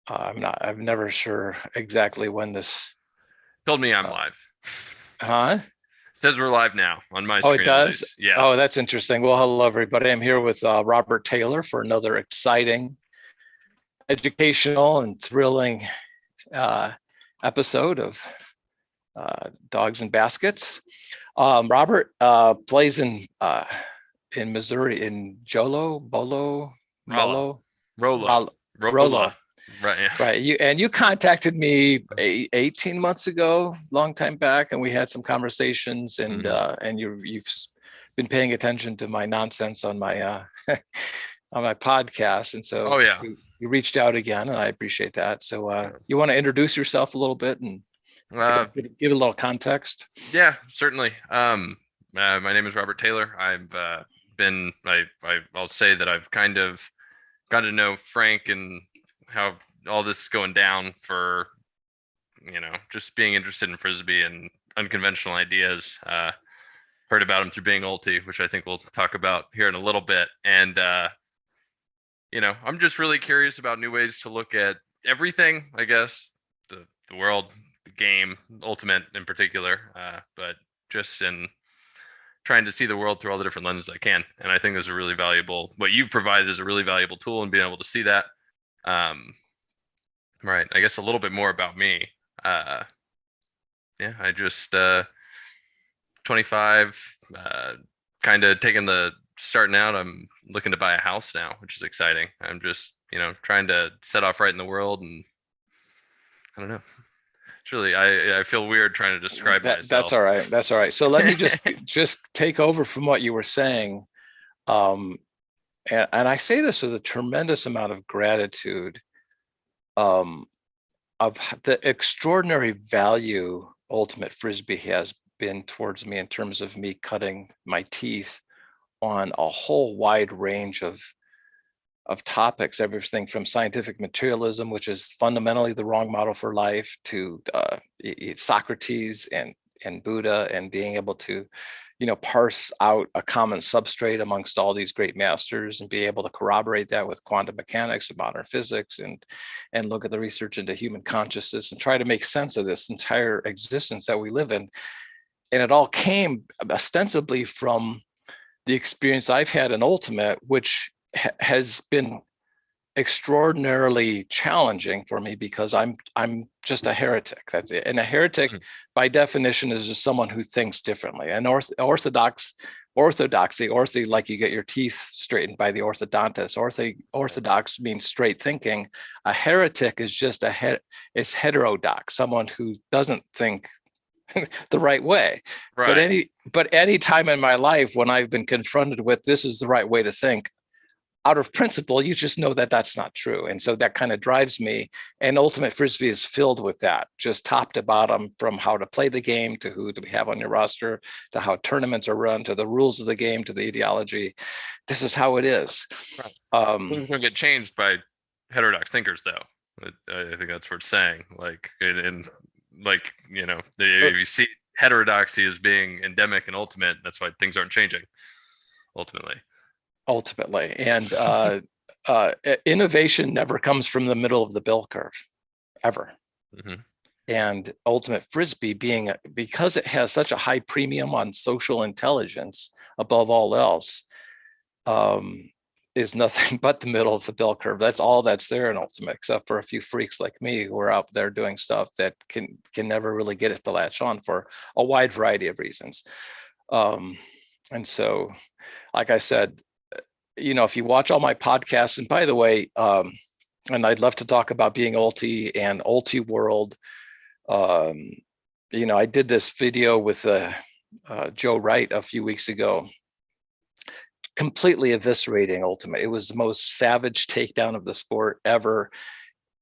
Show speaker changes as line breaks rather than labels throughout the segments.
I'm never sure exactly when this.
Told me I'm
Uh,
live.
huh?
Says we're live now on my
Oh, it
screen at
does.
least.
Oh,
Yes.
that's interesting. Well, hello everybody. I'm here with Robert Taylor for another exciting, educational, and thrilling uh, episode of Dogs and Baskets. Robert plays in Missouri in Jolo, Bolo,
Rollo.
Molo,
Rolo. Rolla.
Rolo.
Right. Yeah.
Right. You contacted me 18 months ago, long time back, and we had some conversations,
hmm
and you've been paying attention to my nonsense on my on my podcast, and so
Oh yeah.
you reached out again, and I appreciate that. So
Yeah.
you want to introduce yourself a little bit and
Uh,
give a little context?
yeah, certainly. My name is Robert Taylor. I've been I'll say that I've kind of got to know Frank and how all this is going down for just being interested in Frisbee and unconventional ideas. Heard about him through being ulti, which I think we'll talk about here in a little bit. And I'm just really curious about new ways to look at everything, I guess, the world, the game, ultimate in particular, but just in trying to see the world through all the different lenses I can. And I think there's a really valuable, what you've provided is a really valuable tool in being able to see that. Right. I guess a little bit more about me. Uh, yeah, I just 25, kind of taking the starting out. I'm looking to buy a house now, which is exciting. I'm just, trying to set off right in the world, and I don't know. It's really, I feel weird trying to describe
That's all
myself.
right. That's all right. So let me just take over from what you were saying. Um, and I say this with a tremendous amount of gratitude, um, of the extraordinary value ultimate Frisbee has been towards me in terms of me cutting my teeth on a whole wide range of topics, everything from scientific materialism, which is fundamentally the wrong model for life, to Socrates and Buddha, and being able to, parse out a common substrate amongst all these great masters and be able to corroborate that with quantum mechanics and modern physics, and look at the research into human consciousness and try to make sense of this entire existence that we live in. And it all came ostensibly from the experience I've had in Ultimate, which has been extraordinarily challenging for me because I'm just a heretic. That's it. And a heretic, by definition, is just someone who thinks differently. And orthodoxy, like you get your teeth straightened by the orthodontist. Orthodox means straight thinking. A heretic is just it's heterodox, someone who doesn't think the right way.
Right.
But any time in my life when I've been confronted with this is the right way to think, out of principle, you just know that that's not true. And so that kind of drives me. And Ultimate Frisbee is filled with that, just top to bottom, from how to play the game to who do we have on your roster, to how tournaments are run, to the rules of the game, to the ideology. This is how it is.
Right. Things don't get changed by heterodox thinkers, though. I think that's what it's saying. Like, like, if you see heterodoxy as being endemic and ultimate, that's why things aren't changing ultimately.
And innovation never comes from the middle of the bell curve, ever.
Mm-hmm.
And Ultimate Frisbee, because it has such a high premium on social intelligence above all else, is nothing but the middle of the bell curve. That's all that's there in Ultimate, except for a few freaks like me who are out there doing stuff that can never really get it to latch on for a wide variety of reasons. And so, like I said, if you watch all my podcasts, and by the way, and I'd love to talk about being ulti and ulti world. I did this video with Joe Wright a few weeks ago, completely eviscerating Ultimate. It was the most savage takedown of the sport ever.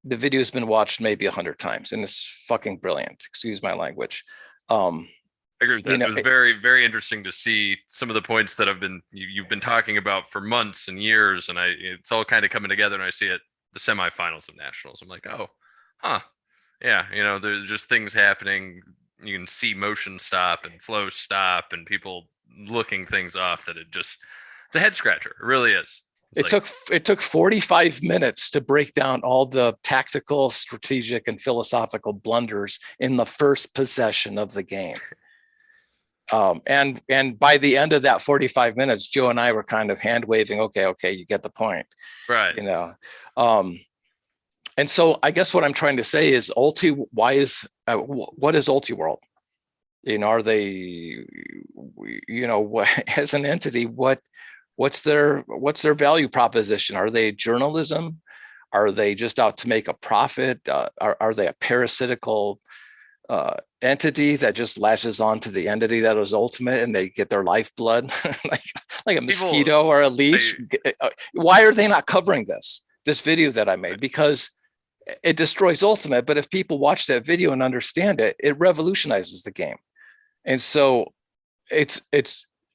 The video has been watched maybe 100 times, and it's fucking brilliant. Excuse my language.
I agree with that. It was very, very interesting to see some of the points that you've been talking about for months and years, and it's all kind of coming together. And I see it the semifinals of nationals. I'm like, oh, huh, yeah. There's just things happening. You can see motion stop and flow stop, and people looking things off. It's a head scratcher. It really is.
It took 45 minutes to break down all the tactical, strategic, and philosophical blunders in the first possession of the game. And by the end of that 45 minutes, Joe and I were kind of hand waving. Okay, you get the point,
right?
You know, and so I guess what I'm trying to say is ulti. Why is what is ulti world? You know, are they, you know, as an entity, what's their value proposition? Are they journalism? Are they just out to make a profit? Are they a parasitical entity that just latches on to the entity that was ultimate and they get their lifeblood like a mosquito or a leech? Why are they not covering this video that I made? Because it destroys ultimate, but if people watch that video and understand it, it revolutionizes the game. And so it's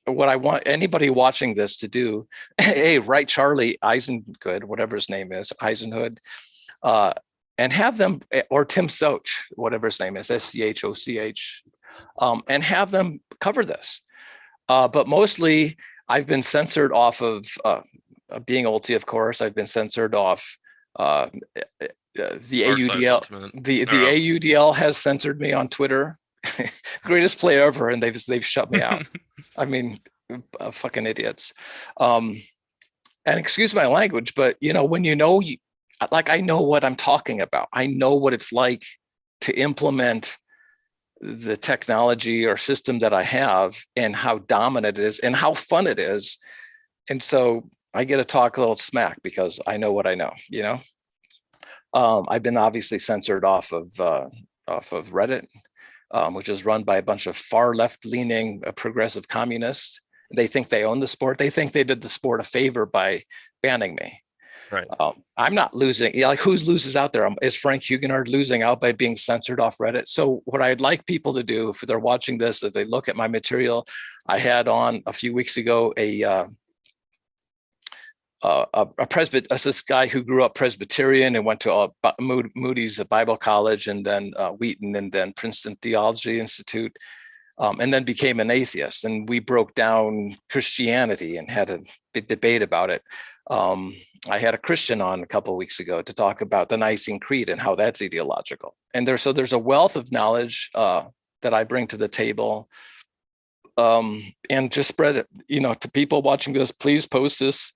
what I want anybody watching this to do. Hey, write Charlie Eisengood, whatever his name is, Eisenhood, and have them, or Tim Soch, whatever his name is, SCHOCH, and have them cover this. But mostly I've been censored off of being ulti, of course. I've been censored off the AUDL. The AUDL has censored me on Twitter. Greatest player ever, and they've shut me out. I mean, fucking idiots. And excuse my language, but you know, when you know, like I know what I'm talking about. I know what it's like to implement the technology or system that I have, and how dominant it is, and how fun it is. And so I get to talk a little smack because I know what I know. You know, I've been obviously censored off of Reddit. Which is run by a bunch of far left-leaning progressive communists. They think they own the sport. They think they did the sport a favor by banning me.
Right.
I'm not losing. Like, who loses out there? Is Frank Huguenard losing out by being censored off Reddit? So what I'd like people to do, if they're watching this, that they look at my material. I had on a few weeks ago this guy who grew up Presbyterian and went to Moody's Bible College, and then Wheaton, and then Princeton Theology Institute, and then became an atheist. And we broke down Christianity and had a big debate about it. I had a Christian on a couple of weeks ago to talk about the Nicene Creed and how that's ideological. And there's a wealth of knowledge that I bring to the table. And just spread it, you know, to people watching this. Please post this.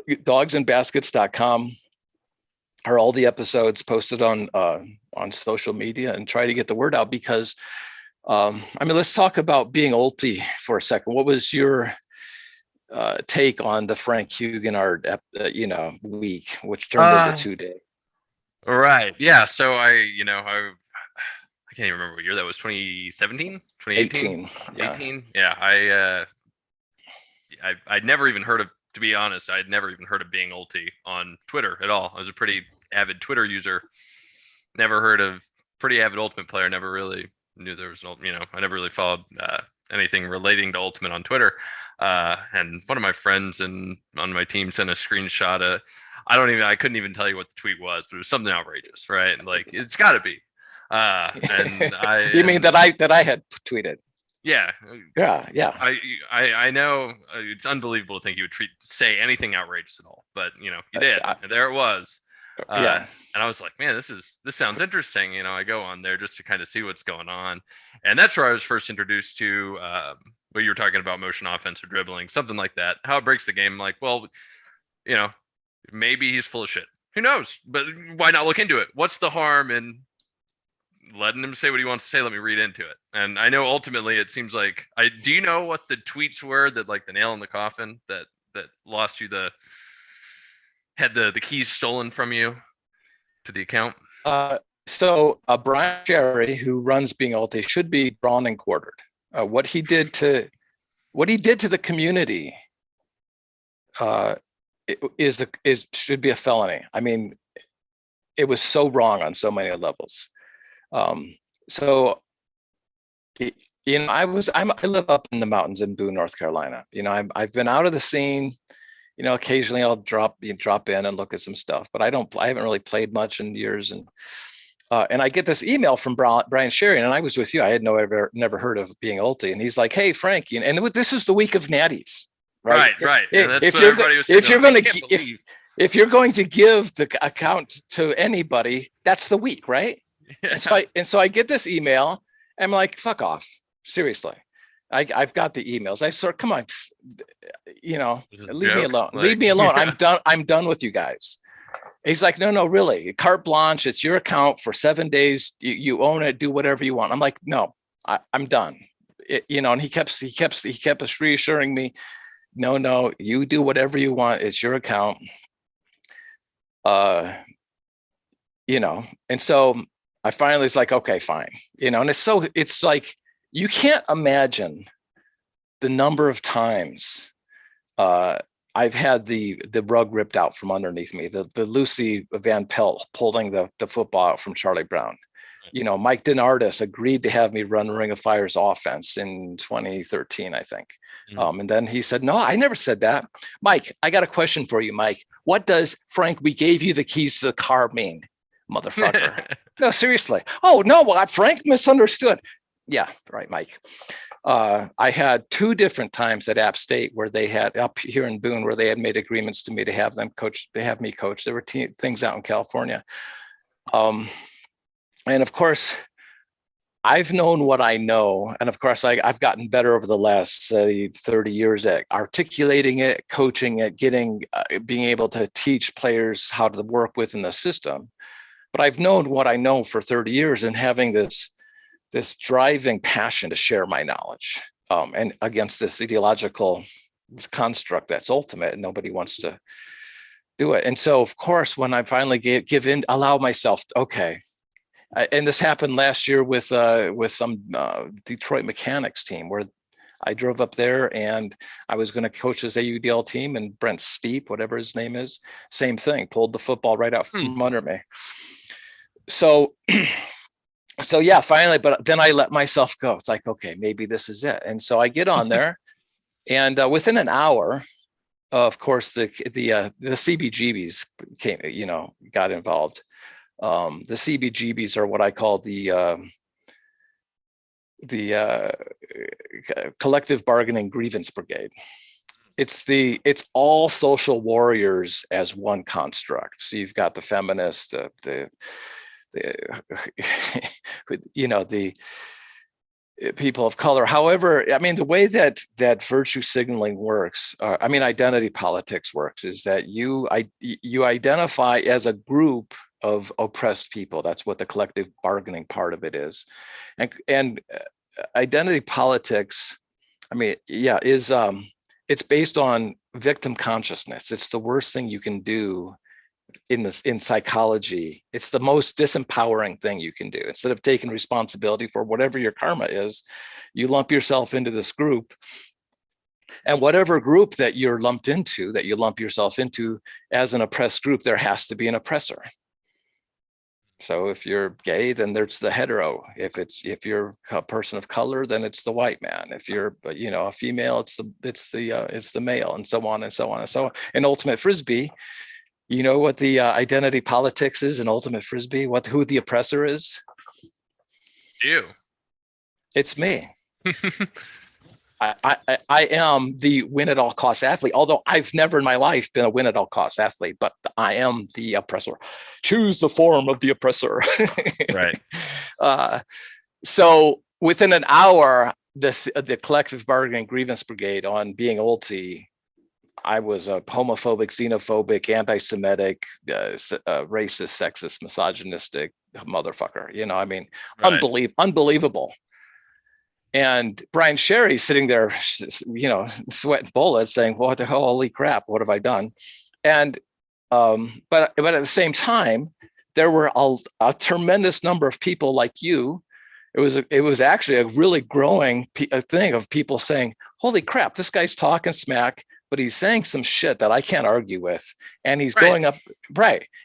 DogsAndBaskets.com are all the episodes posted on social media, and try to get the word out, because I mean, let's talk about being ulti for a second. What was your take on the Frank Huguenard week, which turned into 2 days?
Right. Yeah. So I can't even remember what year that was. 2017, 2018, 18. Yeah. I'd never even heard of. To be honest, I had never even heard of being ulti on Twitter at all. I was a pretty avid Twitter user. Never heard of pretty avid Ultimate player. Never really knew there was an I never really followed anything relating to Ultimate on Twitter. And one of my friends on my team sent a screenshot. I couldn't even tell you what the tweet was, but it was something outrageous, right? Like, it's got to be.
You mean that I had tweeted?
Yeah. I know it's unbelievable to think you would say anything outrageous at all, but you did. And there it was. And I was like, man, this sounds interesting. I go on there just to kind of see what's going on, and that's where I was first introduced to what you were talking about, motion offense or dribbling, something like that. How it breaks the game. Like, well, maybe he's full of shit. Who knows? But why not look into it? What's the harm in letting him say what he wants to say? Let me read into it. And I know ultimately it seems like do you know what the tweets were that, like, the nail in the coffin that lost you had the keys stolen from you to the account?
So Brian Sherry, who runs Being Ulti, should be drawn and quartered. What he did to the community should be a felony. I mean, it was so wrong on so many levels. So, I live up in the mountains in Boone, North Carolina. I've been out of the scene. Occasionally I'll drop in and look at some stuff, but I haven't really played much in years. And I get this email from Brian Sherry, and I was with you. I had never heard of Being Ulti, and he's like, "Hey, Frank," and this is the week of Natties. right?
Right. And that's
If
what
you're
everybody was saying.
if you're
Like, I
going
can't
to
believe.
if you're going to give the account to anybody, that's the weak, right?
Yeah.
And so I get this email. I'm like, fuck off, seriously. I've got the emails. I sort, come on, you know,
This is a
leave me
joke.
alone. Leave
Like,
me alone.
yeah.
I'm done with you guys. He's like, no, really, carte blanche. It's your account for 7 days. You own it. Do whatever you want. I'm like, no, I'm done. And he kept reassuring me, no, you do whatever you want. It's your account. And so I finally was like, okay, fine. And it's like, you can't imagine the number of times I've had the rug ripped out from underneath me, the Lucy Van Pelt pulling the football out from Charlie Brown. Mike Denardis agreed to have me run Ring of Fire's offense in 2013, I think. And then he said, no, I never said that. Mike, I got a question for you, Mike. What does Frank, we gave you the keys to the car mean, motherfucker? No, seriously. Oh, no, well, Frank misunderstood. Yeah, right, Mike. I had 2 different times at App State where they had, up here in Boone, where they had made agreements to me to have them coach, they have me coach. There were things out in California. And of course, I've known what I know. And of course, I've gotten better over the last 30 years at articulating it, coaching it, being able to teach players how to work within the system. But I've known what I know for 30 years and having this driving passion to share my knowledge and against this ideological construct that's ultimate and nobody wants to do it. And so, of course, when I finally give in, allow myself, okay. And this happened last year with some Detroit mechanics team where I drove up there and I was going to coach his AUDL team, and Brent Steep, whatever his name is, same thing, pulled the football right out from under me. So yeah, finally, but then I let myself go. It's like, okay, maybe this is it. And so I get on there, and within an hour, of course, the CBGBs got involved. The CBGBs are what I call the collective bargaining grievance brigade. It's all social warriors as one construct. So you've got the feminists, the people of color. However, I mean, the way that virtue signaling works, identity politics works, is that you identify as a group of oppressed people. That's what the collective bargaining part of it is. And identity politics, is it's based on victim consciousness. It's the worst thing you can do in psychology. It's the most disempowering thing you can do. Instead of taking responsibility for whatever your karma is, you lump yourself into this group. And whatever group that you lump yourself into as an oppressed group, there has to be an oppressor. So if you're gay, then there's the hetero. If you're a person of color, then it's the white man. If you're a female, it's the male, and so on and so on and so on. In Ultimate Frisbee, you know what the identity politics is in Ultimate Frisbee? Who the oppressor is?
You.
It's me. I am the win at all costs athlete, although I've never in my life been a win at all costs athlete, but I am the oppressor. Choose the form of the oppressor.
Right.
So within an hour, the collective bargaining grievance brigade on being ulti, I was a homophobic, xenophobic, anti-Semitic, racist, sexist, misogynistic motherfucker.
Right.
Unbelievable. And Brian Sherry sitting there, sweating bullets, saying, "What the hell? Holy crap! What have I done?" And but at the same time, there were a tremendous number of people like you. It was actually a really growing thing of people saying, "Holy crap! This guy's talking smack, but he's saying some shit that I can't argue with, and he's going up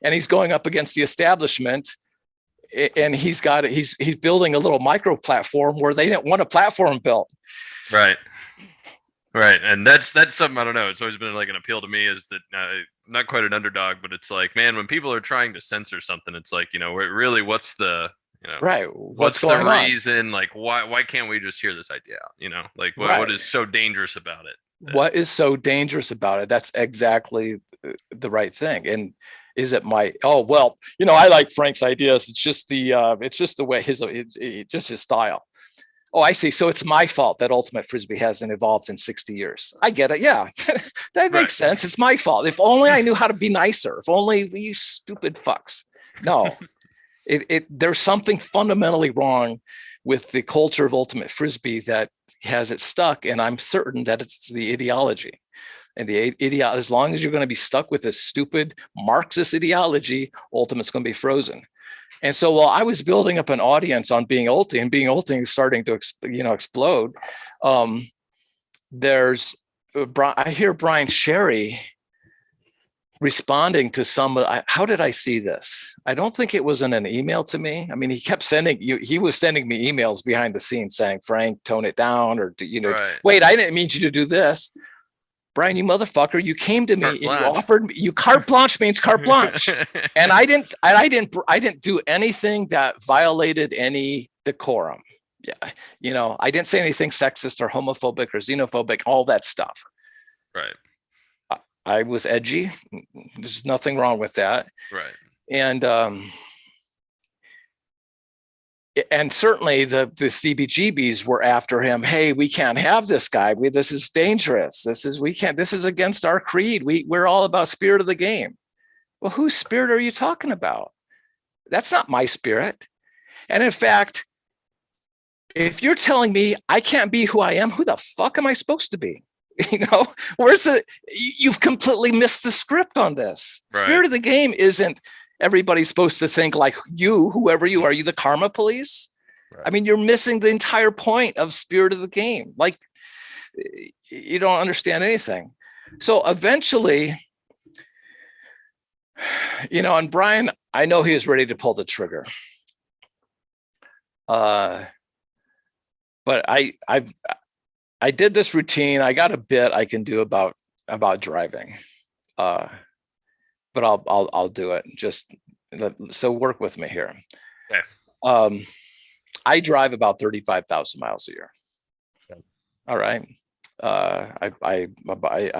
and he's going up against the establishment." And he's building a little micro platform where they didn't want a platform built.
Right. And that's something, I don't know. It's always been like an appeal to me, is that not quite an underdog, but it's like, man, when people are trying to censor something, it's like, really, what's the,
right.
What's the reason? Like, why can't we just hear this idea out? Like, what is so dangerous about it?
What is so dangerous about it? That's exactly the right thing. And is it my, oh, well, I like Frank's ideas. It's just the way just his style. Oh, I see. So it's my fault that ultimate Frisbee hasn't evolved in 60 years. I get it. Yeah, that makes sense. It's my fault. If only I knew how to be nicer. If only you stupid fucks. No, there's something fundamentally wrong with the culture of ultimate Frisbee that has it stuck. And I'm certain that it's the ideology. And as long as you're going to be stuck with this stupid Marxist ideology, ultimate's going to be frozen. And so while I was building up an audience on being ulti, and being ulti is starting to explode, I hear Brian Sherry responding to how did I see this? I don't think it was in an email to me. I mean, he was sending me emails behind the scenes saying, Frank, tone it down, or,
Right.
wait, I didn't mean you to do this. Brian, you motherfucker, you came to me and you offered me, carte blanche means carte blanche. And I didn't do anything that violated any decorum. Yeah. I didn't say anything sexist or homophobic or xenophobic, all that stuff.
Right.
I was edgy. There's nothing wrong with that.
Right.
And certainly the CBGBs were after him. Hey, we can't have this guy. This is dangerous. This is against our creed. We're all about spirit of the game. Well, whose spirit are you talking about? That's not my spirit. And in fact, if you're telling me I can't be who I am, who the fuck am I supposed to be? You've completely missed the script on this. Right. Spirit of the game isn't everybody's supposed to think like you, whoever you are. You the karma police? Right. I mean, you're missing the entire point of spirit of the game. Like, you don't understand anything. So eventually, and Brian, I know he was ready to pull the trigger. But I did this routine. I got a bit I can do about driving. But I'll do it. So work with me here. Okay. I drive about 35,000 miles a year. Okay. All right. I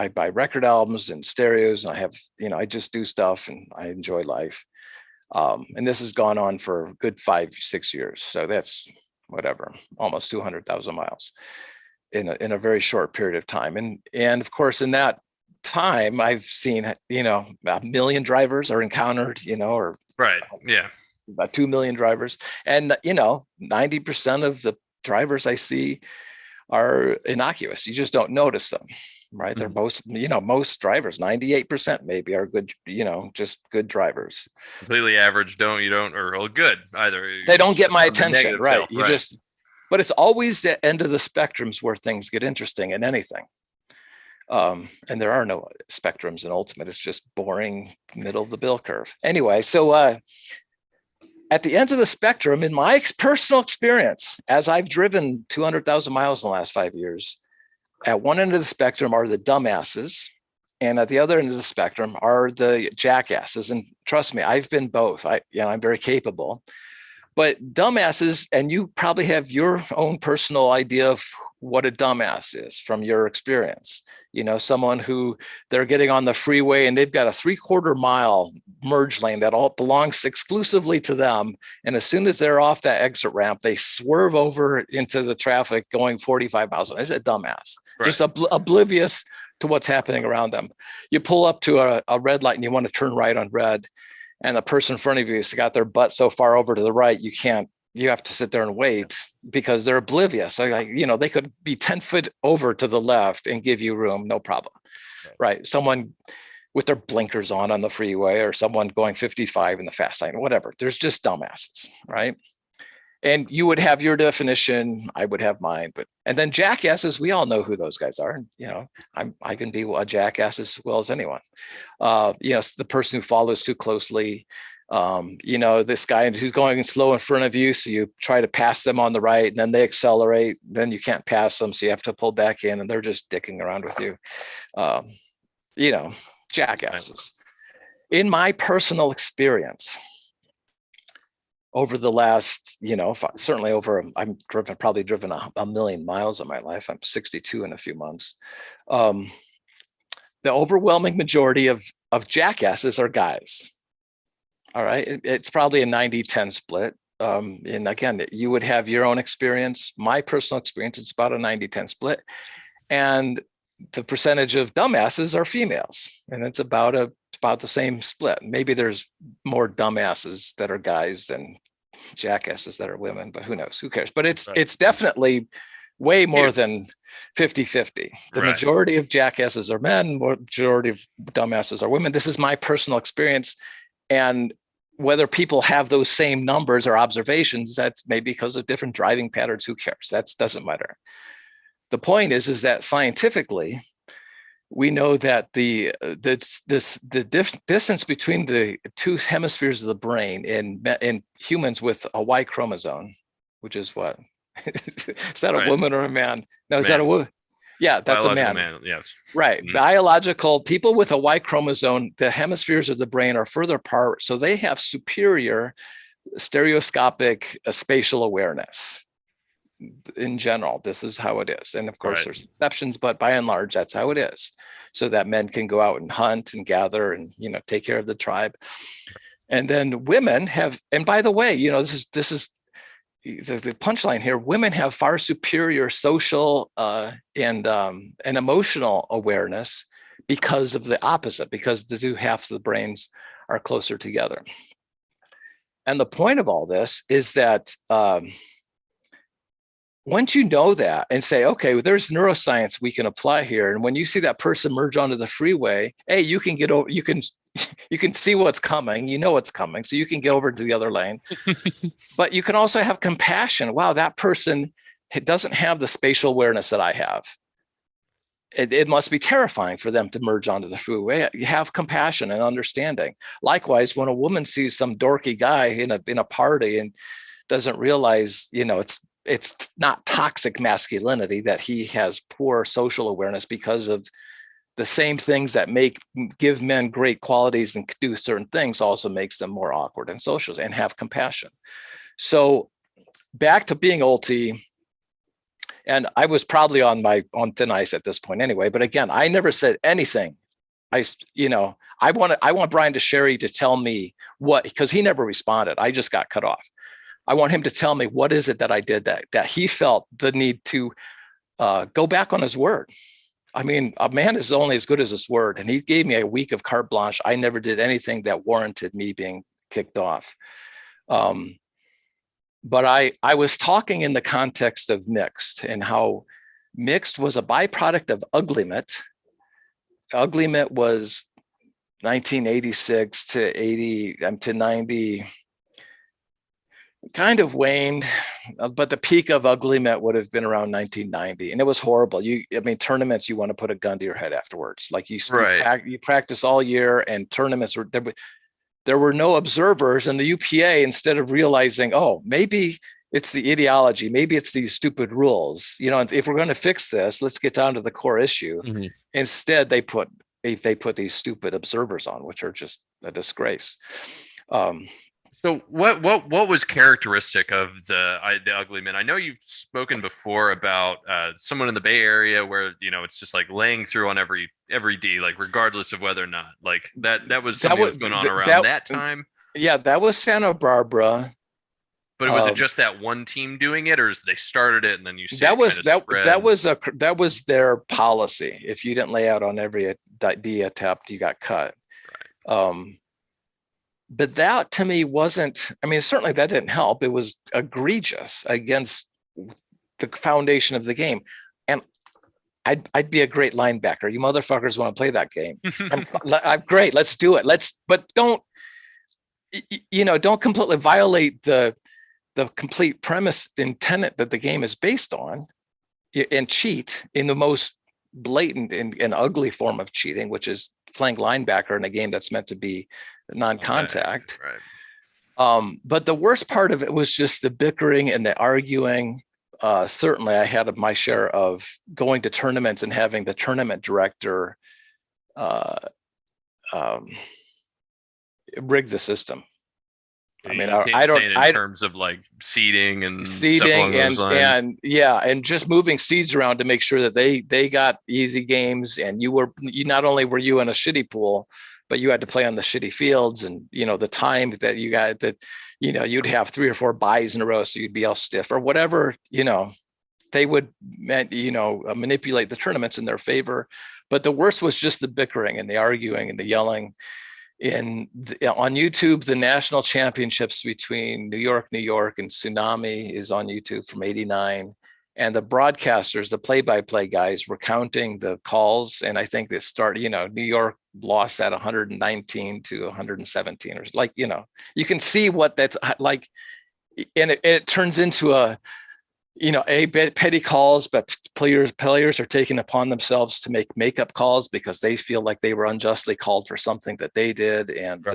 buy record albums and stereos, and I have, I just do stuff and I enjoy life. And this has gone on for a good 5-6 years. So that's whatever, almost 200,000 miles in a very short period of time. And of course, in that time I've seen, a million drivers are encountered, or
right. Yeah.
About 2 million drivers. And, 90% of the drivers I see are innocuous. You just don't notice them, right? Mm-hmm. They're most drivers, 98% maybe are good, just good drivers.
Completely average, or good either.
They don't get my attention, right? But it's always the end of the spectrums where things get interesting in anything. And there are no spectrums in ultimate. It's just boring middle of the bill curve. Anyway, so at the ends of the spectrum, in my personal experience, as I've driven 200,000 miles in the last 5 years, at one end of the spectrum are the dumbasses, and at the other end of the spectrum are the jackasses. And trust me, I've been both. I'm very capable. But dumbasses, and you probably have your own personal idea of what a dumbass is from your experience. Someone who they're getting on the freeway and they've got a 3/4 mile merge lane that all belongs exclusively to them. And as soon as they're off that exit ramp, they swerve over into the traffic going 45 miles an hour. It's a dumbass, right. Just oblivious to what's happening around them. You pull up to a red light and you want to turn right on red. And the person in front of you has got their butt so far over to the right, you have to sit there and wait because they're oblivious. So they could be 10 foot over to the left and give you room, no problem. Right. Someone with their blinkers on the freeway, or someone going 55 in the fast lane, whatever. There's just dumbasses, right? And you would have your definition, I would have mine, and then jackasses, we all know who those guys are. I can be a jackass as well as anyone. The person who follows too closely, this guy who's going slow in front of you, so you try to pass them on the right, and then they accelerate, then you can't pass them, so you have to pull back in, and they're just dicking around with you. Jackasses. In my personal experience, over the last, certainly over, probably driven a million miles in my life. I'm 62 in a few months. The overwhelming majority of jackasses are guys. All right. It's probably a 90-10 split. And again, you would have your own experience. My personal experience, it's about a 90-10 split. And the percentage of dumbasses are females. And it's about the same split. Maybe there's more dumbasses that are guys than jackasses that are women, but who knows? Who cares? But it's definitely way more than 50-50. The majority of jackasses are men, majority of dumbasses are women. This is my personal experience. And whether people have those same numbers or observations, that's maybe because of different driving patterns. Who cares? That doesn't matter. The point is that scientifically, we know that the distance between the two hemispheres of the brain in humans with a Y chromosome, which is what? Is that a woman or a man? No, is that a woman? Yeah, that's a man.
Yes.
Right. Mm-hmm. Biological people with a Y chromosome, the hemispheres of the brain are further apart, so they have superior stereoscopic spatial awareness. In general, this is how it is. And of course, there's exceptions, but by and large, that's how it is. So that men can go out and hunt and gather and, take care of the tribe. And then women have, and by the way, this is the punchline here. Women have far superior social and emotional awareness because of the opposite, because the two halves of the brains are closer together. And the point of all this is that once you know that and say, okay, there's neuroscience we can apply here. And when you see that person merge onto the freeway, hey, you can get over, you can see what's coming, what's coming. So you can get over to the other lane, but you can also have compassion. Wow, that person doesn't have the spatial awareness that I have. It must be terrifying for them to merge onto the freeway. You have compassion and understanding. Likewise, when a woman sees some dorky guy in a party and doesn't realize, it's not toxic masculinity, that he has poor social awareness because of the same things that give men great qualities and do certain things also makes them more awkward and social, and have compassion. So back to being ulti, and I was probably on thin ice at this point anyway, but again, I never said anything. I want Brian DeSherry to tell me what, because he never responded. I just got cut off. I want him to tell me what is it that I did that he felt the need to go back on his word. I mean, a man is only as good as his word, and he gave me a week of carte blanche. I never did anything that warranted me being kicked off. But I was talking in the context of mixed, and how mixed was a byproduct of uglymet. Uglymet was 1986 to 90. Kind of waned, but the peak of uglymet would have been around 1990, and it was horrible. Tournaments, you want to put a gun to your head afterwards. Like you practice all year, and tournaments there were no observers, and the UPA, instead of realizing, oh, maybe it's the ideology, maybe it's these stupid rules. If we're going to fix this, let's get down to the core issue. Mm-hmm. Instead, they put these stupid observers on, which are just a disgrace.
So what was characteristic of the uglymen? I know you've spoken before about someone in the Bay Area where it's just like laying through on every D, like regardless of whether or not, like that was something that was going on around that time.
Yeah, that was Santa Barbara.
But was it just that one team doing it, or they started it and then you see
that was their policy? If you didn't lay out on every D attempt, you got cut. Right. But that to me wasn't, certainly that didn't help. It was egregious against the foundation of the game. And I'd be a great linebacker. You motherfuckers want to play that game. I'm great. Let's do it. But don't completely violate the complete premise and tenet that the game is based on, and cheat in the most blatant and ugly form of cheating, which is playing linebacker in a game that's meant to be non-contact. Right. But the worst part of it was just the bickering and the arguing. Certainly I had my share of going to tournaments and having the tournament director rig the system. I mean,
You can't
I don't,
say it in terms of like seeding and stuff along
seeding
those lines.
and yeah, and just moving seeds around to make sure that they got easy games, and you not only were you in a shitty pool, but you had to play on the shitty fields, and the time that you got that, you'd have 3 or 4 buys in a row, so you'd be all stiff or whatever, they would manipulate the tournaments in their favor. But the worst was just the bickering and the arguing and the yelling. On YouTube, the national championships between New York, and Tsunami is on YouTube from '89. And the broadcasters, the play-by-play guys, were counting the calls. And I think they started, New York lost at 119 to 117, or like, you can see what that's like. And it turns into a petty calls, but players are taking upon themselves to make makeup calls because they feel like they were unjustly called for something that they did. And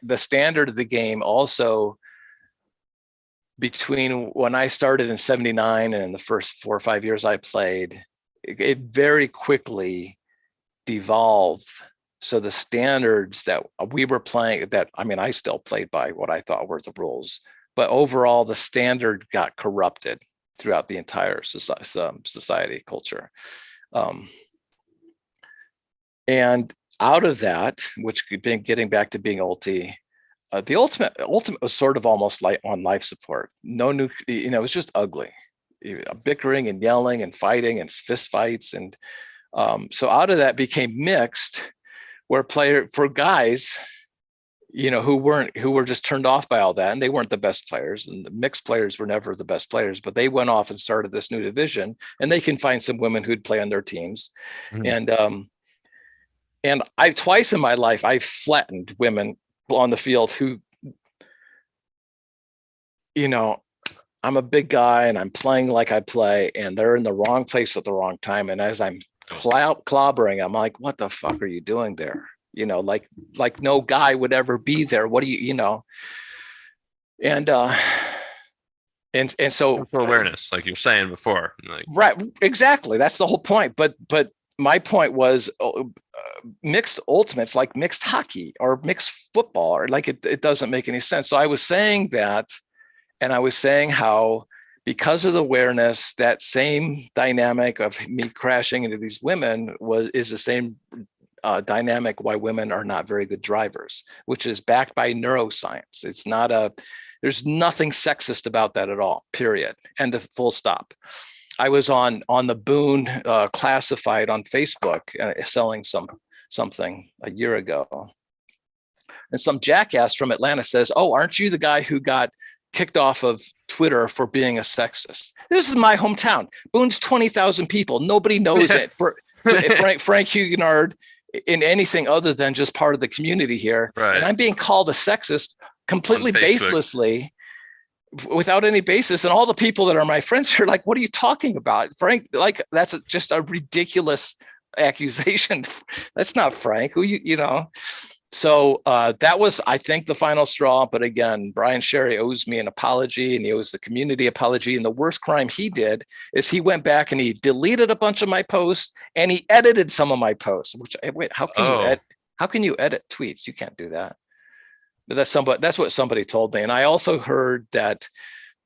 the standard of the game also, between when I started in '79 and in the first 4 or 5 years I played, it very quickly devolved. So the standards that we were playing, I still played by what I thought were the rules, but overall the standard got corrupted throughout the entire society culture. And out of that, which could be getting back to being ulti, the ultimate was sort of almost like on life support. No new, it was just ugly, bickering and yelling and fighting and fist fights. And so out of that became mixed, where for guys, who were just turned off by all that, and they weren't the best players, and the mixed players were never the best players, but they went off and started this new division, and they can find some women who'd play on their teams. And I twice in my life, I flattened women on the field who, I'm a big guy and I'm playing like I play, and they're in the wrong place at the wrong time. And as I'm clobbering, I'm like, what the fuck are you doing there? Like no guy would ever be there. What do and so
awareness, like you're saying before,
right, exactly. That's the whole point. But my point was mixed ultimates, like mixed hockey or mixed football, or like it doesn't make any sense. So I was saying that, and I was saying how, because of the awareness, that same dynamic of me crashing into these women is the same dynamic why women are not very good drivers, which is backed by neuroscience. It's not there's nothing sexist about that at all, period. And the full stop. I was on the Boone Classified on Facebook selling something a year ago. And some jackass from Atlanta says, "Oh, aren't you the guy who got kicked off of Twitter for being a sexist?" This is my hometown. Boone's 20,000 people. Nobody knows it. Frank Huguenard in anything other than just part of the community here.
Right.
And I'm being called a sexist completely baselessly, without any basis. And all the people that are my friends are like, what are you talking about, Frank? Like, that's just a ridiculous accusation. That's not Frank. Who So that was, I think, the final straw. But again, Brian Sherry owes me an apology, and he owes the community apology. And the worst crime he did is he went back and he deleted a bunch of my posts, and he edited some of my posts. Which, wait, how can you edit tweets? You can't do that. But that's what somebody told me. And I also heard that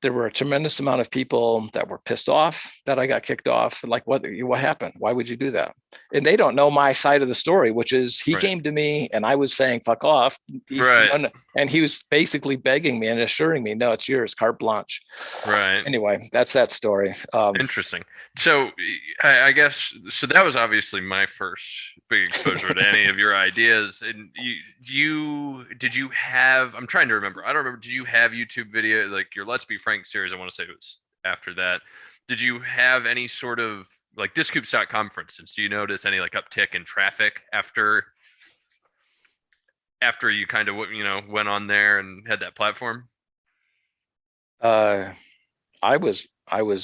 there were a tremendous amount of people that were pissed off that I got kicked off. Like, what happened? Why would you do that? And they don't know my side of the story, which is he came to me and I was saying, fuck off. And he was basically begging me and assuring me, no, it's yours, carte blanche.
Right.
Anyway, that's that story.
Interesting. So I guess, so that was obviously my first big exposure to any of your ideas. And did you have, I'm trying to remember, I don't remember, did you have YouTube video, like your Let's Be Frank series? I want to say it was after that. Did you have any sort of, like discoops.com, for instance, do you notice any like uptick in traffic after you kind of, went on there and had that platform?
I was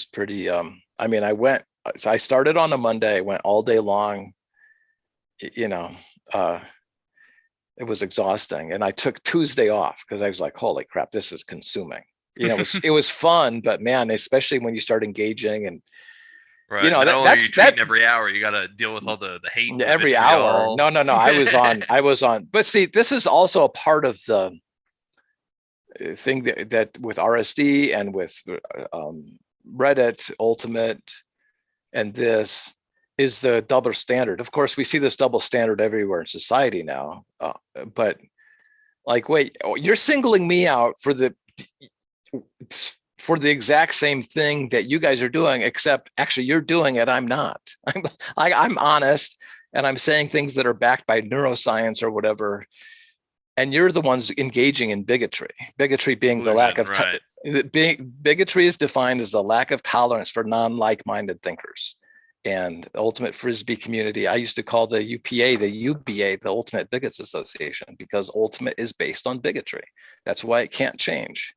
pretty, I started on a Monday, went all day long, it was exhausting. And I took Tuesday off because I was like, holy crap, this is consuming. It was fun, but man, especially when you start engaging and,
right. Not only are you tweeting every hour, you got to deal with all the hate
every hour. No. I was on, but see, this is also a part of thing that with RSD and with Reddit, Ultimate, and this is the double standard. Of course, we see this double standard everywhere in society now. But like, wait, you're singling me out for the exact same thing that you guys are doing, except actually you're doing it. I'm not. I'm honest, and I'm saying things that are backed by neuroscience or whatever. And you're the ones engaging in bigotry. Bigotry being the lack of
right.
Bigotry is defined as the lack of tolerance for non-like-minded thinkers. And the Ultimate Frisbee community, I used to call the UPA, the UBA, the Ultimate Bigots Association, because ultimate is based on bigotry. That's why it can't change.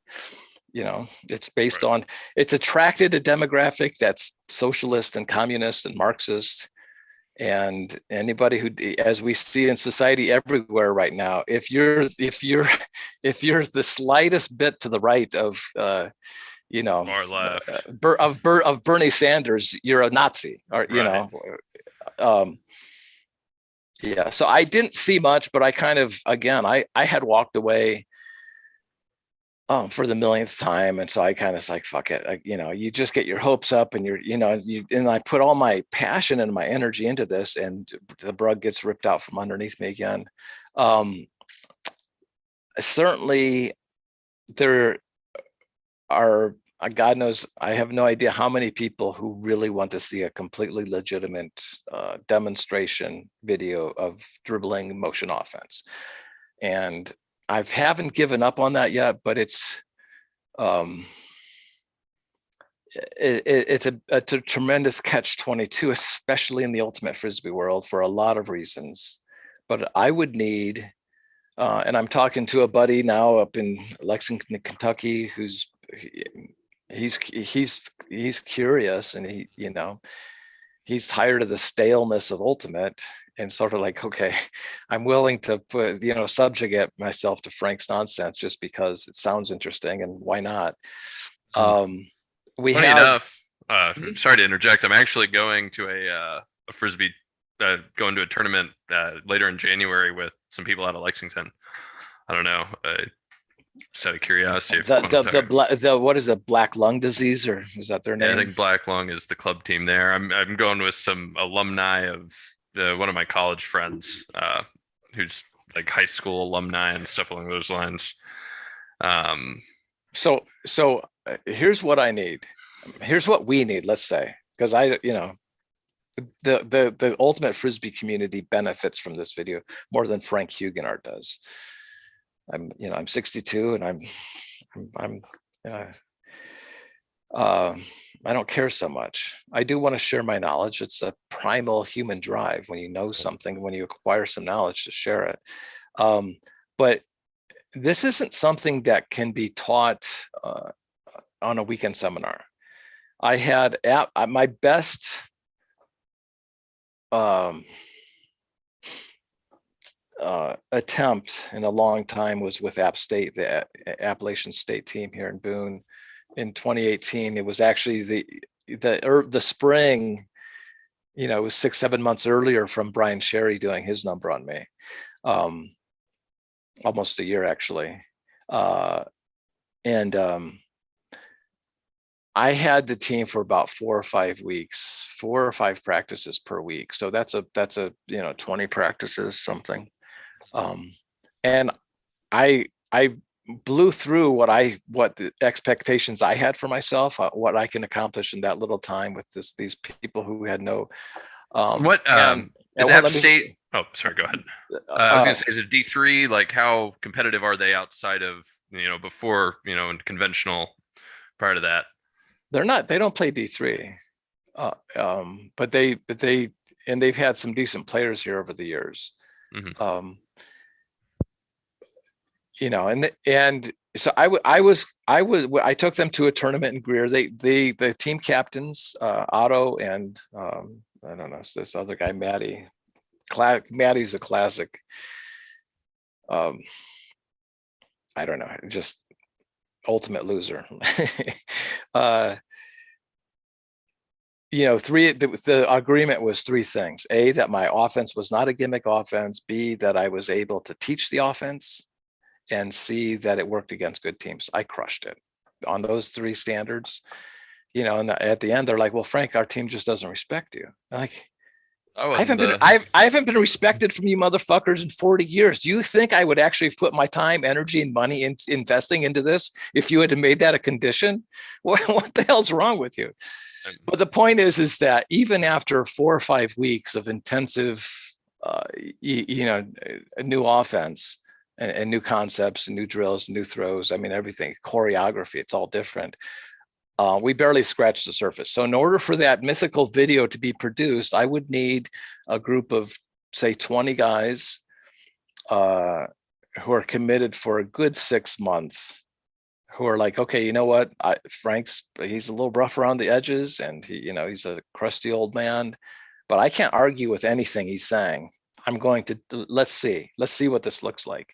You know, it's based on, it's attracted a demographic that's socialist and communist and Marxist. And anybody who, as we see in society everywhere right now, if you're the slightest bit to the right of you know,
far left
of Bernie Sanders, you're a Nazi, or you know. Yeah, so I didn't see much, but I kind of, again, I had walked away for the millionth time, and so I kind of like, fuck it, you know, you just get your hopes up, and and I put all my passion and my energy into this, and the rug gets ripped out from underneath me again. Certainly there are, God knows, I have no idea how many people who really want to see a completely legitimate demonstration video of dribbling motion offense. And I haven't given up on that yet, but it's a tremendous catch-22, especially in the Ultimate Frisbee world, for a lot of reasons. But I would need, and I'm talking to a buddy now up in Lexington, Kentucky, who's he's curious, and he, you know, he's tired of the staleness of Ultimate, and sort of like, okay, I'm willing to put, you know, subjugate myself to Frank's nonsense just because it sounds interesting, and why not? We
Funny
have
enough, sorry to interject, I'm actually going to a Frisbee, going to a tournament later in January with some people out of Lexington. I don't know, just out of curiosity.
the what is it, black lung disease, or is that their name?
Yeah, I think Black Lung is the club team there. I'm going with some alumni of one of my college friends, who's like high school alumni and stuff along those lines.
So here's what I need. Here's what we need, let's say, because you know, the Ultimate Frisbee community benefits from this video more than Frank Huguenot does. I'm 62, and I don't care so much. I do want to share my knowledge. It's a primal human drive when you know something, when you acquire some knowledge, to share it. But this isn't something that can be taught on a weekend seminar. I had my best attempt in a long time was with App State, the Appalachian State team here in Boone in 2018. It was actually the spring, you know, it was 6-7 months earlier from Brian Sherry doing his number on me, almost a year actually. I had the team for about 4 or 5 weeks, 4 or 5 practices per week. So that's a, you know, 20 practices, something. And I blew through what the expectations I had for myself, what I can accomplish in that little time with these people who had no.
Is App State? Oh, sorry. Go ahead. I was going to say, is it D3? Like, how competitive are they outside of, you know, before, you know, and conventional prior to that?
They're not. They don't play D3, but they've had some decent players here over the years. Mm-hmm. You know, and so I took them to a tournament in Greer. The team captains, Otto and I don't know, this other guy, Matty. Matty's a classic. I don't know, just ultimate loser. You know, the agreement was 3 things: A, that my offense was not a gimmick offense; B, that I was able to teach the offense; and see that it worked against good teams. I crushed it on those 3 standards, and at the end they're like, well, Frank, our team just doesn't respect you. I'm like, I haven't been respected from you motherfuckers in 40 years. Do you think I would actually put my time, energy, and money in investing into this if you had made that a condition? What the hell's wrong with you? But the point is that even after 4 or 5 weeks of intensive, new offense and new concepts and new drills, new throws, I mean, everything, choreography, it's all different. We barely scratched the surface. So in order for that mythical video to be produced, I would need a group of, say, 20 guys who are committed for a good 6 months, who are like, okay, you know what? He's a little rough around the edges, and he's a crusty old man, but I can't argue with anything he's saying. I'm going to, let's see what this looks like.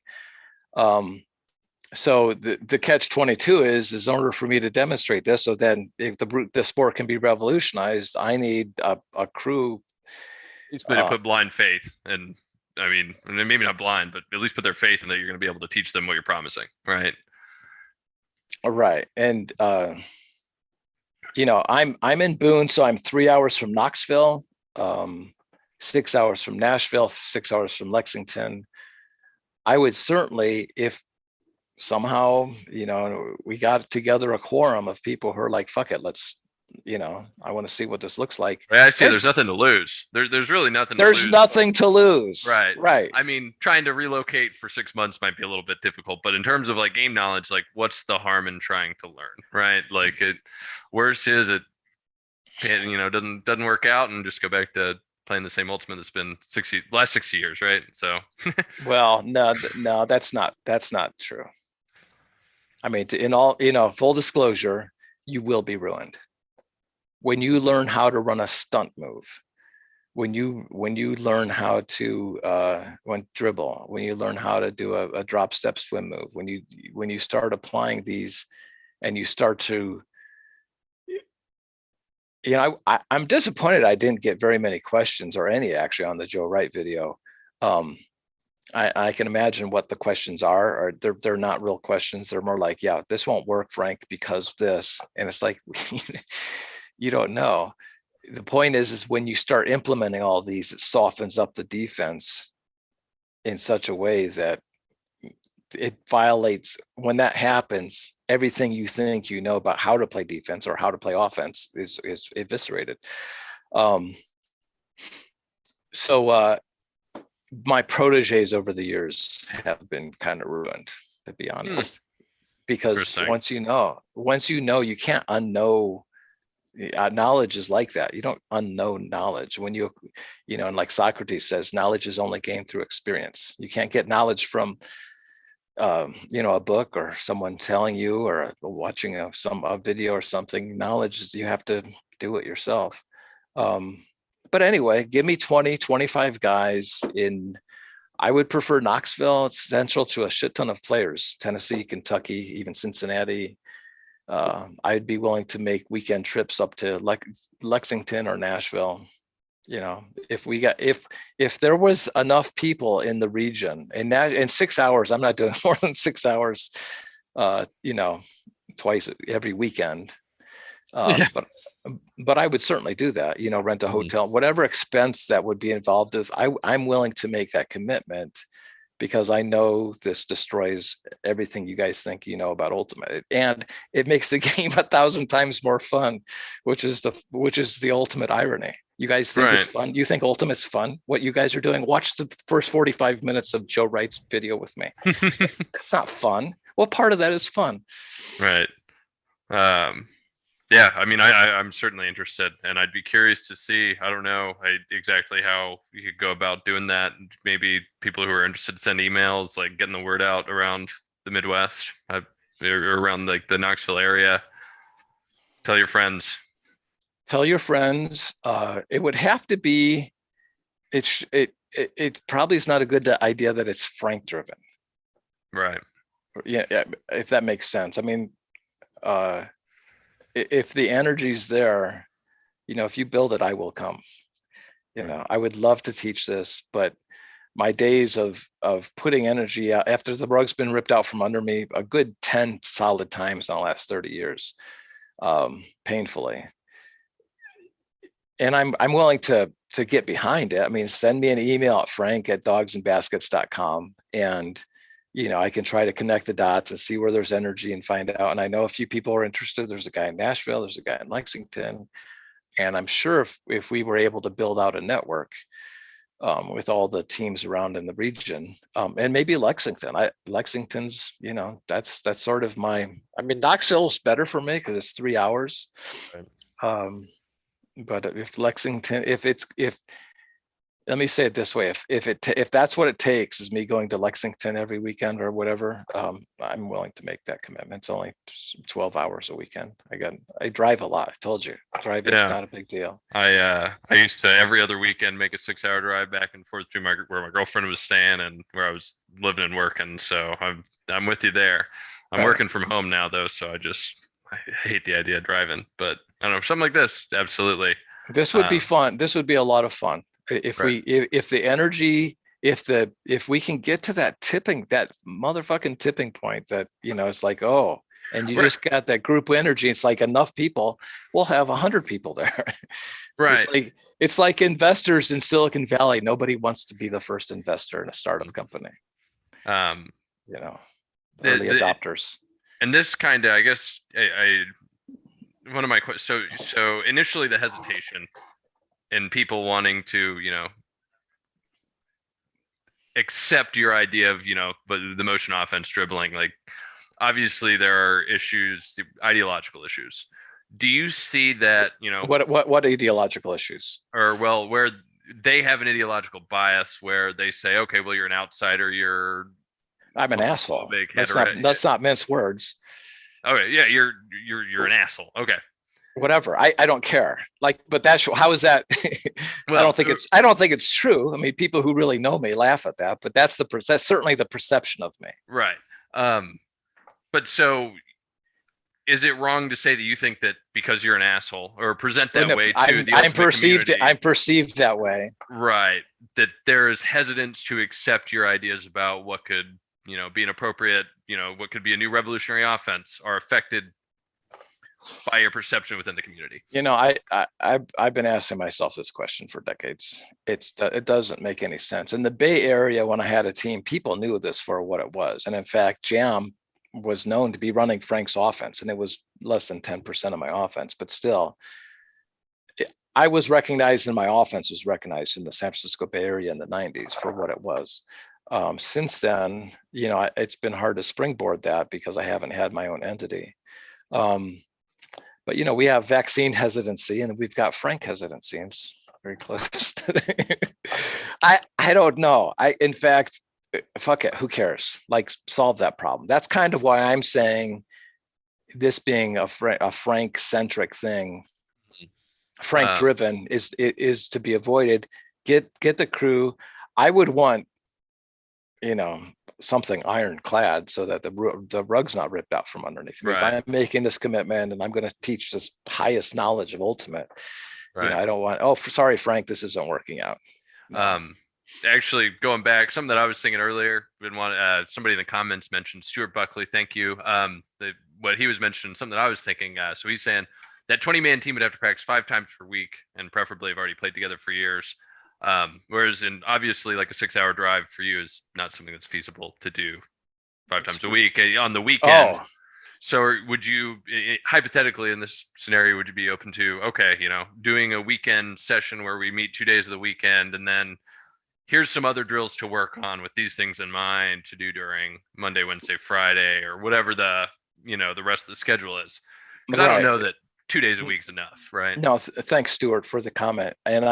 So the catch 22 is in order for me to demonstrate this, so then if the sport can be revolutionized, I need a crew.
It's better to put blind faith, and I mean, maybe not blind, but at least put their faith in that you're going to be able to teach them what you're promising, right?
Right, and I'm in Boone, so I'm 3 hours from Knoxville, 6 hours from Nashville, 6 hours from Lexington. I would certainly, if somehow, we got together a quorum of people who are like, fuck it, let's, I want to see what this looks like.
I see. There's nothing to lose. There's really nothing.
There's nothing to lose.
Right. I mean, trying to relocate for 6 months might be a little bit difficult, but in terms of like game knowledge, like what's the harm in trying to learn, right? Like worst is it, doesn't work out, and just go back to playing the same ultimate that's been last 60 years, right? So.
Well, no, that's not true. I mean, in all, full disclosure, you will be ruined when you learn how to run a stunt move, when you learn how to dribble, when you learn how to do a drop step swim move, when you start applying these, and you start to, I'm disappointed I didn't get very many questions, or any actually, on the Joe Wright video. I can imagine what the questions are, or they're not real questions. They're more like, yeah, this won't work, Frank, because this. And it's like, you don't know. The point is when you start implementing all these, it softens up the defense in such a way that it violates, when that happens, everything you think you know about how to play defense or how to play offense is eviscerated. So my proteges over the years have been kind of ruined, to be honest, because once you know, you can't unknow. Knowledge is like that. You don't unknow knowledge. When and like Socrates says, knowledge is only gained through experience. You can't get knowledge from a book or someone telling you, or watching a video or something. Knowledge is, you have to do it yourself. But anyway, give me 20, 25 guys I would prefer Knoxville. It's central to a shit ton of players. Tennessee, Kentucky, even Cincinnati. I'd be willing to make weekend trips up to Lexington or Nashville. If there was enough people in the region, and in 6 hours, I'm not doing more than 6 hours, twice every weekend. But I would certainly do that, rent a hotel, whatever expense that would be involved with. I'm willing to make that commitment, because I know this destroys everything you guys think you know about Ultimate, and it makes the game 1,000 times more fun, which is the ultimate irony. You guys think it's fun? You think Ultimate's fun? What you guys are doing? Watch the first 45 minutes of Joe Wright's video with me. It's not fun. What part of that is fun?
Right. Yeah, I mean, I'm certainly interested, and I'd be curious to see, I don't know exactly how you could go about doing that. Maybe people who are interested send emails, like getting the word out around the Midwest, or around like the Knoxville area. Tell your friends. It would have to be, it probably is not a good idea that it's Frank driven. Right.
Yeah, if that makes sense. I mean, if the energy's there, if you build it, I will come. I would love to teach this, but my days of putting energy out after the rug's been ripped out from under me a good 10 solid times in the last 30 years, painfully. And I'm willing to get behind it. I mean, send me an email at frank@dogsandbaskets.com, and I can try to connect the dots and see where there's energy and find out. And I know a few people are interested. There's a guy in Nashville, there's a guy in Lexington, and I'm sure if we were able to build out a network with all the teams around in the region, and maybe Lexington's, that's sort of I mean, Knoxville's better for me because it's 3 hours. Right. But if Lexington, let me say it this way, if that's what it takes is me going to Lexington every weekend or whatever, I'm willing to make that commitment. It's only 12 hours a weekend. I drive a lot. I told you, driving is not a big deal.
I used to every other weekend make a 6-hour drive back and forth to where my girlfriend was staying and where I was living and working. So I'm with you there. I'm working from home now though, so I hate the idea of driving, but I don't know, something like this, absolutely.
This would be fun. This would be a lot of fun if the energy, if we can get to that motherfucking tipping point that it's like, oh, and you just got that group energy. It's like enough people, we'll have 100 people there. Right. It's like investors in Silicon Valley. Nobody wants to be the first investor in a startup company. Early adopters.
And this kind of, I guess, one of my questions. So initially the hesitation and people wanting to, accept your idea of, but the motion offense dribbling, like obviously there are issues, ideological issues. Do you see that,
what ideological issues?
Or where they have an ideological bias where they say, okay, well, you're an outsider,
I'm an asshole. Let's not mince words.
Okay, yeah, you're an asshole. Okay,
whatever. I don't care. But how is that? Well, I don't think it's true. I mean, people who really know me laugh at that, but that's certainly the perception of me.
Right. But so, is it wrong to say that you think that because you're an asshole or present that way to the community?
I'm perceived that way.
Right. That there is hesitance to accept your ideas about what could be an appropriate, what could be a new revolutionary offense, are affected by your perception within the community.
I've been asking myself this question for decades. It doesn't make any sense. In the Bay Area, when I had a team, people knew this for what it was. And in fact, Jam was known to be running Frank's offense, and it was less than 10% of my offense, but still, I was recognized, and my offense was recognized in the San Francisco Bay Area in the 90s for what it was. Since then, it's been hard to springboard that because I haven't had my own entity. But we have vaccine hesitancy, and we've got Frank hesitancy. It's very close. I don't know. In fact, fuck it. Who cares? Solve that problem. That's kind of why I'm saying this being a Frank centric thing, Frank driven is to be avoided. Get the crew. I would want something ironclad so that the rug's not ripped out from underneath me. Right. If I'm making this commitment and I'm going to teach this highest knowledge of ultimate, I don't want, sorry, Frank, this isn't working out. No.
Actually, going back, something that I was thinking earlier, somebody in the comments mentioned Stuart Buckley. Thank you. What he was mentioning, something that I was thinking. So he's saying that 20-man team would have to practice 5 times per week and preferably have already played together for years. Whereas obviously like a 6-hour drive for you is not something that's feasible to do 5 times a week on the weekend. So would you, hypothetically in this scenario, would you be open to, doing a weekend session where we meet 2 days of the weekend, and then here's some other drills to work on with these things in mind to do during Monday, Wednesday, Friday, or whatever the rest of the schedule is? Because I don't know that 2 days a week is enough, right?
No, thanks, Stuart, for the comment. And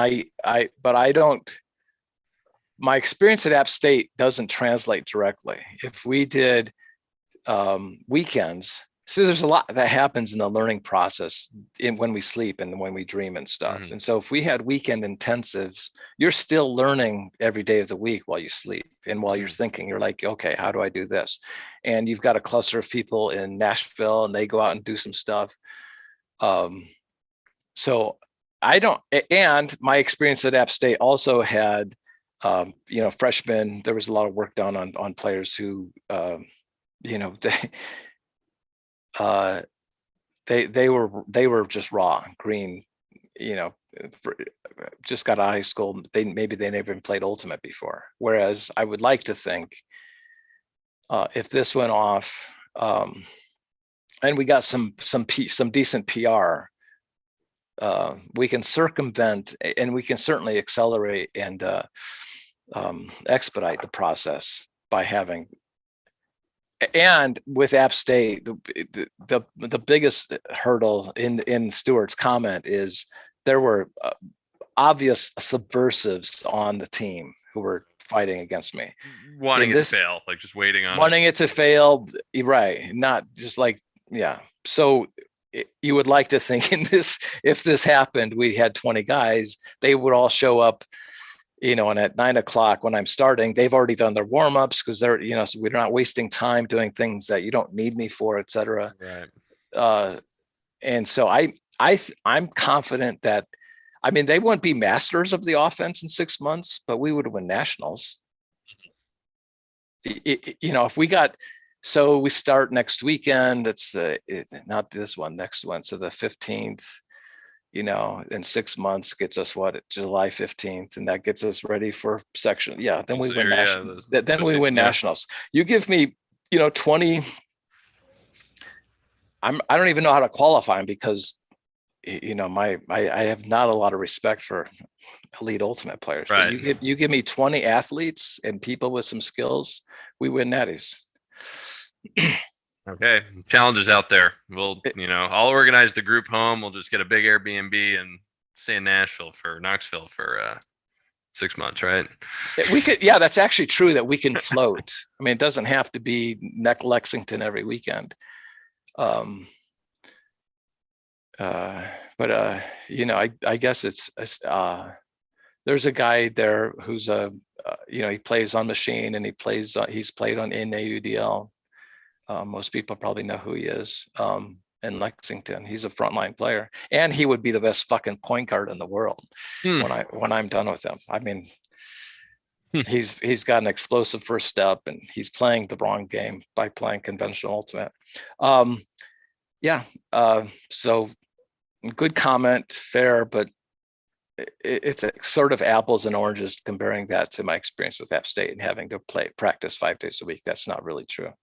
my experience at App State doesn't translate directly. If we did weekends, so there's a lot that happens in the learning process when we sleep and when we dream and stuff. Mm-hmm. And so if we had weekend intensives, you're still learning every day of the week while you sleep. And while you're thinking, you're like, okay, how do I do this? And you've got a cluster of people in Nashville and they go out and do some stuff. So I don't, and my experience at App State also had Freshmen, there was a lot of work done on players who, they were just raw, green, just got out of high school. Maybe they never even played Ultimate before. Whereas I would like to think, if this went off, and we got some decent PR, we can circumvent, and we can certainly accelerate and expedite the process by having. And with App State, the biggest hurdle in Stewart's comment is there were obvious subversives on the team who were fighting against me,
wanting it to fail, like just waiting on
wanting it to fail, right? Not just like, yeah. So you would like to think if this happened, we had 20 guys, they would all show up, and at 9 o'clock when I'm starting, they've already done their warm-ups because they're, so we're not wasting time doing things that you don't need me for, et cetera.
Right.
And so I'm confident that, they wouldn't be masters of the offense in 6 months, but we would win nationals. If we got, so we start next weekend, it's not this one, next one. So the 15th, in 6 months gets us July 15th, and that gets us ready for section. Yeah. Then we win nationals. Then we win nationals. You give me, 20. I don't even know how to qualify them because, I have not a lot of respect for elite Ultimate players.
Right.
But you give me 20 athletes and people with some skills, we win natties.
Okay, challenges out there. We'll, I'll organize the group home. We'll just get a big Airbnb and stay in Knoxville for 6 months, right?
We could, yeah, that's actually true that we can float. It doesn't have to be Lexington every weekend. I guess it's there's a guy there who's he plays on machine, and he's played on in AUDL. Most people probably know who he is. In Lexington, he's a frontline player, and he would be the best fucking point guard in the world when I'm done with him. He's got an explosive first step, and he's playing the wrong game by playing conventional Ultimate. So good comment, fair, but it's a sort of apples and oranges comparing that to my experience with App State and having to practice 5 days a week. That's not really true.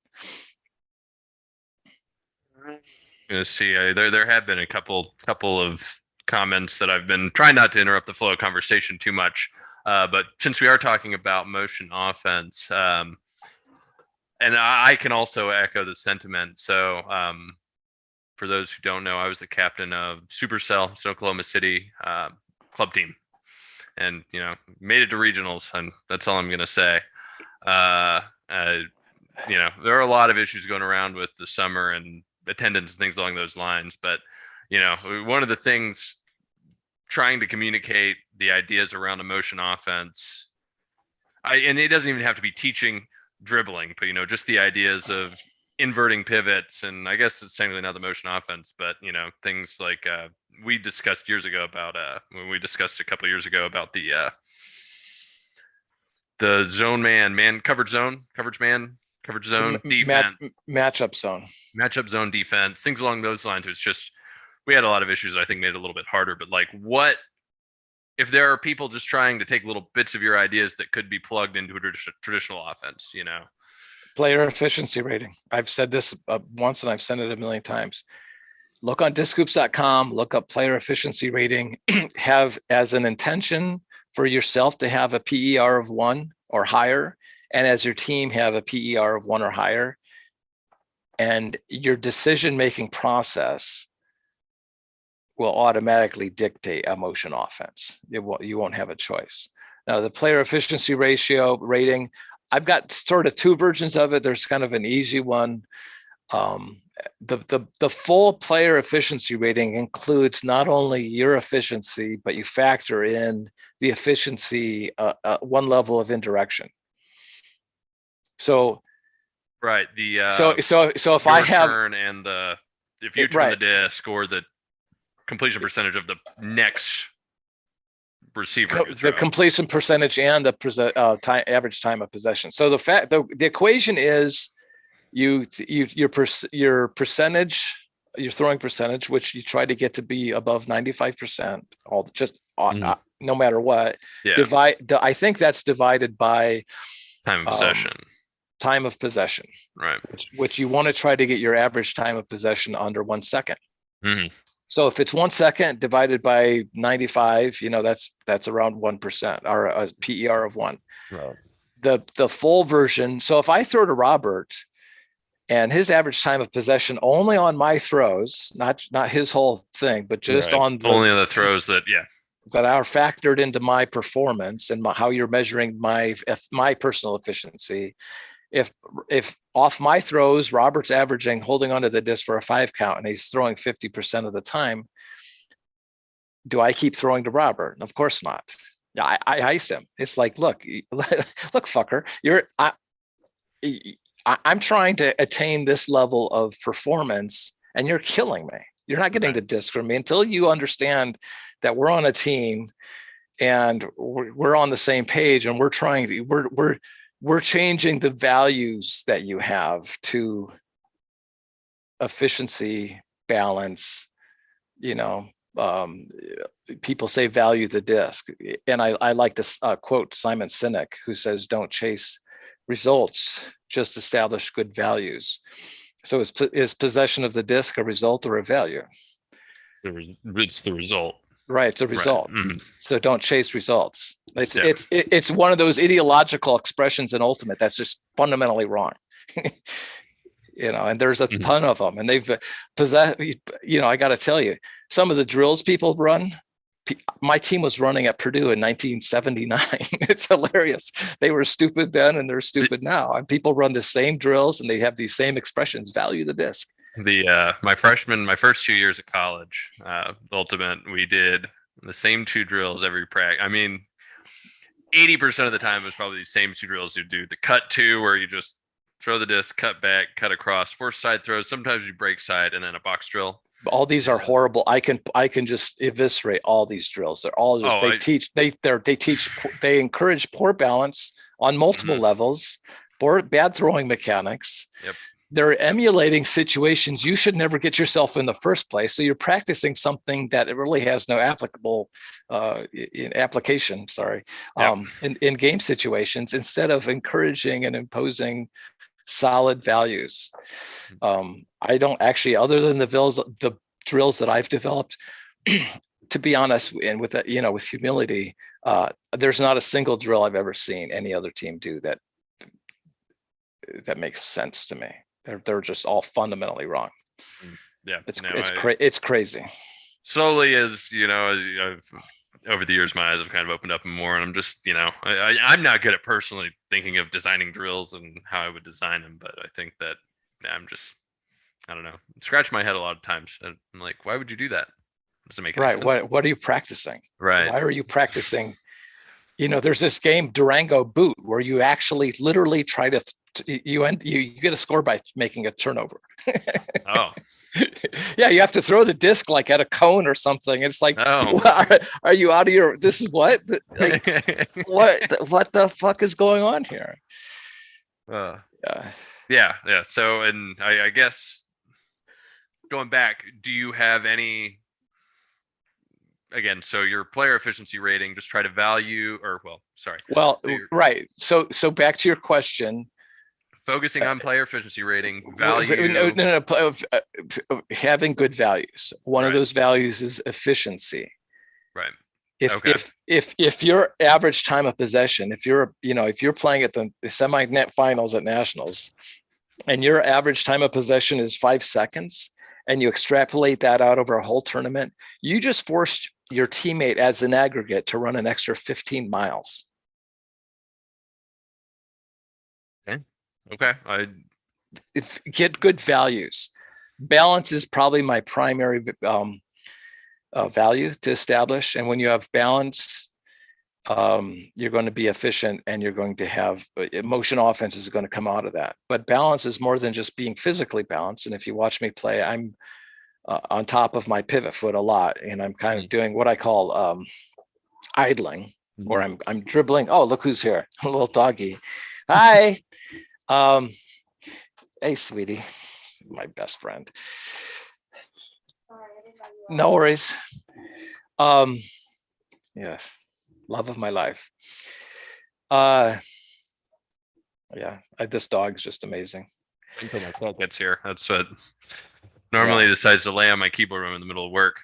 See, there have been a couple of comments that I've been trying not to interrupt the flow of conversation too much, but since we are talking about motion offense, and I can also echo the sentiment. So for those who don't know, I was the captain of Supercell, Oklahoma City club team, and made it to regionals, and that's all I'm going to say. There are a lot of issues going around with the summer and attendance and things along those lines, but one of the things, trying to communicate the ideas around a motion offense, and it doesn't even have to be teaching dribbling, but just the ideas of inverting pivots, and I guess it's technically not the motion offense, but things like we discussed years ago about when we discussed a couple of years ago about the zone coverage zone defense,
matchup zone
defense, things along those lines. It's just, we had a lot of issues that I think made it a little bit harder, but like, what if there are people just trying to take little bits of your ideas that could be plugged into a traditional offense,
Player efficiency rating. I've said this once, and I've said it a million times. Look on discoops.com, look up player efficiency rating, have as an intention for yourself to have a PER of 1 or higher, and as your team have a PER of 1 or higher, and your decision-making process will automatically dictate a motion offense. You won't have a choice. Now, the player efficiency rating, I've got sort of 2 versions of it. There's kind of an easy one. The full player efficiency rating includes not only your efficiency, but you factor in the efficiency, one level of indirection. So,
right.
So if I have
and if you turn the disc, or the completion percentage of the next receiver can
the
throw.
completion percentage and the average time of possession. So the equation is your percentage, your throwing percentage, which you try to get to be above 95%, no matter what.
Yeah.
I think that's divided by
Time of possession.
Time of possession,
Right.
which you want to try to get your average time of possession under 1 second.
Mm-hmm.
So if it's 1 second divided by 95, that's around 1%, or a PER of 1.
Right.
The full version. So if I throw to Robert and his average time of possession only on my throws, not his whole thing, but just on
only the throws that
are factored into my performance and how you're measuring my personal efficiency. If off my throws, Robert's averaging holding onto the disc for a 5 count and he's throwing 50% of the time, do I keep throwing to Robert? Of course not. I ice him. It's like, look, fucker, I'm trying to attain this level of performance and you're killing me. You're not getting the disc from me until you understand that we're on a team and we're on the same page and we're changing the values that you have to efficiency, balance. People say value the disc, and I like to quote Simon Sinek, who says, "Don't chase results, just establish good values." So is possession of the disc a result or a value?
It's the result.
Right, it's a result.
Right. Mm-hmm.
So don't chase results. It's one of those ideological expressions in Ultimate that's just fundamentally wrong. And there's a ton of them, and they've possessed. I got to tell you, some of the drills people run. My team was running at Purdue in 1979. It's hilarious. They were stupid then, and they're stupid now. And people run the same drills, and they have these same expressions. Value the disc.
My first 2 years of college, Ultimate, we did the same 2 drills every practice. I mean, 80% of the time it was probably the same 2 drills you do. The cut 2, where you just throw the disc, cut back, cut across, force side throws. Sometimes you break side, and then a box drill.
All these are horrible. I can just eviscerate all these drills. They're all just they encourage poor balance on multiple levels, bad throwing mechanics.
Yep.
They're emulating situations you should never get yourself in the first place. So you're practicing something that it really has no application. In game situations, instead of encouraging and imposing solid values. I don't actually, other than the drills that I've developed, to be honest, and with humility, there's not a single drill I've ever seen any other team do that makes sense to me. They're just all fundamentally wrong.
Yeah,
it's crazy.
Slowly, as over the years, my eyes have kind of opened up more, and I'm just, I'm not good at personally thinking of designing drills and how I would design them, but I think that I don't know, scratch my head a lot of times. I'm like, why would you do that? Does it make any sense?
What are you practicing?
Right.
Why are you practicing? There's this game, Durango Boot, where you actually literally try to you get a score by making a turnover.
Oh.
Yeah, you have to throw the disc like at a cone or something. It's like, are you out of your? This is what? What the fuck is going on here?
Yeah. So, and I guess going back, do you have any? Again, so your player efficiency rating, just try to value,
right. So back to your question.
Focusing on player efficiency rating, value.
No. Having good values. One of those values is efficiency.
Right.
If your average time of possession, if you're playing at the semi-net finals at nationals, and your average time of possession is 5 seconds, and you extrapolate that out over a whole tournament, you just forced your teammate as an aggregate to run an extra 15 miles.
Okay.
Get good values. Balance is probably my primary value to establish. And when you have balance, you're going to be efficient, and you're going to have motion offense is going to come out of that. But balance is more than just being physically balanced. And if you watch me play, I'm on top of my pivot foot a lot, and I'm kind of doing what I call idling, or I'm dribbling. Oh, look who's here. A little doggy. Hi. Hey, sweetie, my best friend. No worries. Yes, love of my life. Yeah, this dog is just amazing.
Until my cat gets here. That's what normally decides to lay on my keyboard when I'm in the middle of work.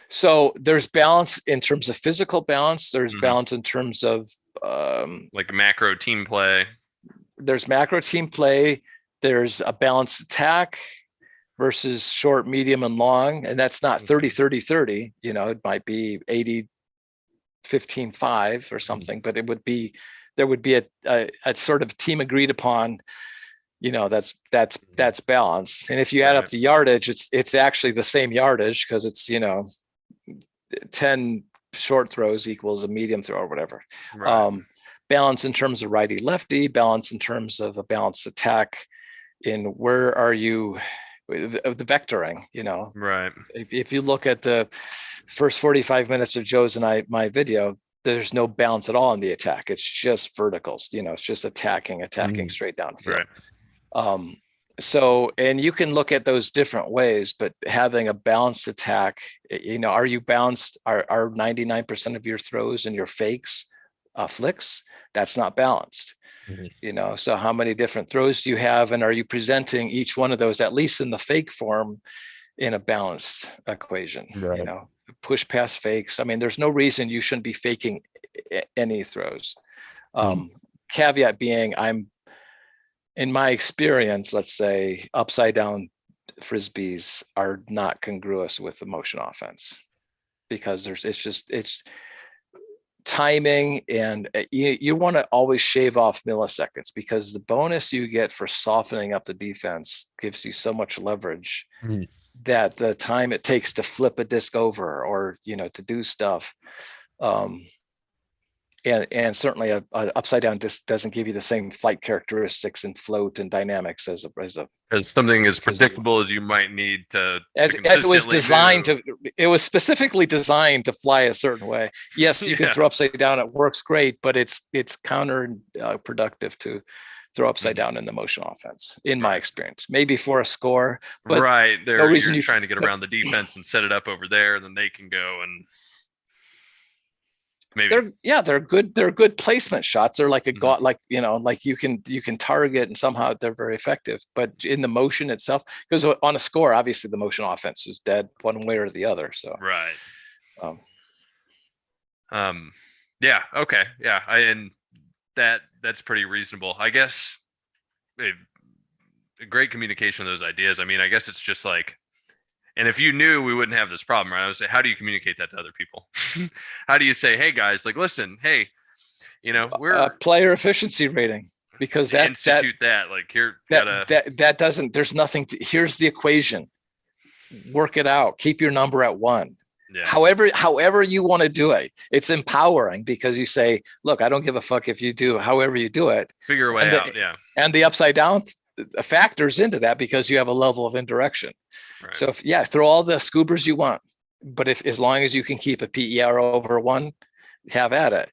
So there's balance in terms of physical balance. There's balance in terms of
like macro team play.
There's macro team play. There's a balanced attack versus short, medium, and long. And that's not 30-30-30. You know, it might be 80-15-5 or something, but it would be, there would be a sort of team agreed upon, you know, that's balance. And if you add up the yardage, it's actually the same yardage, because it's, you know, 10 short throws equals a medium throw or whatever. Balance in terms of righty lefty, balance in terms of a balanced attack in where are you, the vectoring, you know. If you look at the first 45 minutes of Joe's and my video, there's no balance at all in the attack. It's just verticals, you know, it's just attacking straight downfield. So, and you can look at those different ways, but having a balanced attack, you know, are you balanced? Are 99% of your throws and your fakes flicks? That's not balanced. You know, so how many different throws do you have? And are you presenting each one of those, at least in the fake form, in a balanced equation? You know, push pass fakes. I mean, there's no reason you shouldn't be faking any throws. Caveat being, in my experience, let's say upside down Frisbees are not congruous with the motion offense, because it's timing, and you want to always shave off milliseconds, because the bonus you get for softening up the defense gives you so much leverage that the time it takes to flip a disc over, or, you know, to do stuff, and certainly a upside down disc doesn't give you the same flight characteristics and float and dynamics as
something as predictable as you might need to
as it was designed move. It was specifically designed to fly a certain way. Yes, you can throw upside down, it works great, but it's counterproductive to throw upside down in the motion offense, in my experience. Maybe for a score, but
there, no reason you're trying to get around the defense and set it up over there, and then they can go and maybe. They're
good placement shots. They're like like, you know, like you can target, and somehow they're very effective. But in the motion itself, because on a score, obviously the motion offense is dead one way or the other. So
and that's pretty reasonable, I guess. A great communication of those ideas. I mean, I guess it's just like, and if you knew, we wouldn't have this problem, right? I would say, how do you communicate that to other people? How do you say, hey guys, like, listen, hey, you know, we're
player efficiency rating, because that
like here,
that doesn't, there's nothing to, here's the equation, work it out, keep your number at 1. However you want to do it, it's empowering, because you say, look, I don't give a fuck if you do however you do it,
figure a way out.
And the upside down factors into that, because you have a level of indirection. So throw all the scoobers you want, but as long as you can keep a PER over 1, have at it.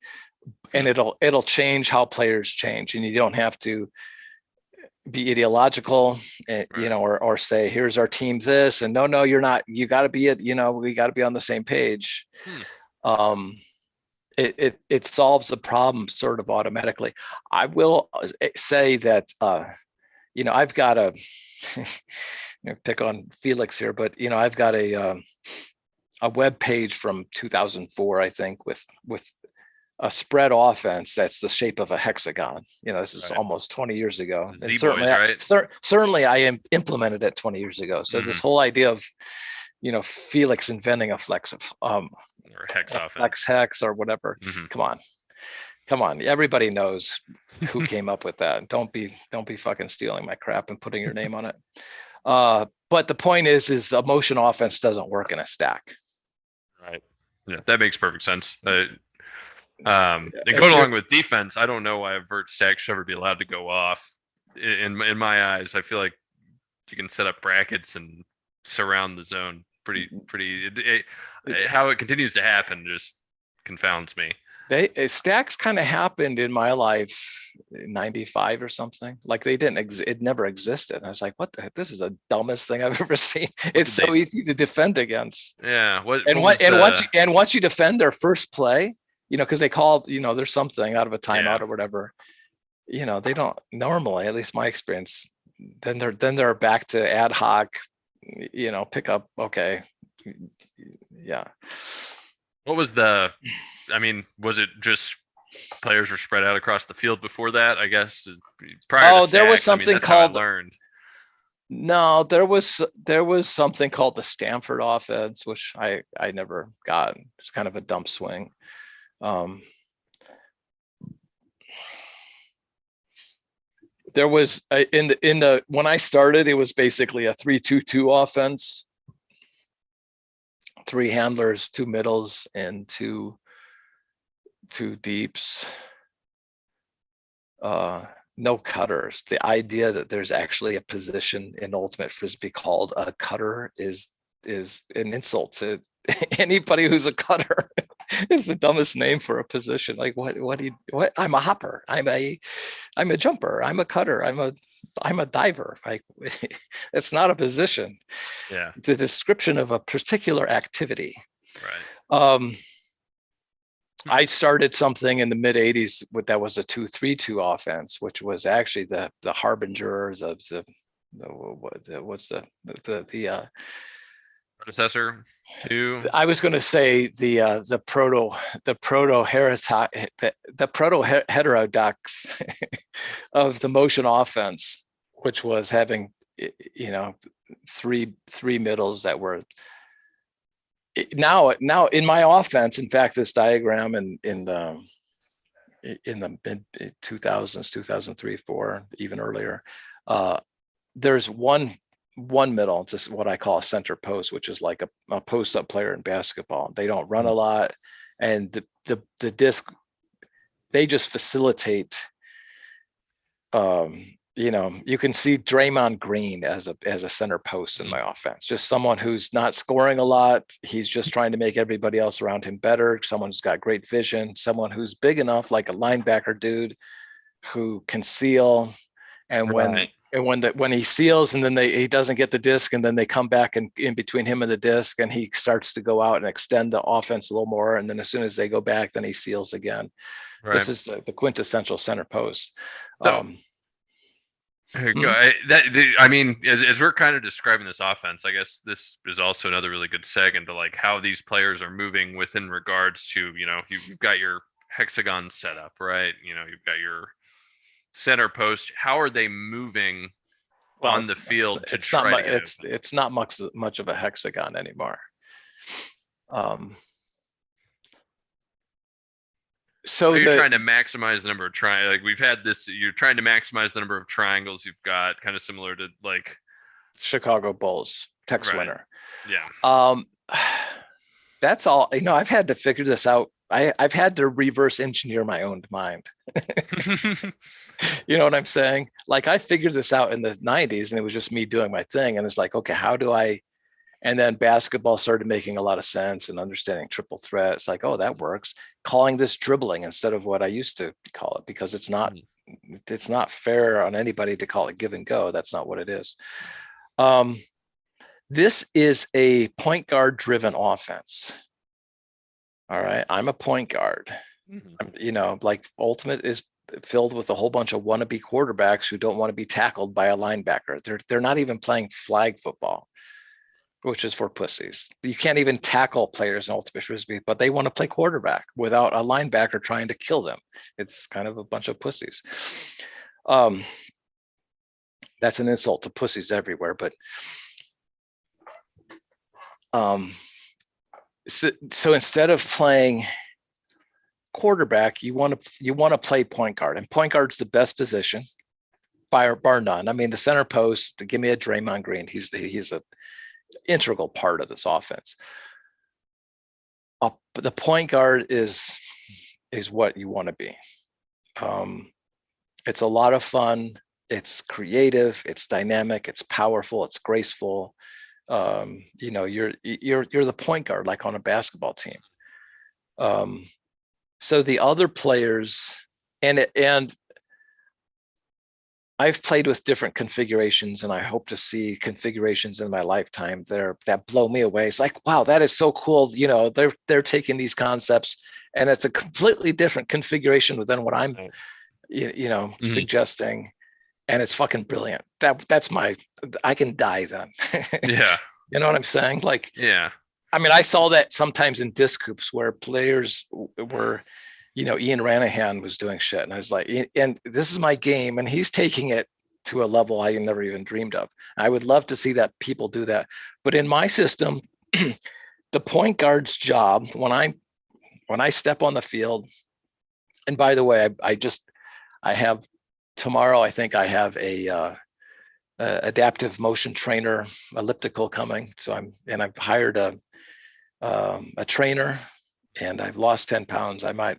And it'll change how players change, and you don't have to be ideological, you know, or say, here's our team this, and no, you're not, you got to be you know, we got to be on the same page. It solves the problem sort of automatically. I will say that you know, I've got a pick on Felix here, but, you know, I've got a web page from 2004, I think, with a spread offense that's the shape of a hexagon. You know, this is almost 20 years ago. And certainly I implemented it 20 years ago. So this whole idea of, you know, Felix inventing a flex or
hex offense,
flex hex or whatever. Come on. Everybody knows who came up with that. Don't be fucking stealing my crap and putting your name on it. But the point is the motion offense doesn't work in a stack.
Right. Yeah, that makes perfect sense. And going along with defense, I don't know why a vert stack should ever be allowed to go off. In my eyes, I feel like you can set up brackets and surround the zone pretty. How it continues to happen just confounds me.
Stacks kind of happened in my life in 95 or something. Like they didn't it never existed. And I was like, what the heck? This is the dumbest thing I've ever seen. It's so easy to defend against.
Yeah. What
And
was the,
once you defend their first play, because they call, there's something out of a timeout
Yeah.
or whatever, they don't normally, at least my experience, then they're back to ad hoc, pick up, okay. Yeah.
What was was it just players were spread out across the field before that? I guess prior to
there was
stacks,
something
that's how I
called
learned.
No, there was something called the Stanford offense, which I never got. It's kind of a dump swing. There was in the when I started, it was basically a 3-2-2 offense. 3 handlers, 2 middles, and two deeps. No cutters. The idea that there's actually a position in ultimate Frisbee called a cutter is an insult to anybody who's a cutter. It's the dumbest name for a position. Like what I'm a hopper. I'm a jumper. I'm a cutter. I'm a diver. Like it's not a position.
Yeah.
It's a description of a particular activity.
Right.
I started something in the mid 80s that was a 2-3-2 offense, which was actually the harbinger of the
Predecessor to,
I was going to say the proto heterodox of the motion offense, which was having three middles that were now in my offense. In fact, this diagram in the mid 2000s, 2003, 4, even earlier, there's one middle, just what I call a center post, which is like a post-up player in basketball. They don't run a lot, and the disc, they just facilitate. You can see Draymond Green as a center post in my offense. Just someone who's not scoring a lot. He's just trying to make everybody else around him better. Someone who's got great vision. Someone who's big enough, like a linebacker dude, who can seal. And when he seals and then he doesn't get the disc, and then they come back and in between him and the disc, and he starts to go out and extend the offense a little more. And then as soon as they go back, then he seals again. Right. This is the quintessential center post.
So, as we're kind of describing this offense, I guess this is also another really good seg into like how these players are moving within regards to, you've got your hexagon setup, right? You've got your center post. How are they moving on the field to try to get
it's not much of a hexagon anymore. So
you're trying to maximize the number of triangles. Like we've had this, you're trying to maximize the number of triangles you've got, kind of similar to like
Chicago Bulls Tex winner.
Yeah.
That's all. I've had to figure this out. I've had to reverse engineer my own mind. You know what I'm saying? Like I figured this out in the 90s, and it was just me doing my thing. And it's like, okay, how do I? And then basketball started making a lot of sense, and understanding triple threat. It's like, oh, that works. Calling this dribbling instead of what I used to call it, because it's not fair on anybody to call it give and go. That's not what it is. This is a point guard driven offense. All right. I'm a point guard. Like Ultimate is filled with a whole bunch of wannabe quarterbacks who don't want to be tackled by a linebacker. They're not even playing flag football, which is for pussies. You can't even tackle players in Ultimate Frisbee, but they want to play quarterback without a linebacker trying to kill them. It's kind of a bunch of pussies. That's an insult to pussies everywhere, but so instead of playing quarterback, you want to play point guard, and point guard's the best position, bar none. I mean, the center post. Give me a Draymond Green. He's a integral part of this offense. But the point guard is what you want to be. It's a lot of fun. It's creative. It's dynamic. It's powerful. It's graceful. You're the point guard, like on a basketball team. So the other players, and I've played with different configurations, and I hope to see configurations in my lifetime that blow me away. It's like, wow, that is so cool. They're taking these concepts, and it's a completely different configuration than what I'm, suggesting, and it's fucking brilliant. I can die then.
Yeah.
You know what I'm saying? Like,
Yeah.
I mean, I saw that sometimes in disc hoops where players were, Ian Ranahan was doing shit. And I was like, and this is my game. And he's taking it to a level I never even dreamed of. I would love to see that people do that. But in my system, the point guard's job, when I step on the field, and by the way, I have tomorrow, I think I have a adaptive motion trainer elliptical coming. So I've hired a trainer, and I've lost 10 pounds. I might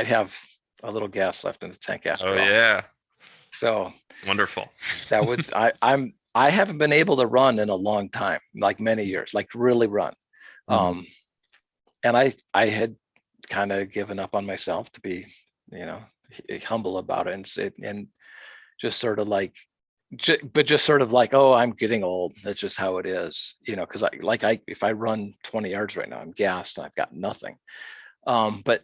have a little gas left in the tank after all.
Yeah.
So
wonderful.
That would, I haven't been able to run in a long time, like many years, like really run. And I had kind of given up on myself, to be, humble about it, and just sort of like, oh, I'm getting old. That's just how it is, because if I run 20 yards right now, I'm gassed and I've got nothing. But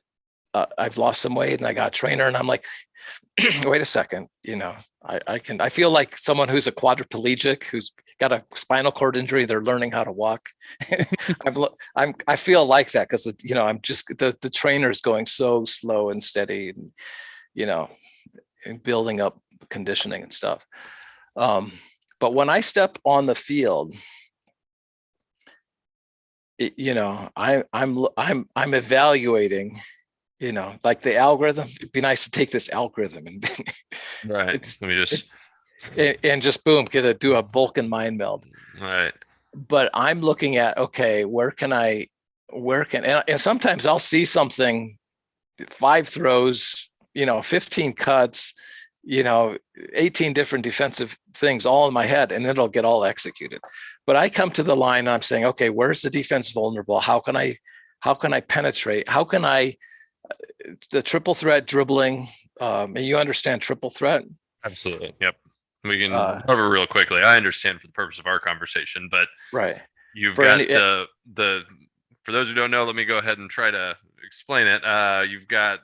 I've lost some weight, and I got a trainer, and I'm like, wait a second, I feel like someone who's a quadriplegic, who's got a spinal cord injury, they're learning how to walk. I feel like that because, I'm just, the trainer's going so slow and steady, and, and building up conditioning and stuff. But when I step on the field, I'm evaluating, like the algorithm. It'd be nice to take this algorithm and
right. Let me just
and just boom, do a Vulcan mind meld.
Right.
But I'm looking at, okay, and sometimes I'll see something, 5 throws, 15 cuts, 18 different defensive things all in my head, and then it'll get all executed. But I come to the line and I'm saying, okay, where's the defense vulnerable? How can I penetrate? How can the triple threat dribbling, and you understand triple threat?
Absolutely. Yep. We can cover real quickly. I understand for the purpose of our conversation, but
right.
You've got for those who don't know, let me go ahead and try to explain it. You've got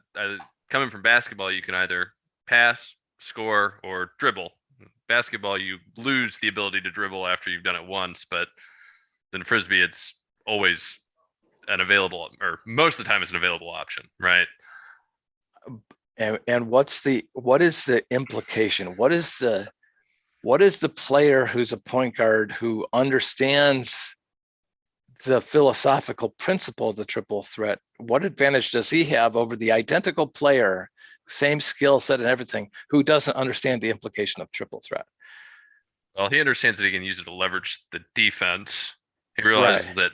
coming from basketball, you can either pass, score, or dribble. Basketball, you lose the ability to dribble after you've done it once, but then Frisbee, it's always an available, or most of the time it's an available option, right?
And what is the implication? What is the player who's a point guard who understands the philosophical principle of the triple threat? What advantage does he have over the identical player, same skill set and everything, who doesn't understand the implication of triple threat?
Well, he understands that he can use it to leverage the defense. He realizes that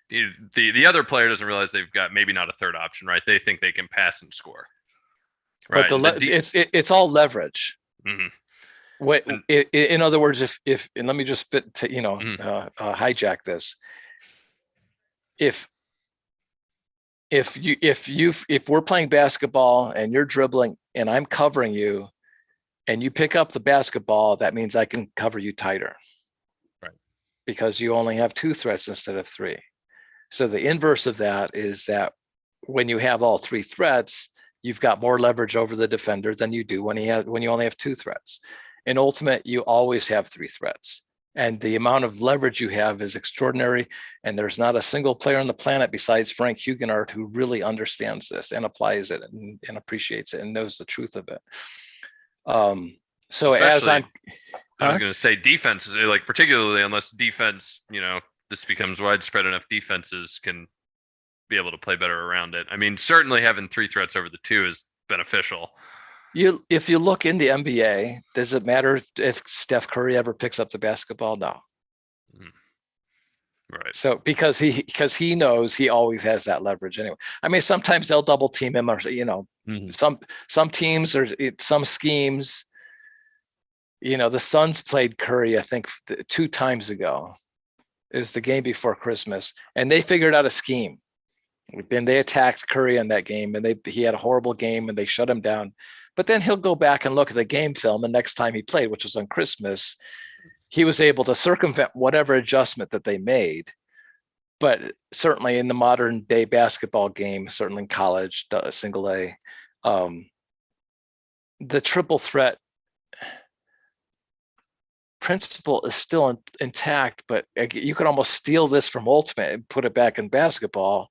the other player doesn't realize they've got maybe not a third option, right? They think they can pass and score.
Right. But it's all leverage. Mm-hmm. In other words, if and let me just hijack this. If we're playing basketball and you're dribbling and I'm covering you, and you pick up the basketball, that means I can cover you tighter,
right?
Because you only have 2 threats instead of 3. So the inverse of that is that when you have all 3 threats, you've got more leverage over the defender than you do when you only have 2 threats. In ultimate, you always have 3 threats. And the amount of leverage you have is extraordinary. And there's not a single player on the planet besides Frank Hugenhardt who really understands this and applies it and appreciates it and knows the truth of it. So especially,
I was going to say defenses, like particularly unless defense, this becomes widespread enough, defenses can be able to play better around it. I mean, certainly having 3 threats over the 2 is beneficial.
If you look in the NBA, does it matter if Steph Curry ever picks up the basketball? No.
Right.
So because he knows he always has that leverage anyway. I mean, sometimes they'll double team him, or some teams or some schemes. The Suns played Curry, I think 2 times ago. It was the game before Christmas, and they figured out a scheme. Then they attacked Curry in that game, and he had a horrible game, and they shut him down. But then he'll go back and look at the game film, and next time he played, which was on Christmas, he was able to circumvent whatever adjustment that they made. But certainly in the modern day basketball game, certainly in college, single A, the triple threat principle is still intact, but you could almost steal this from Ultimate and put it back in basketball,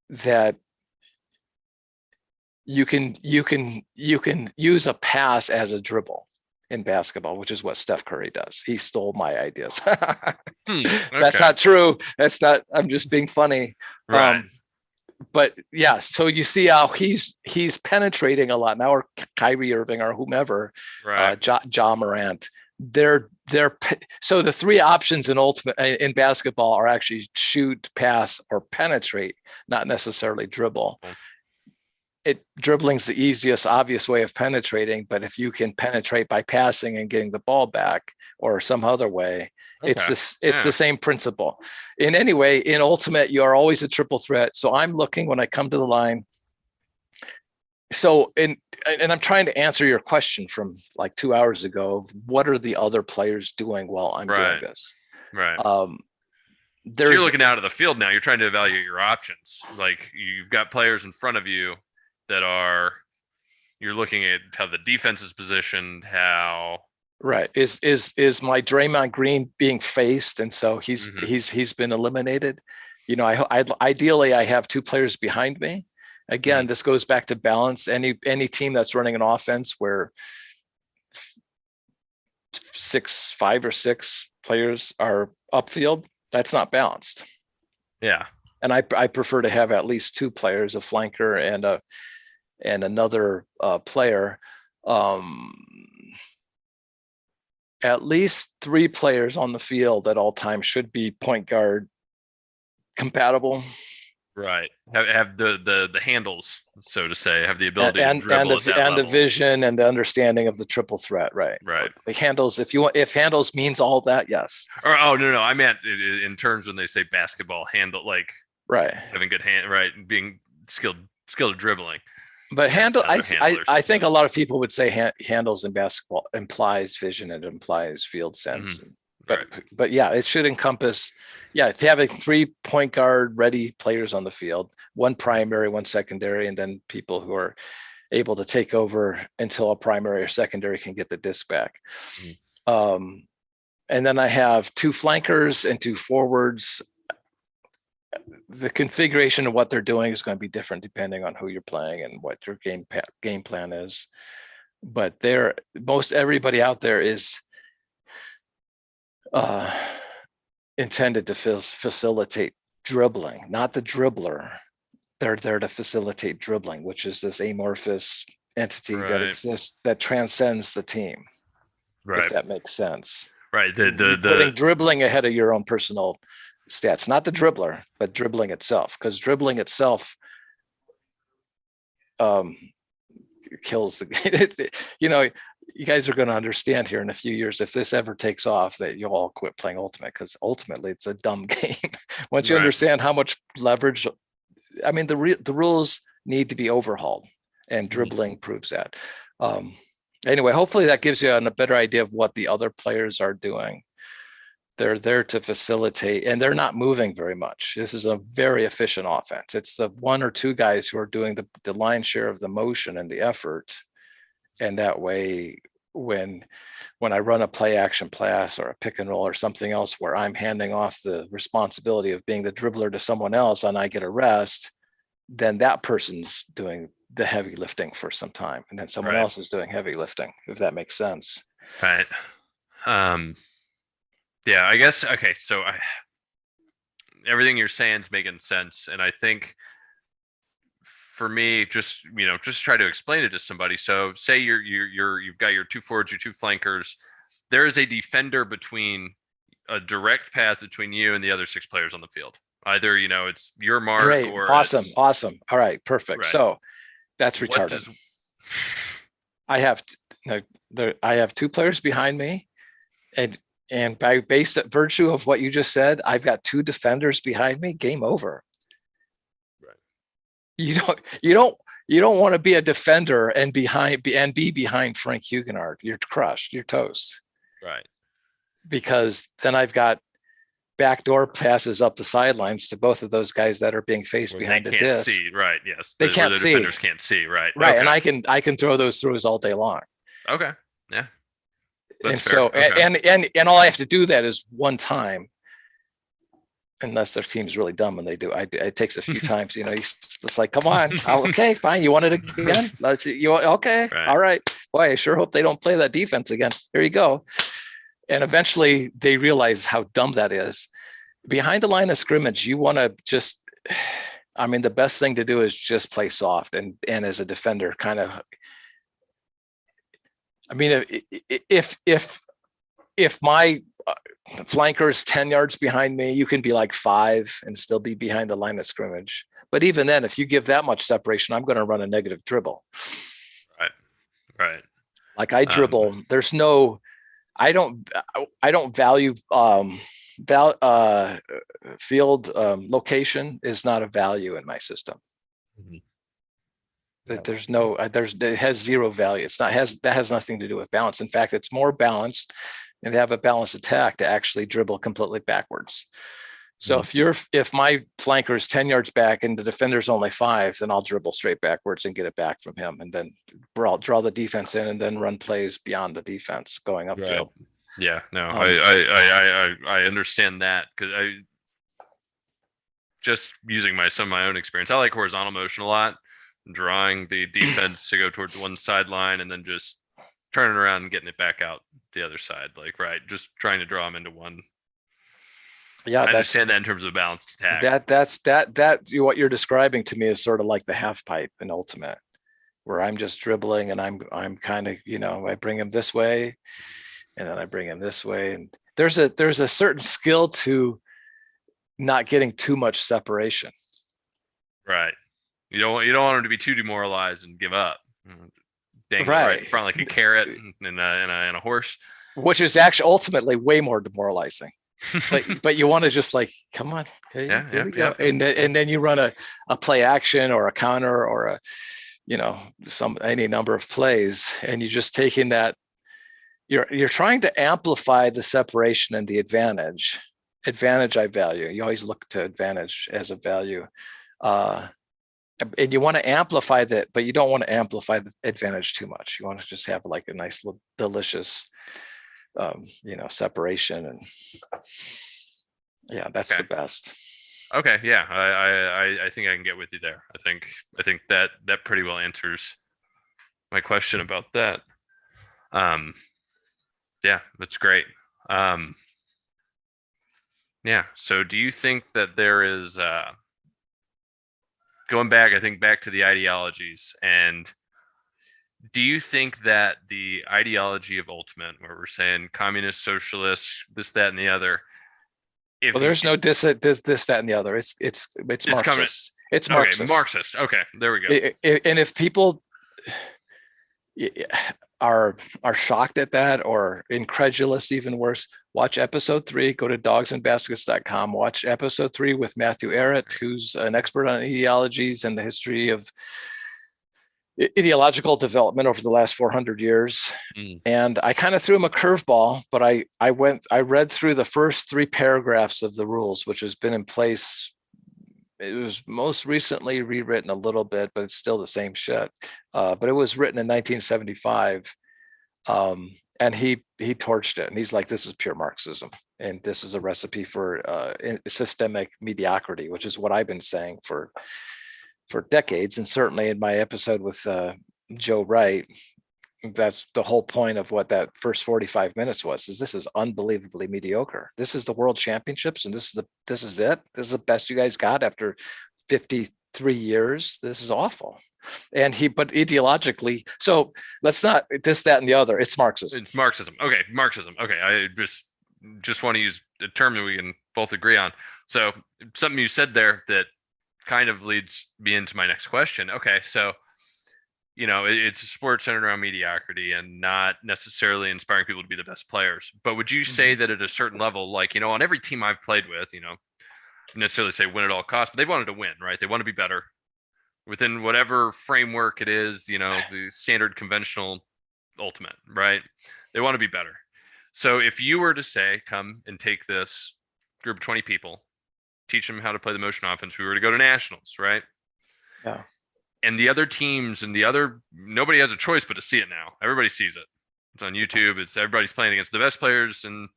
that you can use a pass as a dribble in basketball, which is what Steph Curry does. He stole my ideas.
Okay.
That's not true. That's not, I'm just being funny.
Right.
But yeah, so you see how he's penetrating a lot now, or Kyrie Irving or whomever,
Right.
Ja Morant. So the three options in basketball are actually shoot, pass, or penetrate, not necessarily dribble. Dribbling's the easiest, obvious way of penetrating, but if you can penetrate by passing and getting the ball back or some other way, it's the same principle. In any way, in Ultimate, you are always a triple threat. So I'm looking when I come to the line. So and I'm trying to answer your question from like 2 hours ago. What are the other players doing while I'm doing this?
Right. So you're looking out of the field now. You're trying to evaluate your options. Like, you've got players in front of you that you're looking at how the defense is positioned, how.
Right. Is my Draymond Green being faced, and so he's been eliminated? Ideally I have two players behind me. Again, this goes back to balance. Any team that's running an offense where 5 or 6 players are upfield, that's not balanced.
Yeah.
And I prefer to have at least 2 players, a flanker and another player. At least 3 players on the field at all times should be point guard compatible.
Right. Have the handles, so to say, have the ability to dribble
and
at that level.
The vision and the understanding of the triple threat. Right. The handles, if handles means all that, yes.
No, I meant in terms when they say basketball handle, like having good hand, right, being skilled at dribbling.
But I think a lot of people would say handles in basketball implies vision, and implies field sense. But yeah, it should encompass, having 3 point guard ready players on the field, 1 primary, 1 secondary, and then people who are able to take over until a primary or secondary can get the disc back. And then I have 2 flankers and 2 forwards. The configuration of what they're doing is going to be different depending on who you're playing and what your game plan is. But most everybody out there is intended to facilitate dribbling, not the dribbler. They're there to facilitate dribbling, which is this amorphous entity that exists, that transcends the team. If that makes sense.
Right.
Putting dribbling ahead of your own personal stats, not the dribbler, but dribbling itself, because dribbling itself kills the you guys are going to understand here in a few years, if this ever takes off, that you'll all quit playing Ultimate, because ultimately it's a dumb game. Once you understand how much leverage, I mean, the rules need to be overhauled, and dribbling proves that. Anyway, hopefully that gives you a better idea of what the other players are doing. They're there to facilitate, and they're not moving very much. This is a very efficient offense. It's the 1 or 2 guys who are doing the lion's share of the motion and the effort. And that way, when I run a play action pass or a pick and roll or something else where I'm handing off the responsibility of being the dribbler to someone else and I get a rest, then that person's doing the heavy lifting for some time. And then someone else is doing heavy lifting, if that makes sense.
Right. Yeah, I guess. Okay. So everything you're saying is making sense. And I think for me, just try to explain it to somebody. So say you've got your 2 forwards, your 2 flankers. There is a defender between a direct path between you and the other 6 players on the field. Either, it's your mark.
Great.
Or
awesome. All right. Perfect. Right. So that's retarded. I have 2 players behind me, and by virtue of what you just said, I've got 2 defenders behind me. Game over. You don't want to be a defender and be behind Frank Huguenot. You're crushed. You're toast.
Right.
Because then I've got backdoor passes up the sidelines to both of those guys that are being faced
Where
behind
they
the
can't
disc.
see. Right. Yes.
They
Where
can't
the
see.
defenders can't see. Right.
Right.
Okay.
And I can throw those throws all day long.
Okay. Yeah. That's
And
fair.
so
Okay.
and all I have to do that is one time, unless their team's really dumb and they do. It takes a few times. It's like, come on, okay, fine. You want it again? Okay,
Right.
all right. Boy, I sure hope they don't play that defense again. Here you go. And eventually, they realize how dumb that is. Behind the line of scrimmage, you want to just. I mean, the best thing to do is just play soft and as a defender, kind of. I mean, if my flanker is 10 yards behind me, you can be like 5 and still be behind the line of scrimmage. But even then, if you give that much separation, I'm going to run a negative dribble.
Right.
Like I dribble, there's no, I don't value field location is not a value in my system.
Mhm.
It has zero value. That has nothing to do with balance. In fact, it's more balanced and have a balanced attack to actually dribble completely backwards. So if my flanker is 10 yards back and the defender's only 5, then I'll dribble straight backwards and get it back from him, and then I'll draw the defense in and then run plays beyond the defense going upfield.
Right. Yeah, no, I understand that, because I just using some of my own experience. I like horizontal motion a lot, drawing the defense to go towards one sideline and then just turning around and getting it back out the other side. Like, right, just trying to draw them into one.
Yeah,
I understand that in terms of a balanced attack.
What you're describing to me is sort of like the half pipe in Ultimate, where I'm just dribbling and I'm kind of, I bring him this way and then I bring him this way. And there's a certain skill to not getting too much separation.
Right. You don't want him to be too demoralized and give up. Dang right in front like a carrot and a horse.
Which is actually ultimately way more demoralizing. but you want to just like, come on, okay, here we go. And then you run a play action or a counter or any number of plays, and you just taking that. You're trying to amplify the separation and the advantage. Advantage I value. You always look to advantage as a value. And you want to amplify that, but you don't want to amplify the advantage too much. You want to just have like a nice little delicious separation, and that's the best.
Okay, yeah, I think I can get with you there. I think that pretty well answers my question about that. Yeah, that's great. Yeah, so do you think that there is going back to the ideologies, and do you think that the ideology of Ultimate, where we're saying communist, socialist, this, that, and the other,
there's no this, that, and the other. It's Marxist. It's Marxist.
Okay, Marxist. Okay, there we go.
And if people are shocked at that or incredulous, even worse, watch episode 3. Go to DogsAndBaskets.com. Watch episode 3 with Matthew Arrett, who's an expert on ideologies and the history of ideological development over the last 400 years. And I kind of threw him a curveball, but I read through the first 3 paragraphs of the rules, which has been in place. It was most recently rewritten a little bit, but it's still the same shit. But it was written in 1975. And he torched it, and he's like, this is pure Marxism, and this is a recipe for systemic mediocrity, which is what I've been saying for decades. And certainly in my episode with Joe Wright, that's the whole point of what that first 45 minutes was, is this is unbelievably mediocre. This is the world championships, and this is it. This is the best you guys got after 53 years. This is awful. And but ideologically, so let's not this, that, and the other. It's Marxism.
It's Marxism. Okay, Marxism. Okay, I just want to use a term that we can both agree on. So something you said there that kind of leads me into my next question. Okay, so it's a sport centered around mediocrity and not necessarily inspiring people to be the best players. But would you say that at a certain level, like, on every team I've played with, necessarily say win at all costs, but they wanted to win, right? They want to be better. within whatever framework it is, the standard conventional ultimate, right? They want to be better. So if you were to say, come and take this group of 20 people, teach them how to play the motion offense, we were to go to nationals, right?
Yeah.
And the other teams and nobody has a choice but to see it now. Everybody sees it. It's on YouTube. Everybody's playing against the best players. And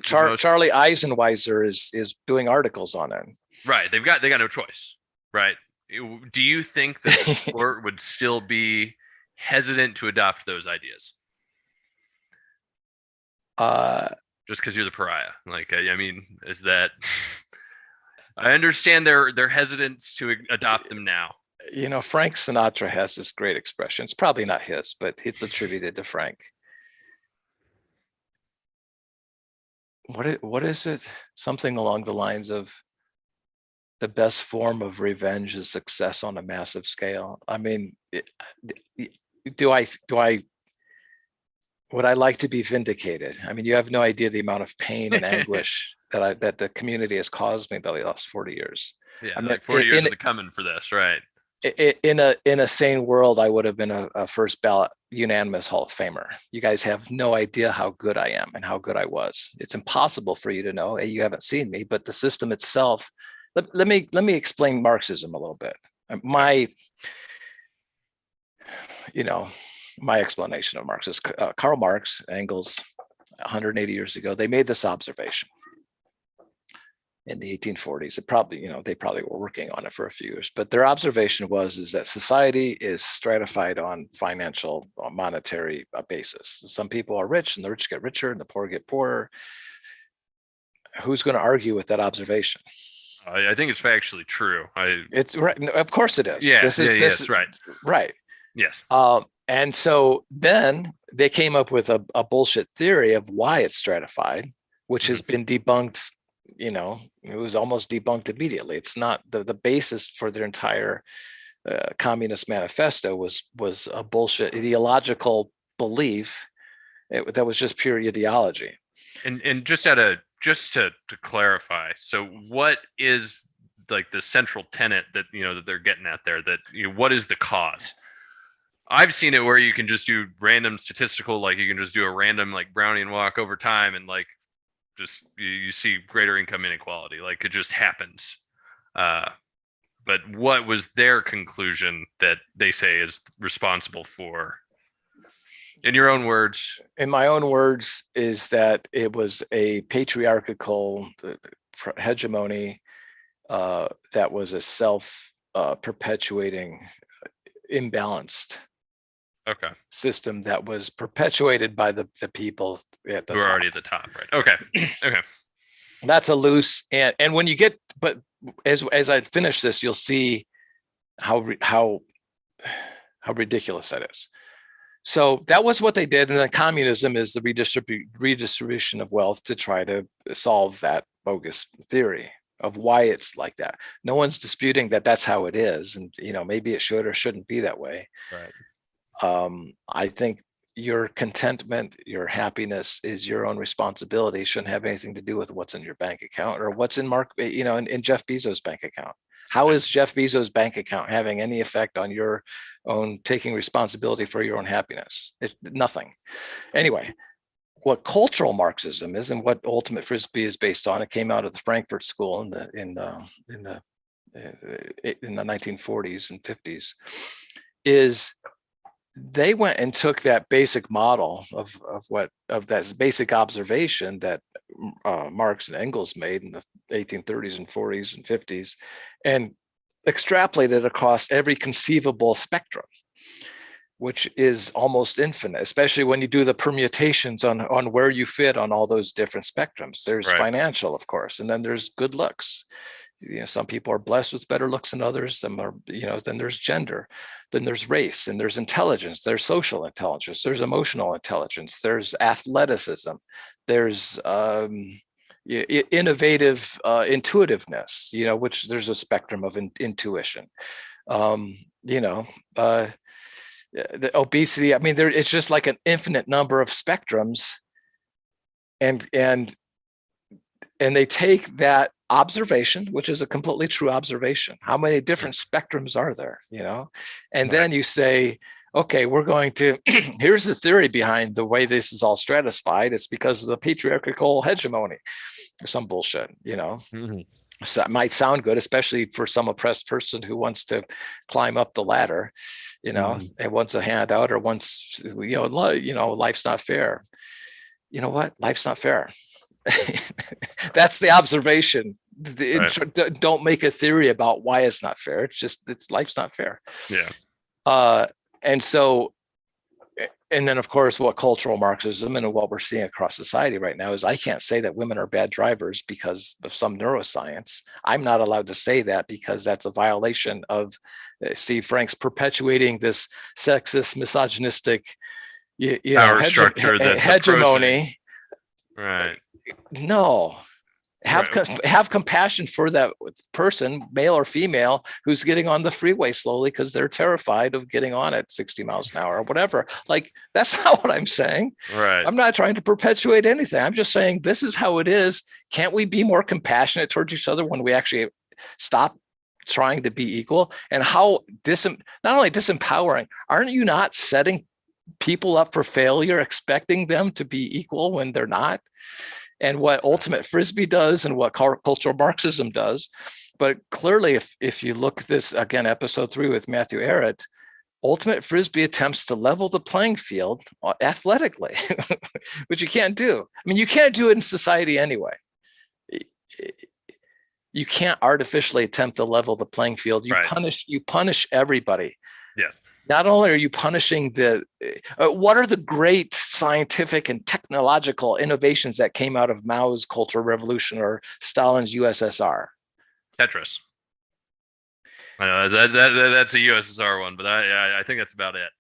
Charlie Eisenweiser is doing articles on it.
Right. They got no choice. Right. Do you think that the sport would still be hesitant to adopt those ideas? Just because you're the pariah. Is that? I understand their hesitance to adopt them now.
Frank Sinatra has this great expression. It's probably not his, but it's attributed to Frank. What is it? Something along the lines of the best form of revenge is success on a massive scale. I mean, would I like to be vindicated? I mean, you have no idea the amount of pain and anguish that the community has caused me the last 40 years.
Yeah, I mean, 40 years in the coming for this, right?
In a sane world, I would have been a first ballot unanimous Hall of Famer. You guys have no idea how good I am and how good I was. It's impossible for you to know. You haven't seen me, but the system itself. Let me explain Marxism a little bit. My explanation of Marx is Karl Marx, Engels, 180 years ago. They made this observation in the 1840s. They probably were working on it for a few years, but their observation is that society is stratified on financial, monetary basis. Some people are rich, and the rich get richer, and the poor get poorer. Who's going to argue with that observation?
I think it's factually true.
It's right. Of course it is.
Yeah,
this is
right.
Right.
Yes.
And so then they came up with a bullshit theory of why it's stratified, which has been debunked. It was almost debunked immediately. It's not the basis for their entire Communist Manifesto was a bullshit ideological belief that was just pure ideology.
And just to clarify, so what is like the central tenet that that they're getting at there? That what is the cause? I've seen it where you can just do random statistical, like you can just do a random like Brownian walk over time, and like just you see greater income inequality, like it just happens. But what was their conclusion that they say is responsible for? In your own words.
In my own words, is that it was a patriarchal hegemony that was a self-perpetuating, imbalanced system that was perpetuated by the people at the
who are already at the top, right? Okay. Okay.
That's a loose and when you get, but as I finish this, you'll see how ridiculous that is. So that was what they did, and then communism is the redistribution of wealth to try to solve that bogus theory of why it's like that. No one's disputing that that's how it is, and maybe it should or shouldn't be that way.
Right.
I think your contentment, your happiness is your own responsibility. It shouldn't have anything to do with what's in your bank account or what's in in Jeff Bezos' bank account. How is Jeff Bezos' bank account having any effect on your own taking responsibility for your own happiness? It's nothing. Anyway, what cultural Marxism is and what ultimate Frisbee is based on, it came out of the Frankfurt School in the 1940s and 50s, is they went and took that basic model of that basic observation that Marx and Engels made in the 1830s and 40s and 50s, and extrapolated across every conceivable spectrum, which is almost infinite, especially when you do the permutations on where you fit on all those different spectrums. There's financial, of course, and then there's good looks. Some people are blessed with better looks than others. Some are, then there's gender, then there's race, and there's intelligence, there's social intelligence, there's emotional intelligence, there's athleticism, there's innovative intuitiveness, which there's a spectrum of intuition. The obesity, I mean, it's just like an infinite number of spectrums, and they take that observation, which is a completely true observation. How many different spectrums are there, And then you say, okay, we're going to, here's the theory behind the way this is all stratified. It's because of the patriarchal hegemony or some bullshit, So that might sound good, especially for some oppressed person who wants to climb up the ladder, and wants a handout or wants, life's not fair. You know what? Life's not fair. That's the observation. Don't make a theory about why it's not fair. It's life's not fair.
Yeah.
And then of course what cultural Marxism and what we're seeing across society right now is I can't say that women are bad drivers because of some neuroscience. I'm not allowed to say that because that's a violation of Steve Frank's perpetuating this sexist, misogynistic
power structure that's
hegemony.
Right.
No. Have compassion for that person, male or female, who's getting on the freeway slowly because they're terrified of getting on at 60 miles an hour or whatever. Like, that's not what I'm saying.
Right.
I'm not trying to perpetuate anything. I'm just saying this is how it is. Can't we be more compassionate towards each other when we actually stop trying to be equal? And how not only disempowering, aren't you not setting people up for failure, expecting them to be equal when they're not? And what ultimate Frisbee does and what cultural Marxism does. But clearly, if you look at this, again, episode 3 with Matthew Arrett, ultimate Frisbee attempts to level the playing field athletically, which you can't do. I mean, you can't do it in society anyway. You can't artificially attempt to level the playing field. You punish everybody.
Yeah.
Not only are you punishing what are the great scientific and technological innovations that came out of Mao's Cultural Revolution or Stalin's USSR?
Tetris. I know that's a USSR one, but I think that's about it.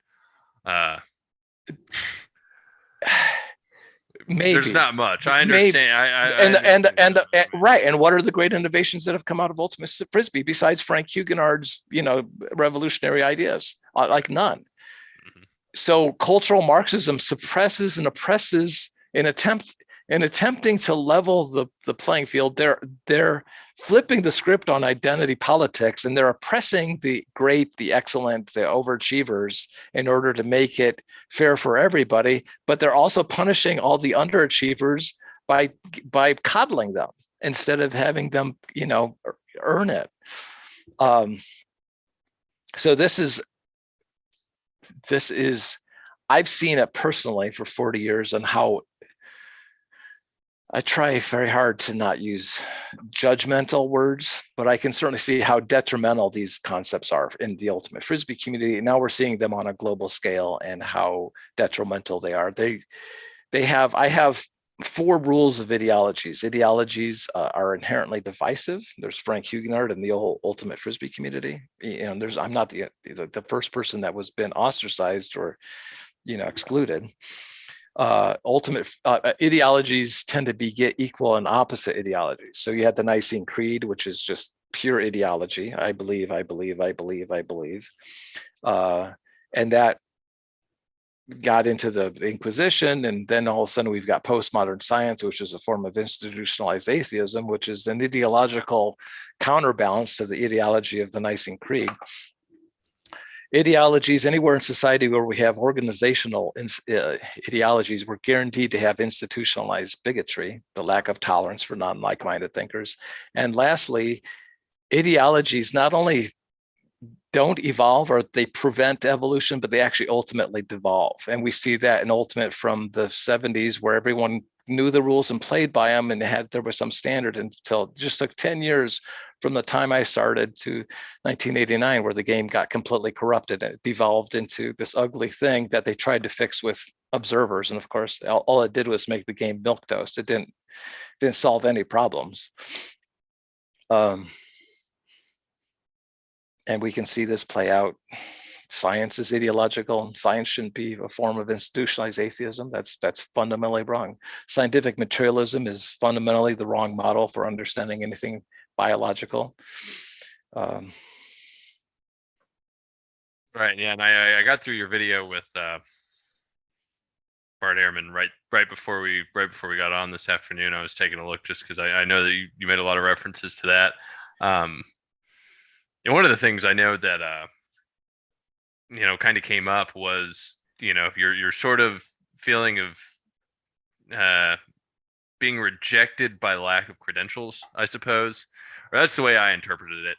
Maybe
there's not much. I understand.
Right. And what are the great innovations that have come out of ultimate Frisbee besides Frank Huguenard's, revolutionary ideas? Like none. Mm-hmm. So cultural Marxism suppresses and oppresses in attempting to level the playing field. They're flipping the script on identity politics, and they're oppressing the great, the excellent, the overachievers in order to make it fair for everybody. But they're also punishing all the underachievers by coddling them instead of having them, earn it. So this is I've seen it personally for 40 years and how I try very hard to not use judgmental words, but I can certainly see how detrimental these concepts are in the ultimate Frisbee community. Now we're seeing them on a global scale and how detrimental they are. I have 4 rules of ideologies. Ideologies are inherently divisive. There's Frank Huguenard and the whole ultimate Frisbee community. I'm not the first person that was been ostracized or, excluded. Ultimate ideologies tend to be equal and opposite ideologies. So you had the Nicene Creed, which is just pure ideology. I believe. And that got into the Inquisition, and then all of a sudden we've got postmodern science, which is a form of institutionalized atheism, which is an ideological counterbalance to the ideology of the Nicene Creed. Ideologies anywhere in society where we have organizational ideologies, we're guaranteed to have institutionalized bigotry, the lack of tolerance for non-like-minded thinkers. And lastly, ideologies not only don't evolve or they prevent evolution, but they actually ultimately devolve. And we see that in ultimate from the 70s, where everyone knew the rules and played by them, and there was some standard until it just took 10 years from the time I started to 1989, where the game got completely corrupted and it devolved into this ugly thing that they tried to fix with observers. And of course, all it did was make the game milquetoast. It didn't solve any problems. And we can see this play out. Science is ideological. Science shouldn't be a form of institutionalized atheism. That's fundamentally wrong. Scientific materialism is fundamentally the wrong model for understanding anything biological.
Right. Yeah, and I got through your video with Bart Ehrman right right before we got on this afternoon, I was taking a look just because I know that you made a lot of references to that. And one of the things I know that kind of came up was your sort of feeling of being rejected by lack of credentials, I suppose. Or that's the way I interpreted it.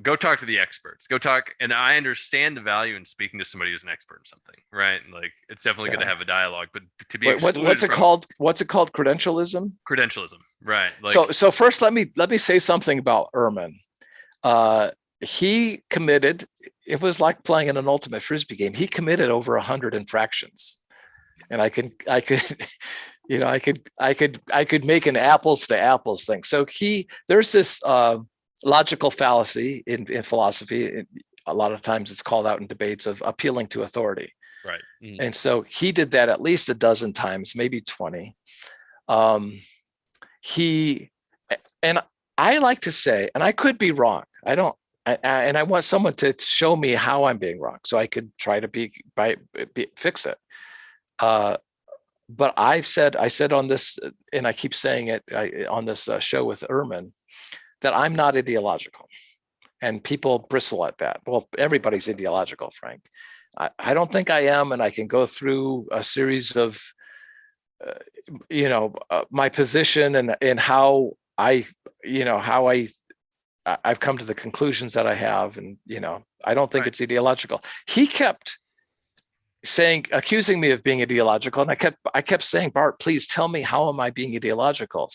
Go talk to the experts. Go talk, and I understand the value in speaking to somebody who's an expert in something, right? Like it's definitely good to have a dialogue, but to be excluded
what's it called? What's it called? Credentialism.
Credentialism, right? Like,
so first, let me say something about Ehrman. He committed. It was like playing in an ultimate Frisbee game. He committed over 100 infractions, and I could make an apples to apples thing. So there's this logical fallacy in philosophy. A lot of times it's called out in debates of appealing to authority.
Right. Mm-hmm.
And so he did that at least a dozen times, maybe 20. And I like to say, and I could be wrong. And I want someone to show me how I'm being wrong so I could try to fix it. But I said on this, and I keep saying it on this show with Ehrman, that I'm not ideological, and people bristle at that. Well, everybody's ideological, Frank. I don't think I am, and I can go through a series of, my position and how I've come to the conclusions that I have, and I don't think it's ideological. He kept accusing me of being ideological, and I kept saying, Bart, please tell me, how am I being ideological?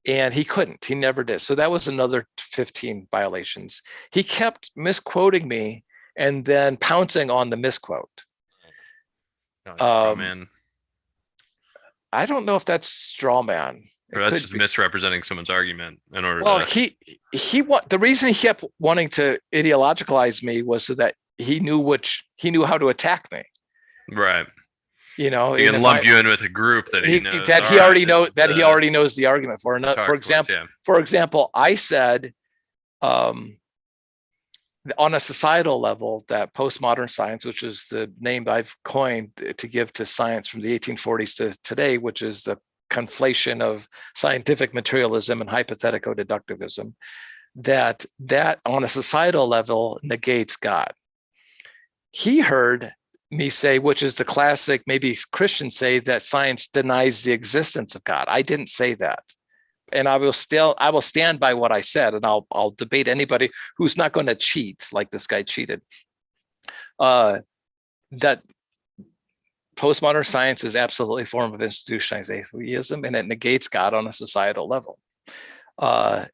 And he couldn't. He never did. So that was another 15 violations. He kept misquoting me and then pouncing on the misquote.
Man.
I don't know if that's straw man.
Or that's just misrepresenting someone's argument in order.
Well, the reason he kept wanting to ideologicalize me was so that he knew how to attack me.
Right.
He
can lump you in with a group that he knows
he already knows the argument for. For example, I said, on a societal level, that postmodern science, which is the name I've coined to give to science from the 1840s to today, which is the conflation of scientific materialism and hypothetico-deductivism, that on a societal level negates God. He heard me say, which is the classic, maybe Christians say, that science denies the existence of God. I didn't say that. And I will stand by what I said, and I'll debate anybody who's not going to cheat like this guy cheated. That postmodern science is absolutely a form of institutionalized atheism, and it negates God on a societal level.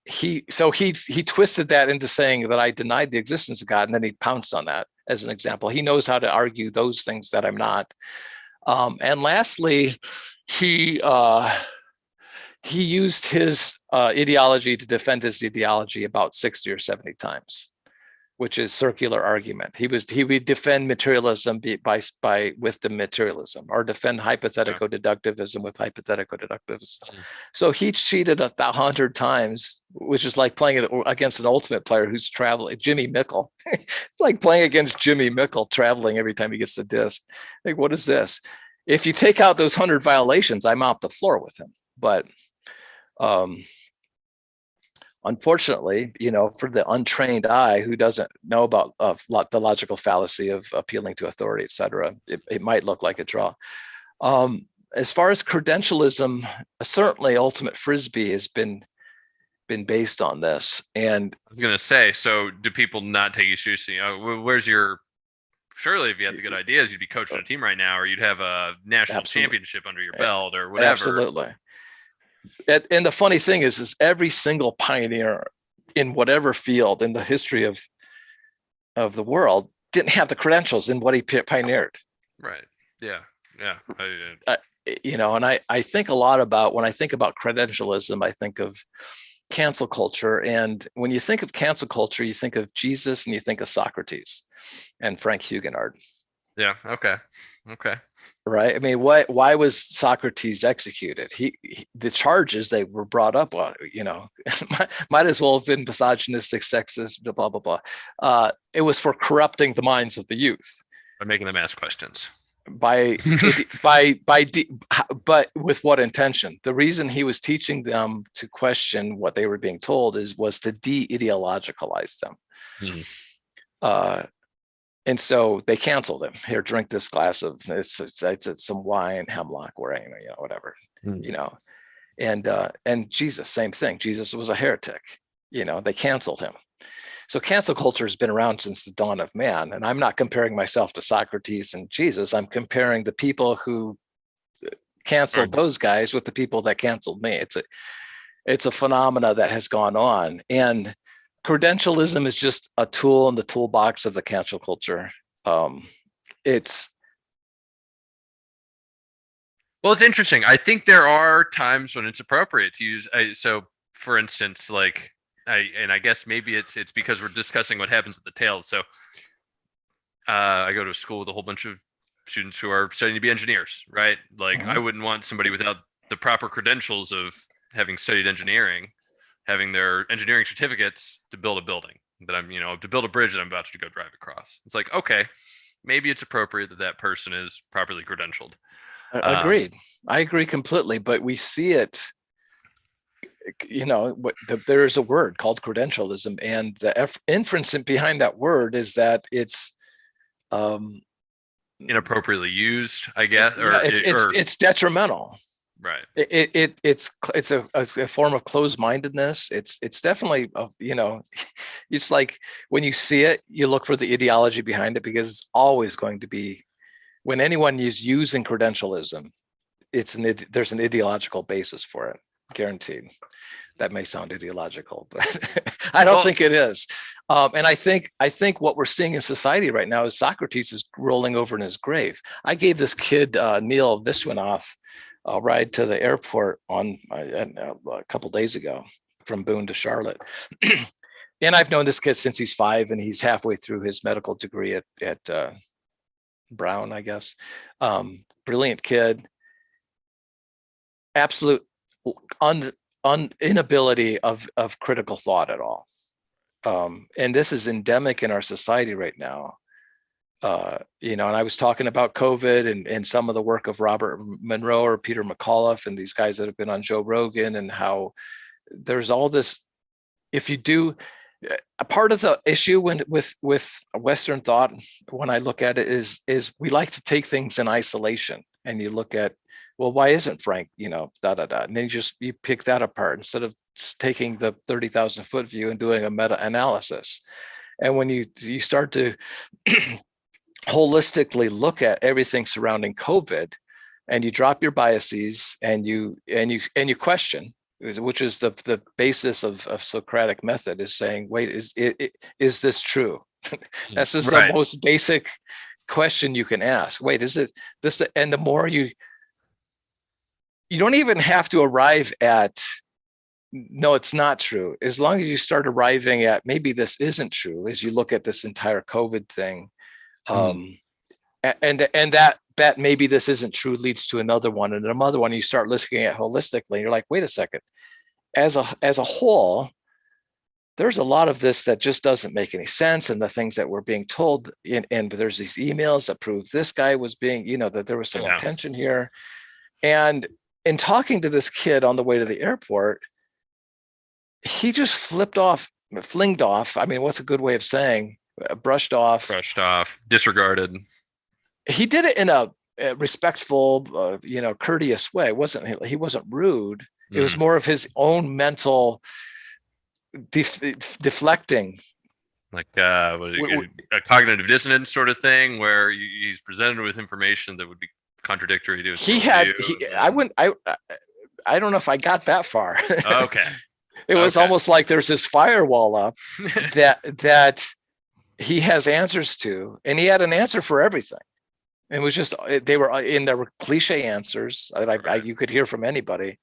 He twisted that into saying that I denied the existence of God, and then he pounced on that as an example. He knows how to argue those things that I'm not. And lastly, he used his ideology to defend his ideology about 60 or 70 times, which is circular argument. He would defend materialism with the materialism, or defend hypothetico-deductivism with hypothetico-deductivism. So he cheated 100 times, which is like playing it against an ultimate player who's traveling, Jimmy Mickle, like playing against Jimmy Mickle, traveling every time he gets the disc. Like, what is this? If you take out those 100 violations, I'm off the floor with him. But unfortunately, for the untrained eye who doesn't know about the logical fallacy of appealing to authority, et cetera, it might look like a draw. As far as credentialism, certainly ultimate Frisbee has been based on this. And
I was going to say, so do people not take you seriously? Surely if you had the good ideas, you'd be coaching a team right now, or you'd have a national championship under your belt or whatever.
Absolutely. And the funny thing is every single pioneer in whatever field in the history of the world didn't have the credentials in what he pioneered.
Right. Yeah. Yeah.
And I think a lot about, when I think about credentialism, I think of cancel culture. And when you think of cancel culture, you think of Jesus and you think of Socrates and Frank Huguenard.
Yeah. Okay.
Right. I mean, why was Socrates executed? The charges they were brought up on, might as well have been misogynistic, sexist, blah, blah, blah. It was for corrupting the minds of the youth.
By making them ask questions.
by but with what intention? The reason he was teaching them to question what they were being told was to de-ideologicalize them. And so they canceled him. Here, drink this glass of it's some wine, hemlock, or whatever, and Jesus, same thing. Jesus was a heretic. They canceled him. So cancel culture has been around since the dawn of man. And I'm not comparing myself to Socrates and Jesus. I'm comparing the people who canceled those guys with the people that canceled me. It's a phenomena that has gone on. And credentialism is just a tool in the toolbox of the cancel culture. It's
interesting. I think there are times when it's appropriate to use. So, for instance, like, I guess maybe it's because we're discussing what happens at the tail. So I go to a school with a whole bunch of students who are studying to be engineers, right? Like, I wouldn't want somebody without the proper credentials of having studied engineering, having their engineering certificates to build a building that to build a bridge that I'm about to go drive across. It's like, okay, maybe it's appropriate that person is properly credentialed.
Agreed. I agree completely, but we see it. There is a word called credentialism, and the inference behind that word is that it's
inappropriately used, I guess,
it's detrimental.
Right.
It's a form of closed-mindedness. It's definitely it's like when you see it, you look for the ideology behind it, because it's always going to be, when anyone is using credentialism, there's an ideological basis for it. Guaranteed. That may sound ideological, but I don't think it is. And I think what we're seeing in society right now is Socrates is rolling over in his grave. I gave this kid Neil Viswanath a ride to the airport on a couple days ago from Boone to Charlotte. And I've known this kid since he's 5, and he's halfway through his medical degree at Brown, I guess. Brilliant kid. Absolute inability of critical thought at all. And this is endemic in our society right now. And I was talking about COVID and some of the work of Robert Monroe or Peter McAuliffe and these guys that have been on Joe Rogan, and how there's all this. If you do, a part of the issue with Western thought, when I look at it, is we like to take things in isolation, and you look at, well, why isn't Frank, and then you pick that apart instead of taking the 30,000 foot view and doing a meta analysis. And when you start to holistically look at everything surrounding COVID, and you drop your biases and you question, which is the basis of Socratic method, is saying, wait, is this true? That's just the most basic question you can ask. Wait, is it this? And the more you don't even have to arrive at, no, it's not true. As long as you start arriving at, maybe this isn't true, as you look at this entire COVID thing, and that maybe this isn't true leads to another one, and another one. You start looking at holistically, and you're like, wait a second. As a whole, there's a lot of this that just doesn't make any sense, and the things that we're being told, and there's these emails that prove this guy was being, that there was some intention here. And in talking to this kid on the way to the airport, he just flinged off. I mean, what's a good way of saying brushed off,
disregarded.
He did it in a respectful, courteous way. He wasn't rude. It was more of his own mental deflecting,
like a cognitive dissonance sort of thing, where he's presented with information that would be contradictory to his I don't know if I got that far. Okay.
It was almost like there's this firewall up that he has answers to, and he had an answer for everything. It was just, there were cliche answers that you could hear from anybody.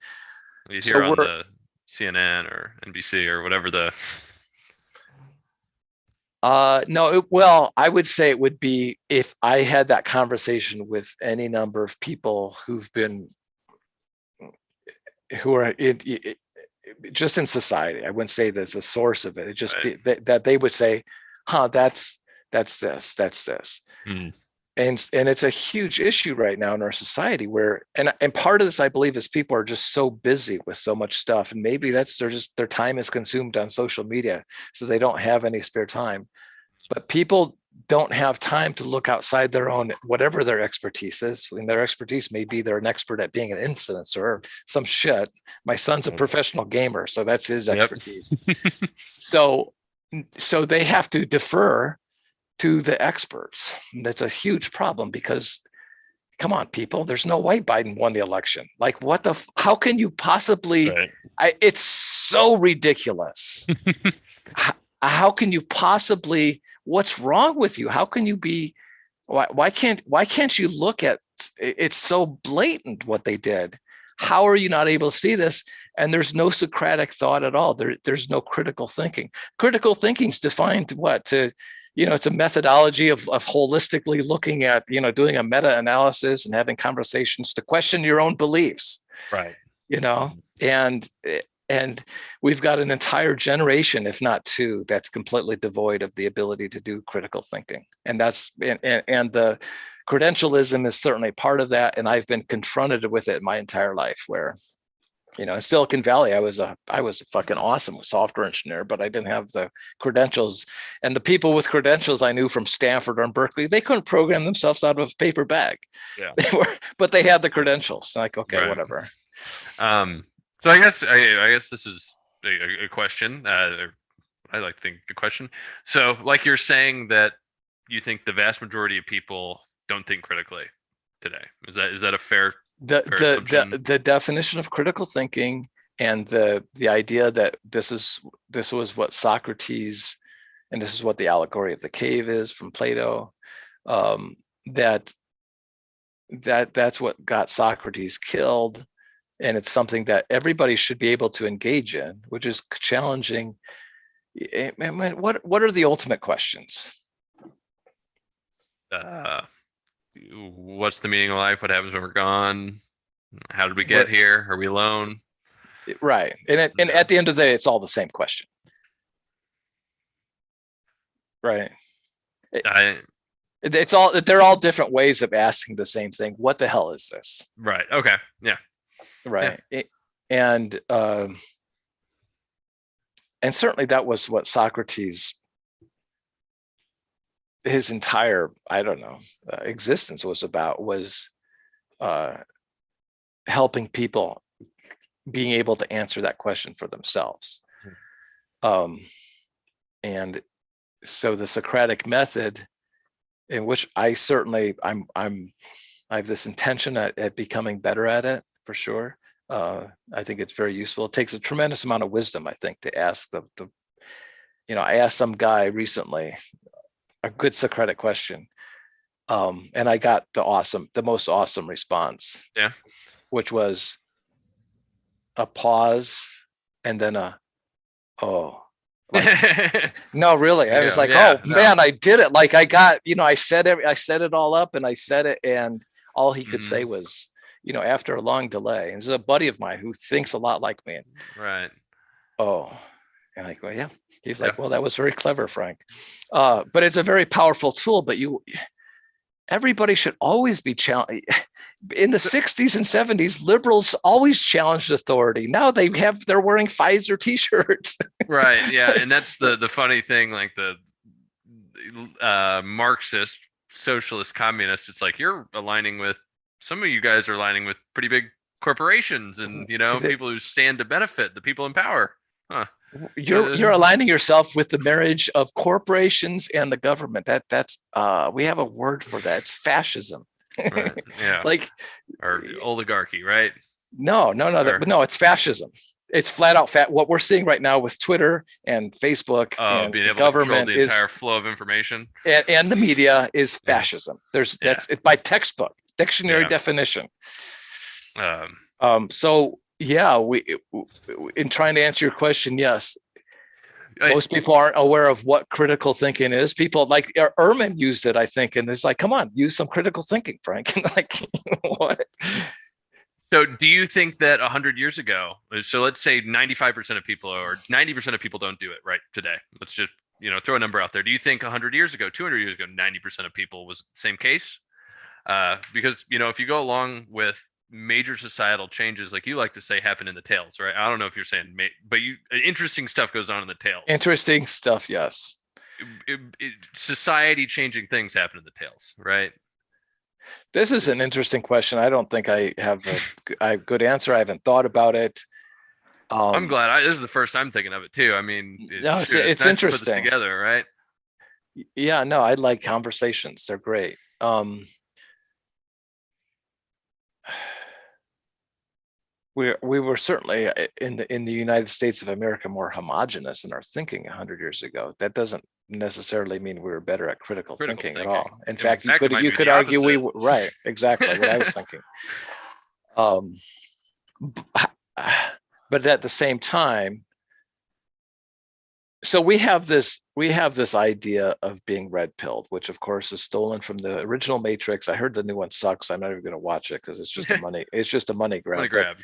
You hear on the CNN or NBC or whatever the.
No, I would say it would be if I had that conversation with any number of people who are just in society. I wouldn't say there's a source of it. It just be that they would say, that's this. and it's a huge issue right now in our society where, and part of this, I believe, is people are just so busy with so much stuff, and maybe that's their time is consumed on social media, so they don't have any spare time. But people don't have time to look outside their own, whatever their expertise is. And their expertise may be they're an expert at being an influencer or some shit. My son's a professional gamer, so that's his expertise. So they have to defer to the experts. And that's a huge problem because, come on, people, there's no way Biden won the election. Like, how can you possibly, right. It's so ridiculous. How can you possibly, what's wrong with you? How can you be, why can't you look at, it's so blatant what they did. How are you not able to see this? And there's no Socratic thought at all. There's no critical thinking. Critical thinking is defined it's a methodology of holistically looking at, doing a meta-analysis and having conversations to question your own beliefs.
Right.
And we've got an entire generation, if not two, that's completely devoid of the ability to do critical thinking. And the credentialism is certainly part of that. And I've been confronted with it my entire life where, in Silicon Valley, I was a fucking awesome software engineer, but I didn't have the credentials. And the people with credentials I knew from Stanford or Berkeley, they couldn't program themselves out of a paper bag. Yeah. But they had the credentials. Like, okay, right. Whatever.
So I guess this is a question. I like to think a question. So, like you're saying that you think the vast majority of people don't think critically today. Is that a fair?
The definition of critical thinking and the idea that this was what Socrates, and this is what the allegory of the cave is from Plato, that's what got Socrates killed. And it's something that everybody should be able to engage in, which is challenging. What are the ultimate questions?
What's the meaning of life? What happens when we're gone? How did we get here? Are we alone?
Right. And at the end of the day, it's all the same question. Right. They're all different ways of asking the same thing. What the hell is this?
Right. Okay. Yeah.
Right. Yeah. And certainly that was what Socrates, his entire, existence was about, was helping people being able to answer that question for themselves. And so the Socratic method, in which I have this intention at becoming better at it, for sure. I think it's very useful. It takes a tremendous amount of wisdom, I think, to ask I asked some guy recently a good Socratic question, and I got the most awesome response.
Yeah.
Which was a pause and then no, really. I was like, man, I did it. Like I got, I set it all up and I said it, and all he could say was, after a long delay, and this is a buddy of mine who thinks a lot like me.
Right.
Oh, and I go, yeah. He's like, well, that was very clever, Frank. But it's a very powerful tool, but everybody should always be challenged. In the 60s and 70s, liberals always challenged authority. Now they're wearing Pfizer t-shirts.
Right. Yeah. And that's the funny thing, like the Marxist, socialist, communist, it's like some of you guys are aligning with pretty big corporations and, people who stand to benefit the people in power. Huh.
You're aligning yourself with the marriage of corporations and the government. That's we have a word for that. It's fascism.
Right. Yeah. Or oligarchy, right?
No, it's fascism. It's flat out what we're seeing right now with Twitter and Facebook and
being able
government
to control the entire flow of information
and the media is fascism. It's by textbook dictionary definition. So yeah, we in trying to answer your question, yes. Most people aren't aware of what critical thinking is. People like Ehrman used it, I think, and it's like, come on, use some critical thinking, Frank. Like, what?
So do you think that 100 years ago, so let's say 95% of people or 90% of people don't do it right today. Let's just, throw a number out there. Do you think 100 years ago, 200 years ago, 90% of people was the same case? Because if you go along with major societal changes, like you like to say, happen in the tails, right? I don't know if you're saying, but interesting stuff goes on in the tails.
Interesting stuff, yes.
Society changing things happen in the tails, right?
This is an interesting question. I don't think I have a good answer. I haven't thought about it.
I'm glad. This is the first I'm thinking of it too. I mean,
it's
nice
interesting
to put this together, right?
Yeah, no, I like conversations. They're great. We were certainly in the United States of America more homogenous in our thinking 100 years ago. That doesn't necessarily mean we were better at critical thinking at all. In fact, you could argue we were right. Exactly what I was thinking. But at the same time, so we have this idea of being red pilled, which of course is stolen from the original Matrix. I heard the new one sucks. I'm not even going to watch it because it's just a money grab.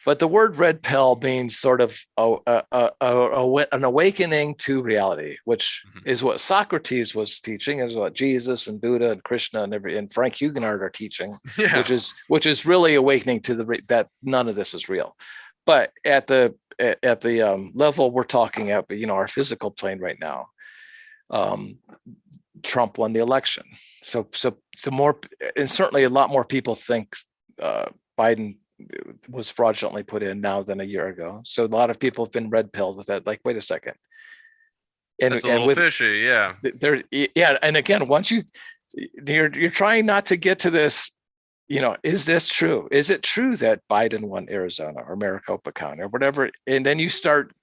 But the word red pill means sort of an awakening to reality, which is what Socrates was teaching, is what Jesus and Buddha and Krishna and Frank Huguenot are teaching, which is really awakening to that none of this is real. But at the level we're talking at, our physical plane right now, Trump won the election. So more, and certainly a lot more people think Biden was fraudulently put in now than a year ago. So a lot of people have been red pilled with that. Like, wait a second.
And that's a little fishy, yeah.
And again, once you're trying not to get to this. Is this true? Is it true that Biden won Arizona or Maricopa County or whatever? And then you start,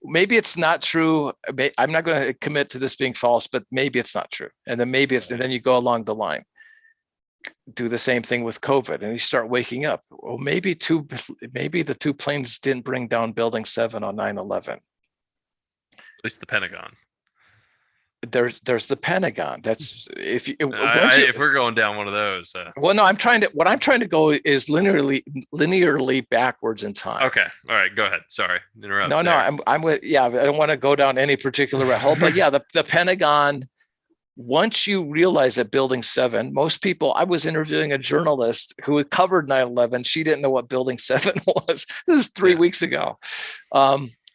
maybe it's not true. I'm not going to commit to this being false, but maybe it's not true. And then and then you go along the line. Do the same thing with COVID and you start waking up. Well, maybe the two planes didn't bring down Building 7 on 9/11. At
least the Pentagon.
There's the Pentagon. That's if
we're going down one of those.
Well, no, what I'm trying to go is linearly backwards in time.
Okay, all right, go ahead. Sorry, interrupt.
No, I'm with. Yeah, I don't want to go down any particular rat hole, but yeah, the Pentagon. Once you realize that Building 7, most people. I was interviewing a journalist who had covered 9/11. She didn't know what Building 7 was. This is 3 weeks ago.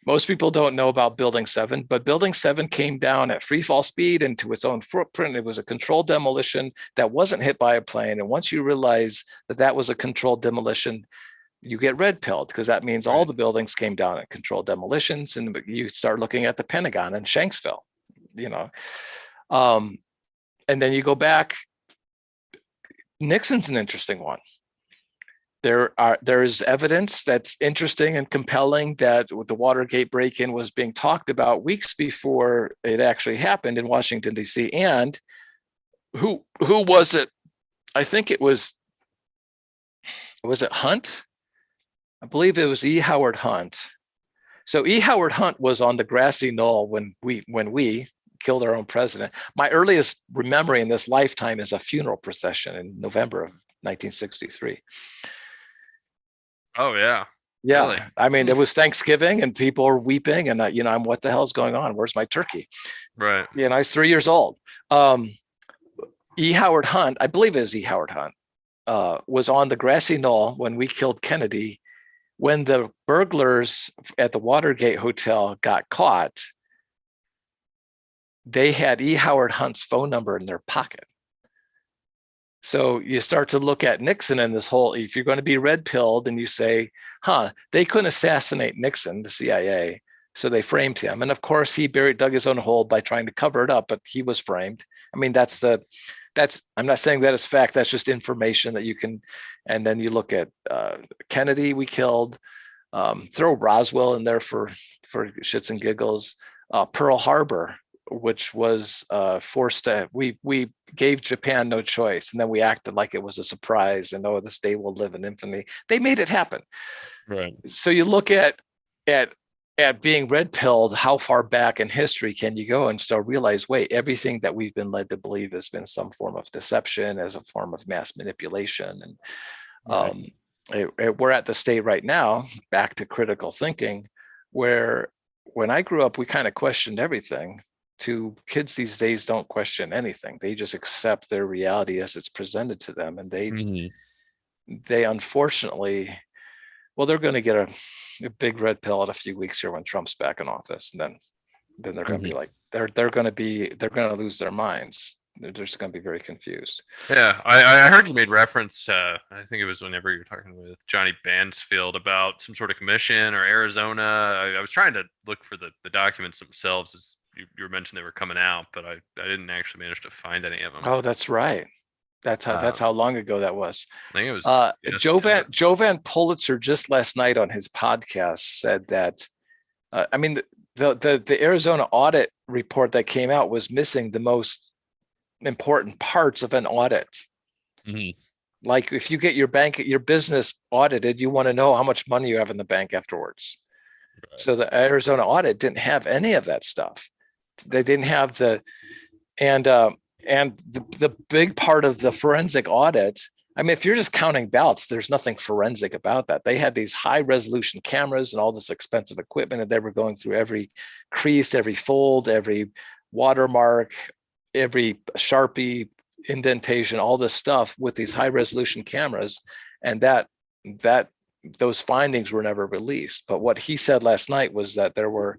Most people don't know about Building 7, but Building 7 came down at free fall speed into its own footprint. It was a controlled demolition that wasn't hit by a plane. And once you realize that was a controlled demolition, you get red pilled because that means all the buildings came down at controlled demolitions. And you start looking at the Pentagon and Shanksville, and then you go back. Nixon's an interesting one. There is evidence that's interesting and compelling that the Watergate break-in was being talked about weeks before it actually happened in Washington, D.C. And who was it? I think it was it Hunt? I believe it was E. Howard Hunt. So E. Howard Hunt was on the grassy knoll when we killed our own president. My earliest memory in this lifetime is a funeral procession in November of 1963.
Oh yeah.
Yeah. Really? I mean, it was Thanksgiving and people were weeping and I'm what the hell's going on? Where's my turkey?
Right.
I was 3 years old. E. Howard Hunt, I believe it was E. Howard Hunt, was on the grassy knoll when we killed Kennedy. When the burglars at the Watergate Hotel got caught, they had E. Howard Hunt's phone number in their pocket. So you start to look at Nixon and this whole, if you're going to be red pilled and you say, they couldn't assassinate Nixon, the CIA. So they framed him. And of course he dug his own hole by trying to cover it up, but he was framed. I mean, I'm not saying that is fact. That's just information that you can, and then you look at Kennedy, we killed, throw Roswell in there for shits and giggles, Pearl Harbor, which was forced to, we gave Japan no choice. And then we acted like it was a surprise and this day will live in infamy. They made it happen.
Right.
So you look at being red pilled, how far back in history can you go and still realize, wait, everything that we've been led to believe has been some form of deception as a form of mass manipulation. And we're at the state right now, back to critical thinking, where when I grew up, we kind of questioned everything. kids these days don't question anything. They just accept their reality as it's presented to them. And they unfortunately, well, they're going to get a big red pill in a few weeks here when Trump's back in office. And then they're going to be like, they're going to lose their minds. They're just going to be very confused.
Yeah, I heard you made reference to, I think it was whenever you were talking with Johnny Bansfield about some sort of commission or Arizona. I was trying to look for the documents themselves, as you were mentioning they were coming out, but I didn't actually manage to find any of them.
Oh, that's right. That's how long ago that was.
I think it was
Joe Van Pulitzer just last night on his podcast said that, I mean, the Arizona audit report that came out was missing the most important parts of an audit. Like if you get your business audited, you want to know how much money you have in the bank afterwards. Right. So the Arizona audit didn't have any of that stuff. They didn't have and the big part of the forensic audit. I mean, if you're just counting ballots, there's nothing forensic about that. They had these high resolution cameras and all this expensive equipment, and they were going through every crease, every fold, every watermark, every Sharpie indentation, all this stuff with these high resolution cameras. And those findings were never released. But what he said last night was that there were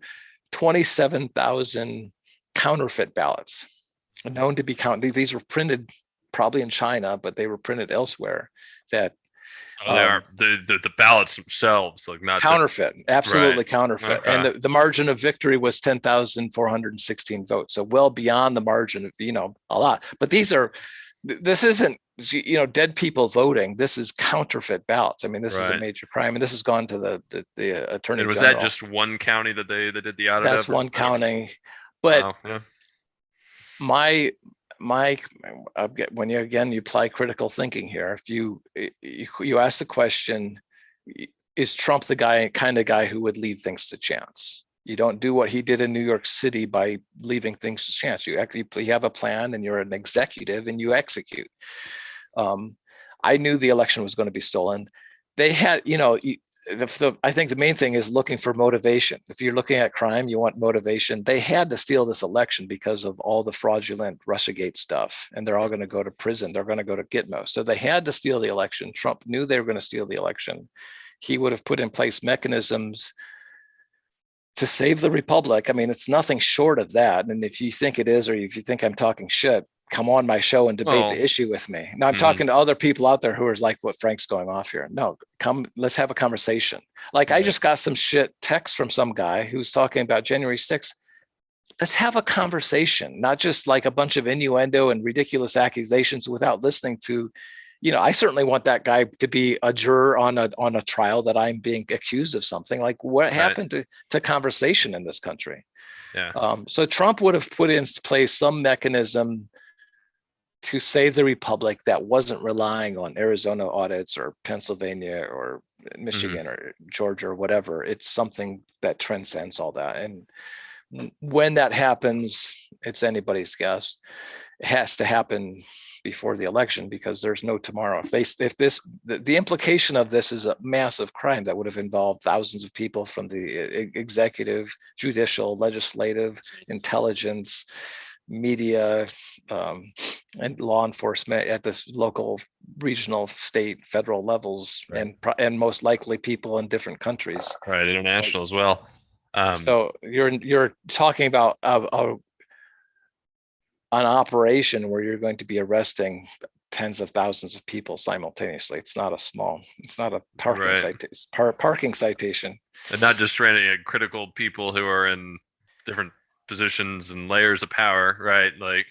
27,000 counterfeit ballots known to be counted. These were printed probably in China, but they were printed elsewhere. That
they are the ballots themselves, like not
counterfeit, absolutely counterfeit. Okay. And the margin of victory was 10,416 votes, so well beyond the margin of a lot. But this isn't dead people voting. This is counterfeit ballots. I mean, this is a major crime, and this has gone to the attorney.
And was
general.
That just one county that they did the audit?
That's one county, but when you apply critical thinking here, if you ask the question, is Trump the kind of guy who would leave things to chance? You don't do what he did in New York City by leaving things to chance. You have a plan, and you're an executive, and you execute. I knew the election was going to be stolen. They had, I think the main thing is looking for motivation. If you're looking at crime, you want motivation. They had to steal this election because of all the fraudulent Russiagate stuff, and they're all going to go to prison. They're going to go to Gitmo. So they had to steal the election. Trump knew they were going to steal the election. He would have put in place mechanisms to save the republic. I mean, it's nothing short of that. And if you think it is, or if you think I'm talking shit, come on my show and debate the issue with me. Now I'm talking to other people out there who are like what Frank's going off here. No, let's have a conversation. Like I just got some shit text from some guy who's talking about January 6th. Let's have a conversation, not just like a bunch of innuendo and ridiculous accusations without listening to, I certainly want that guy to be a juror on a trial that I'm being accused of something. Like what happened to conversation in this country? Yeah. So Trump would have put in place some mechanism to save the republic that wasn't relying on Arizona audits or Pennsylvania or Michigan or Georgia or whatever. It's something that transcends all that. And when that happens, it's anybody's guess. It has to happen before the election because there's no tomorrow. The implication of this is a massive crime that would have involved thousands of people from the executive, judicial, legislative, intelligence, media, and law enforcement at this local, regional, state, federal levels, and most likely people in different countries.
Right, international as well.
So you're talking about an operation where you're going to be arresting tens of thousands of people simultaneously. It's not a parking citation,
and not just critical people who are in different positions and layers of power, right? Like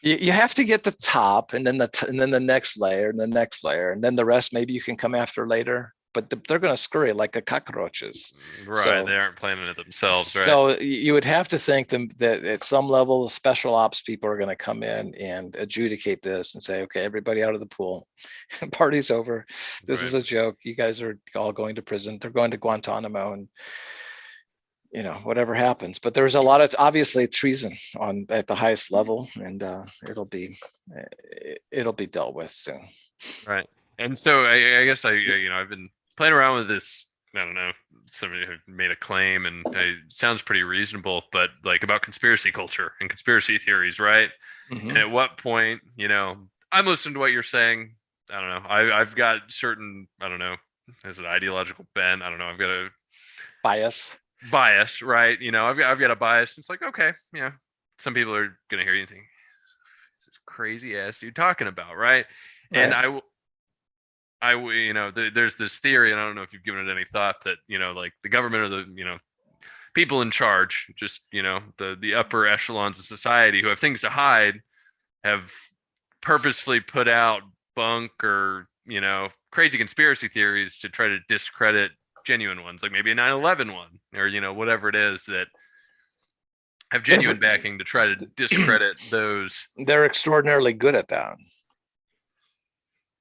you have to get the top, and then the next layer, and the next layer, and then the rest maybe you can come after later. But they're going to scurry like the cockroaches.
Right, so, they aren't planning it themselves, right?
So you would have to think that at some level, the special ops people are going to come in and adjudicate this and say, okay, everybody out of the pool. Party's over. This is a joke. You guys are all going to prison. They're going to Guantanamo, and whatever happens. But there's a lot of obviously treason at the highest level, and it'll be dealt with soon.
Right. And so I guess I've been playing around with this I don't know, somebody who made a claim and it sounds pretty reasonable, but like about conspiracy culture and conspiracy theories, right? And
Mhm.
at what point, I'm listening to what you're saying. I don't know. I've got certain, I don't know, as an ideological bent. I don't know. I've got a
Bias.
bias, right? I've got a bias. It's like, okay, yeah. Some people are gonna hear you and think, this crazy ass dude talking about, right? And
Right.
there's this theory, and I don't know if you've given it any thought that like the government or the people in charge, just the upper echelons of society who have things to hide, have purposefully put out bunk or crazy conspiracy theories to try to discredit genuine ones, like maybe a 9/11 one, or whatever it is that have genuine backing to try to discredit those.
They're extraordinarily good at that.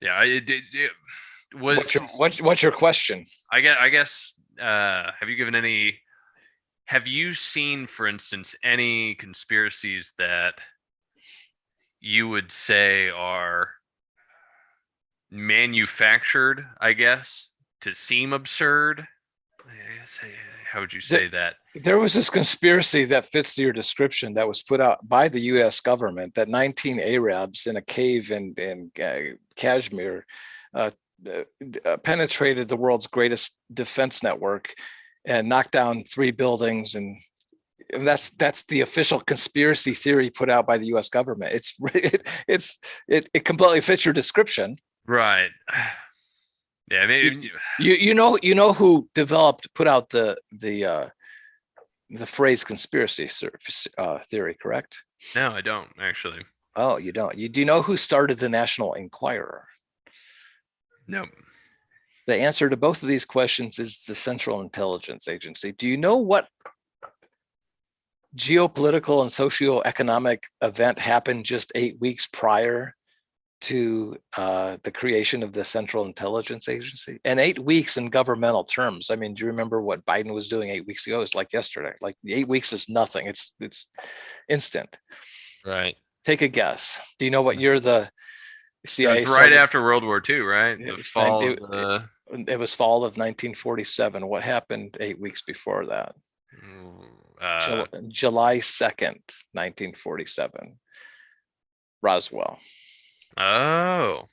Yeah, it was.
What's your question?
I guess. Have you seen, for instance, any conspiracies that you would say are manufactured, I guess, to seem absurd? How would you say that?
There was this conspiracy that fits your description that was put out by the U.S. government that 19 Arabs in a cave in Kashmir penetrated the world's greatest defense network and knocked down 3 buildings, and that's the official conspiracy theory put out by the U.S. government. It completely fits your description.
Right. Yeah, maybe.
You know who put out the phrase conspiracy theory, correct?
No, I don't actually.
Oh, you don't. Do you know who started the National Enquirer?
No.
The answer to both of these questions is the Central Intelligence Agency. Do you know what geopolitical and socioeconomic event happened just 8 weeks prior to the creation of the Central Intelligence Agency? And 8 weeks in governmental terms. I mean, do you remember what Biden was doing 8 weeks ago? It's like yesterday. Like 8 weeks is nothing. It's instant.
Right.
Take a guess. Do you know what year the CIA?
It was right after World War II, right?
It
The fall of
it was fall of 1947. What happened 8 weeks before that? July 2nd, 1947. Roswell.
Oh,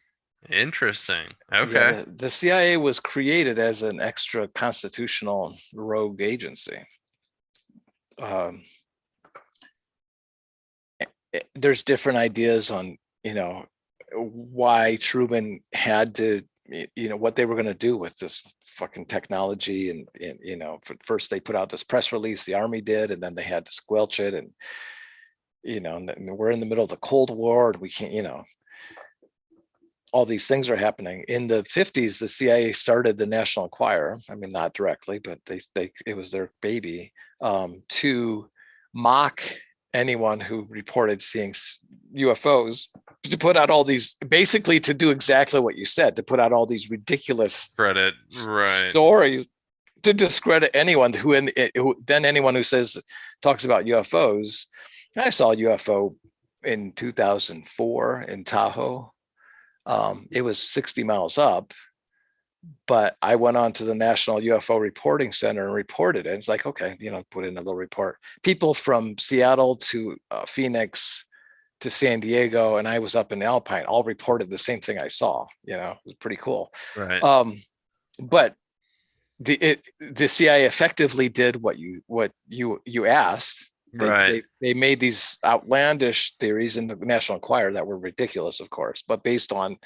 interesting. Okay.
Yeah, the CIA was created as an extra constitutional rogue agency. There's different ideas on, why Truman had to, what they were going to do with this fucking technology. And first they put out this press release, the army did, and then they had to squelch it. And, and we're in the middle of the Cold War, and we can't, all these things are happening. In the 50s, the CIA started the National Enquirer. I mean, not directly, but it was their baby, to mock anyone who reported seeing UFOs, to put out all these, basically to do exactly what you said, to put out all these ridiculous
credit, right,
stories to discredit anyone who anyone who talks about UFOs. I saw a UFO in 2004 in Tahoe. It was 60 miles up, but I went on to the National UFO Reporting Center and reported it. It's like, okay, put in a little report. People from Seattle to Phoenix to San Diego, and I was up in Alpine, all reported the same thing I saw. It was pretty cool.
Right.
But the CIA effectively did what you asked. They made these outlandish theories in the National Enquirer that were ridiculous, of course, but based on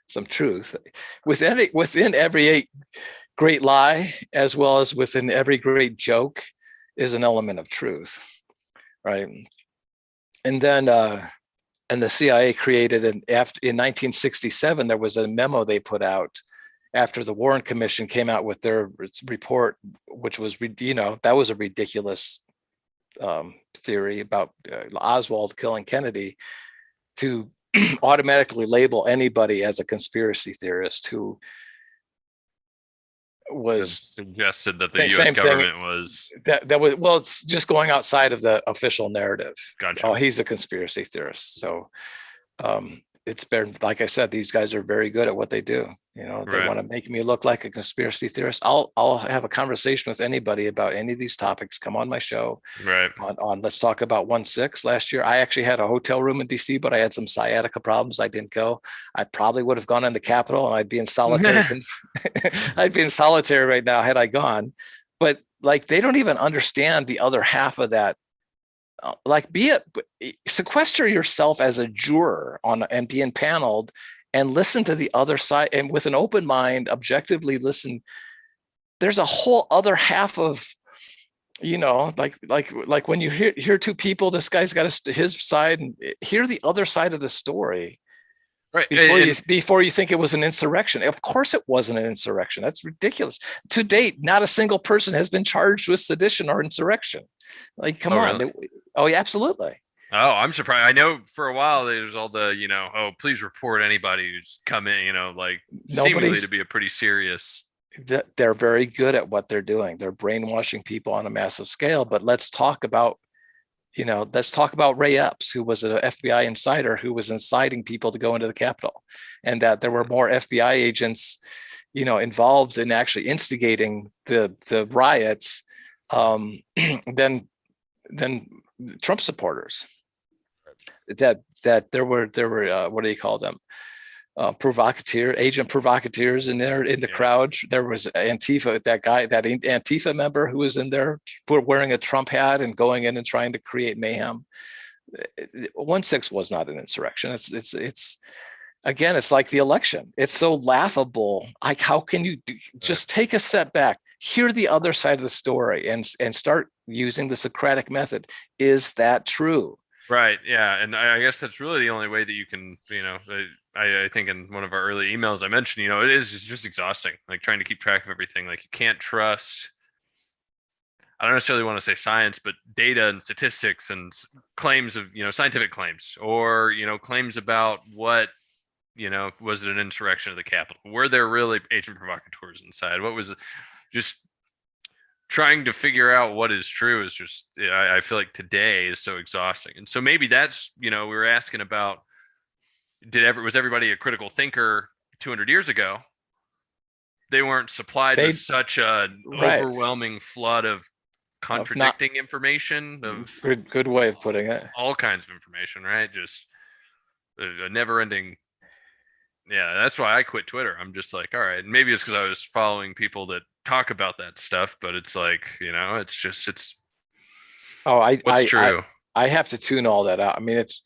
some truth. Within every great lie, as well as within every great joke, is an element of truth, right? And then and the CIA created in 1967, there was a memo they put out after the Warren Commission came out with their report, which was, that was a ridiculous theory about Oswald killing Kennedy, to automatically label anybody as a conspiracy theorist who was
suggested that the U.S. government was
that was, well, it's just going outside of the official narrative.
Gotcha.
Oh, he's a conspiracy theorist. So it's been, like I said, these guys are very good at what they do. You know, they
Right.
want to make me look like a conspiracy theorist. I'll have a conversation with anybody about any of these topics. Come on my show.
Right.
On let's talk about 1/6 last year. I actually had a hotel room in DC, but I had some sciatica problems. I didn't go. I probably would have gone in the Capitol, and I'd be in solitary. I'd be in solitary right now had I gone. But like, they don't even understand the other half of that. Like, sequester yourself as a juror on and be impaneled and listen to the other side, and with an open mind, objectively listen. There's a whole other half of, you know, like when you hear two people, this guy's got his side, and hear the other side of the story.
Right.
Before you think it was an insurrection. Of course it wasn't an insurrection. That's ridiculous. To date, not a single person has been charged with sedition or insurrection. Like, come on.
Really?
Oh, yeah, absolutely.
Oh, I'm surprised. I know for a while there's all the, oh, please report anybody who's come in, like seemingly to be a pretty serious.
They're very good at what they're doing. They're brainwashing people on a massive scale. But let's talk about Ray Epps, who was an FBI insider who was inciting people to go into the Capitol, and that there were more FBI agents, involved in actually instigating the riots than Trump supporters. That there were what do you call them? Agent provocateurs in there in the crowd. There was Antifa, that Antifa member who was in there wearing a Trump hat and going in and trying to create mayhem. 1/6 was not an insurrection. It's again, it's like the election. It's so laughable. Like, how can you just take a step back, hear the other side of the story, and start using the Socratic method? Is that true?
Right. Yeah. And I guess that's really the only way that you can, I think in one of our early emails I mentioned, it's just exhausting, like trying to keep track of everything. Like, you can't trust, I don't necessarily want to say science, but data and statistics and claims of, scientific claims, or, claims about what, was it an insurrection of the Capitol? Were there really agent provocateurs inside? What was it? Just trying to figure out what is true is just, I feel like today is so exhausting. And so maybe that's, we were asking about, was everybody a critical thinker 200 years ago? They weren't supplied with such an overwhelming flood of contradicting information.
Good way of putting it.
All kinds of information, right? Just a never-ending. Yeah, that's why I quit Twitter. I'm just like, all right, maybe it's because I was following people that talk about that stuff, but it's like, it's.
Oh,
what's true?
I have to tune all that out. I mean, it's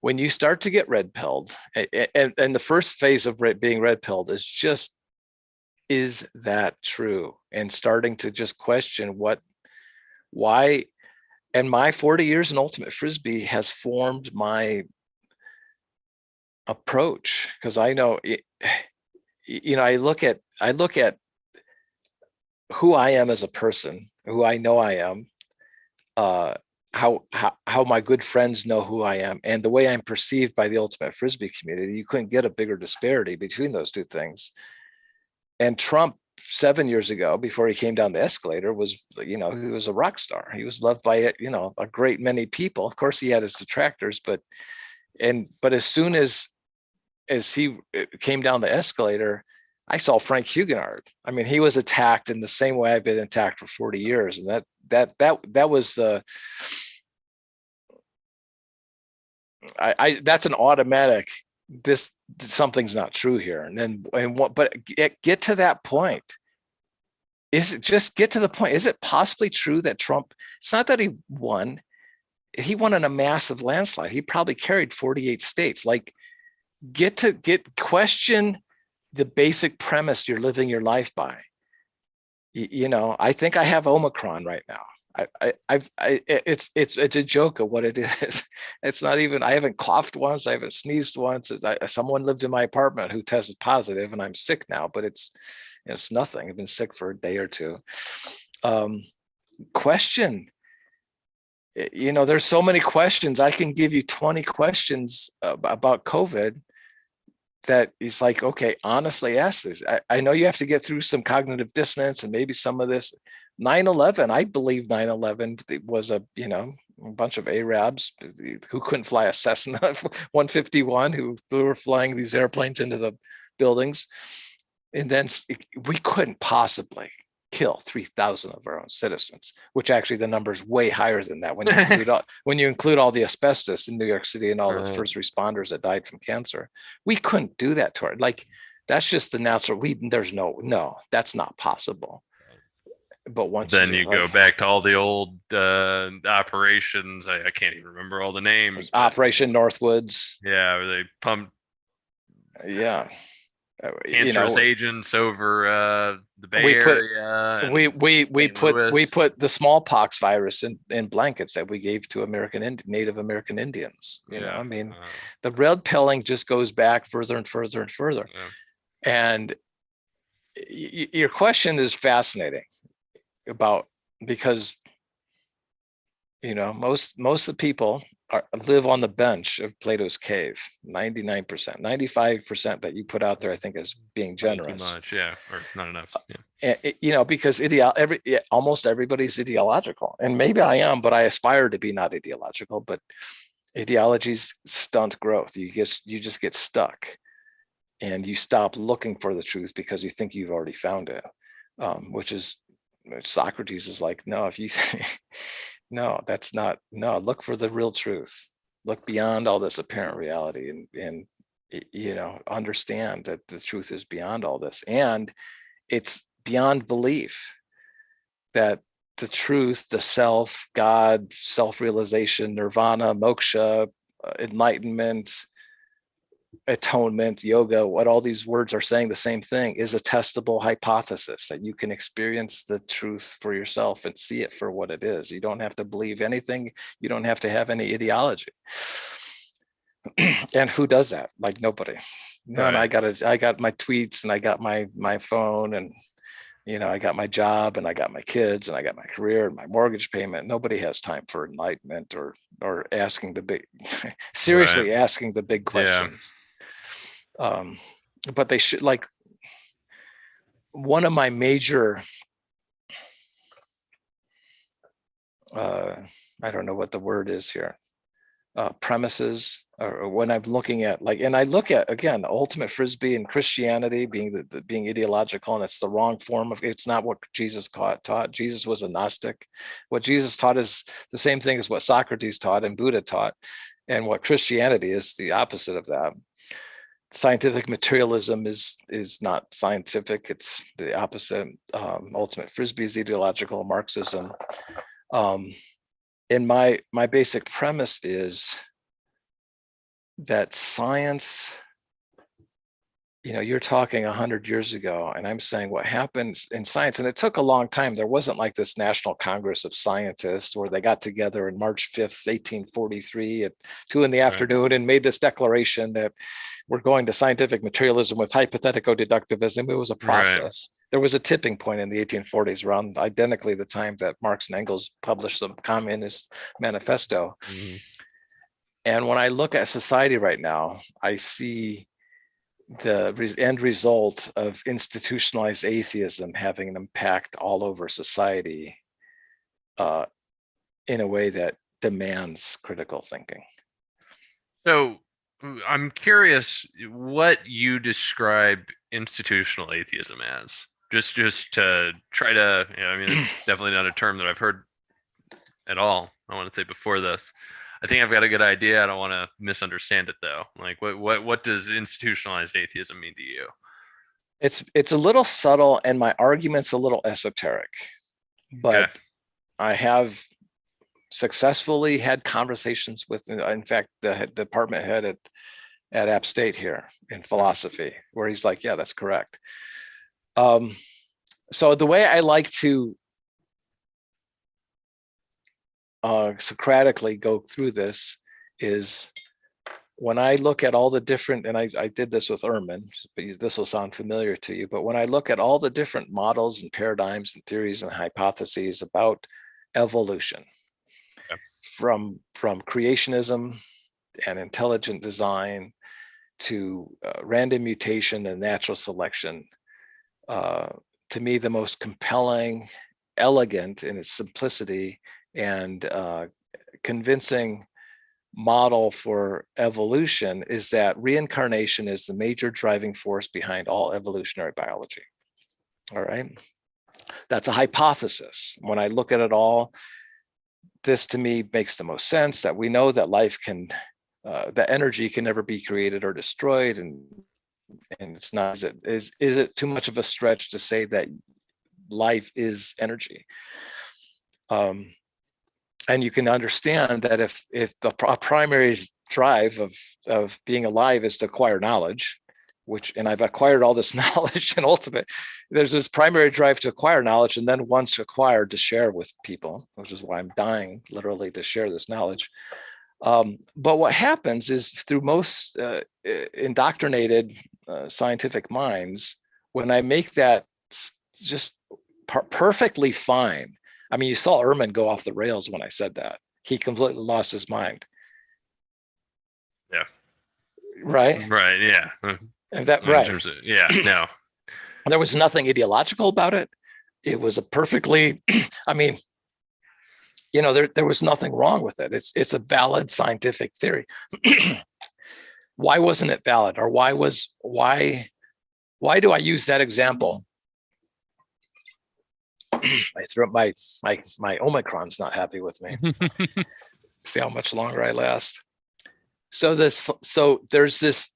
when you start to get red pilled, and the first phase of being red pilled is that true? And starting to just question why, and my 40 years in Ultimate Frisbee has formed my approach, because I know, I look at who I am as a person, who I know I am, how my good friends know who I am, and the way I'm perceived by the Ultimate Frisbee community. You couldn't get a bigger disparity between those two things. And Trump 7 years ago, before he came down the escalator, was, he was a rock star. He was loved by, a great many people. Of course, he had his detractors, but as soon as he came down the escalator, I saw Frank Huguenard. I mean, he was attacked in the same way I've been attacked for 40 years. And that was that's an automatic, something's not true here. But get to that point. Get to the point. Is it possibly true that Trump, it's not that he won in a massive landslide. He probably carried 48 states. Like, question the basic premise you're living your life by. I think I have Omicron right now. It's a joke of what it is. It's not even, I haven't coughed once. I haven't sneezed once. Someone lived in my apartment who tested positive, and I'm sick now, but it's nothing. I've been sick for a day or two. Question, there's so many questions. I can give you 20 questions about COVID that is like, okay, honestly ask this. I know you have to get through some cognitive dissonance and maybe some of this. 9/11, I believe 9/11 was a bunch of Arabs who couldn't fly a Cessna 151, who were flying these airplanes into the buildings. And then we couldn't possibly kill 3,000 of our own citizens, which actually the number is way higher than that when you include all the asbestos in New York City and all those first responders that died from cancer. We couldn't do that to our, like, that's just the natural. There's no, that's not possible. But once
then you go back to all the old operations. I can't even remember all the names.
Operation Northwoods.
Yeah, where they pumped.
Yeah.
Cancerous agents over the Bay Area.
We put the smallpox virus in blankets that we gave to Native American Indians. You know, I mean, the red pilling just goes back further and further and further. Yeah. And your question is fascinating because you know most of the people live on the bench of Plato's cave. 99%, 95% that you put out there, I think, is being generous.
Too much, yeah, or not enough.
Yeah. You know, because almost everybody's ideological, and maybe I am, but I aspire to be not ideological. But ideologies stunt growth. You just get stuck, and you stop looking for the truth because you think you've already found it, which is Socrates is like, no, if you no, that's not, no, look for the real truth. Look beyond all this apparent reality and you know, understand that the truth is beyond all this. And it's beyond belief that the truth, the self, God, self-realization, nirvana, moksha, enlightenment, atonement, yoga, what all these words are saying the same thing, is a testable hypothesis that you can experience the truth for yourself and see it for what it is. You don't have to believe anything. You don't have to have any ideology. And who does that? Like nobody. Right. And I got my tweets, and I got my phone, and you know, I got my job, and I got my kids, and I got my career and my mortgage payment. Nobody has time for enlightenment or asking the big seriously asking the big questions. Yeah. But they should, like, one of my major I don't know what the word is here, premises, or when I'm looking at, like, and I look at, again, ultimate Frisbee and Christianity being being ideological, and it's the wrong form of, it's not what Jesus taught. Jesus was a Gnostic. What Jesus taught is the same thing as what Socrates taught and Buddha taught. And what Christianity is the opposite of that. Scientific materialism is not scientific. It's the opposite. Ultimate Frisbee is ideological. Marxism. And my basic premise is that science, you know, you're talking 100 years ago, and I'm saying what happened in science, and it took a long time. There wasn't like this National Congress of Scientists where they got together on March 5th, 1843 at 2 p.m. and made this declaration that we're going to scientific materialism with hypothetico-deductivism. It was a process. Right. There was a tipping point in the 1840s, around identically the time that Marx and Engels published the Communist Manifesto. Mm-hmm. And when I look at society right now, I see the end result of institutionalized atheism having an impact all over society in a way that demands critical thinking.
So I'm curious what you describe institutional atheism as. Just to try to, you know, I mean, it's definitely not a term that I've heard at all. I want to say before this. I think I've got a good idea. I don't want to misunderstand it though. Like what does institutionalized atheism mean to you?
It's a little subtle, and my argument's a little esoteric, but I have successfully had conversations with, in fact, the department head at App State here in philosophy, where he's like, yeah, that's correct. So the way I like to Socratically go through this is, when I look at all the different, and I did this with Ehrman, but this will sound familiar to you, but when I look at all the different models and paradigms and theories and hypotheses about evolution, from creationism and intelligent design to random mutation and natural selection, to me, the most compelling, elegant in its simplicity, and convincing model for evolution is that reincarnation is the major driving force behind all evolutionary biology. All right. That's a hypothesis. When I look at it all, this to me makes the most sense, that we know that life can, that energy can never be created or destroyed. And it's not, is it too much of a stretch to say that life is energy? And you can understand that if the primary drive of being alive is to acquire knowledge, and I've acquired all this knowledge, and ultimately there's this primary drive to acquire knowledge, and then once acquired, to share with people, which is why I'm dying literally to share this knowledge. But what happens is, through most indoctrinated scientific minds, when I make that just perfectly fine. I mean, you saw Ehrman go off the rails when I said that. He completely lost his mind.
Yeah.
Right.
Right. Yeah.
Right.
Yeah. No.
There was nothing ideological about it. It was a perfectly, I mean, there was nothing wrong with it. It's a valid scientific theory. Why wasn't it valid? Or why do I use that example? my Omicron's not happy with me. See how much longer I last. So there's this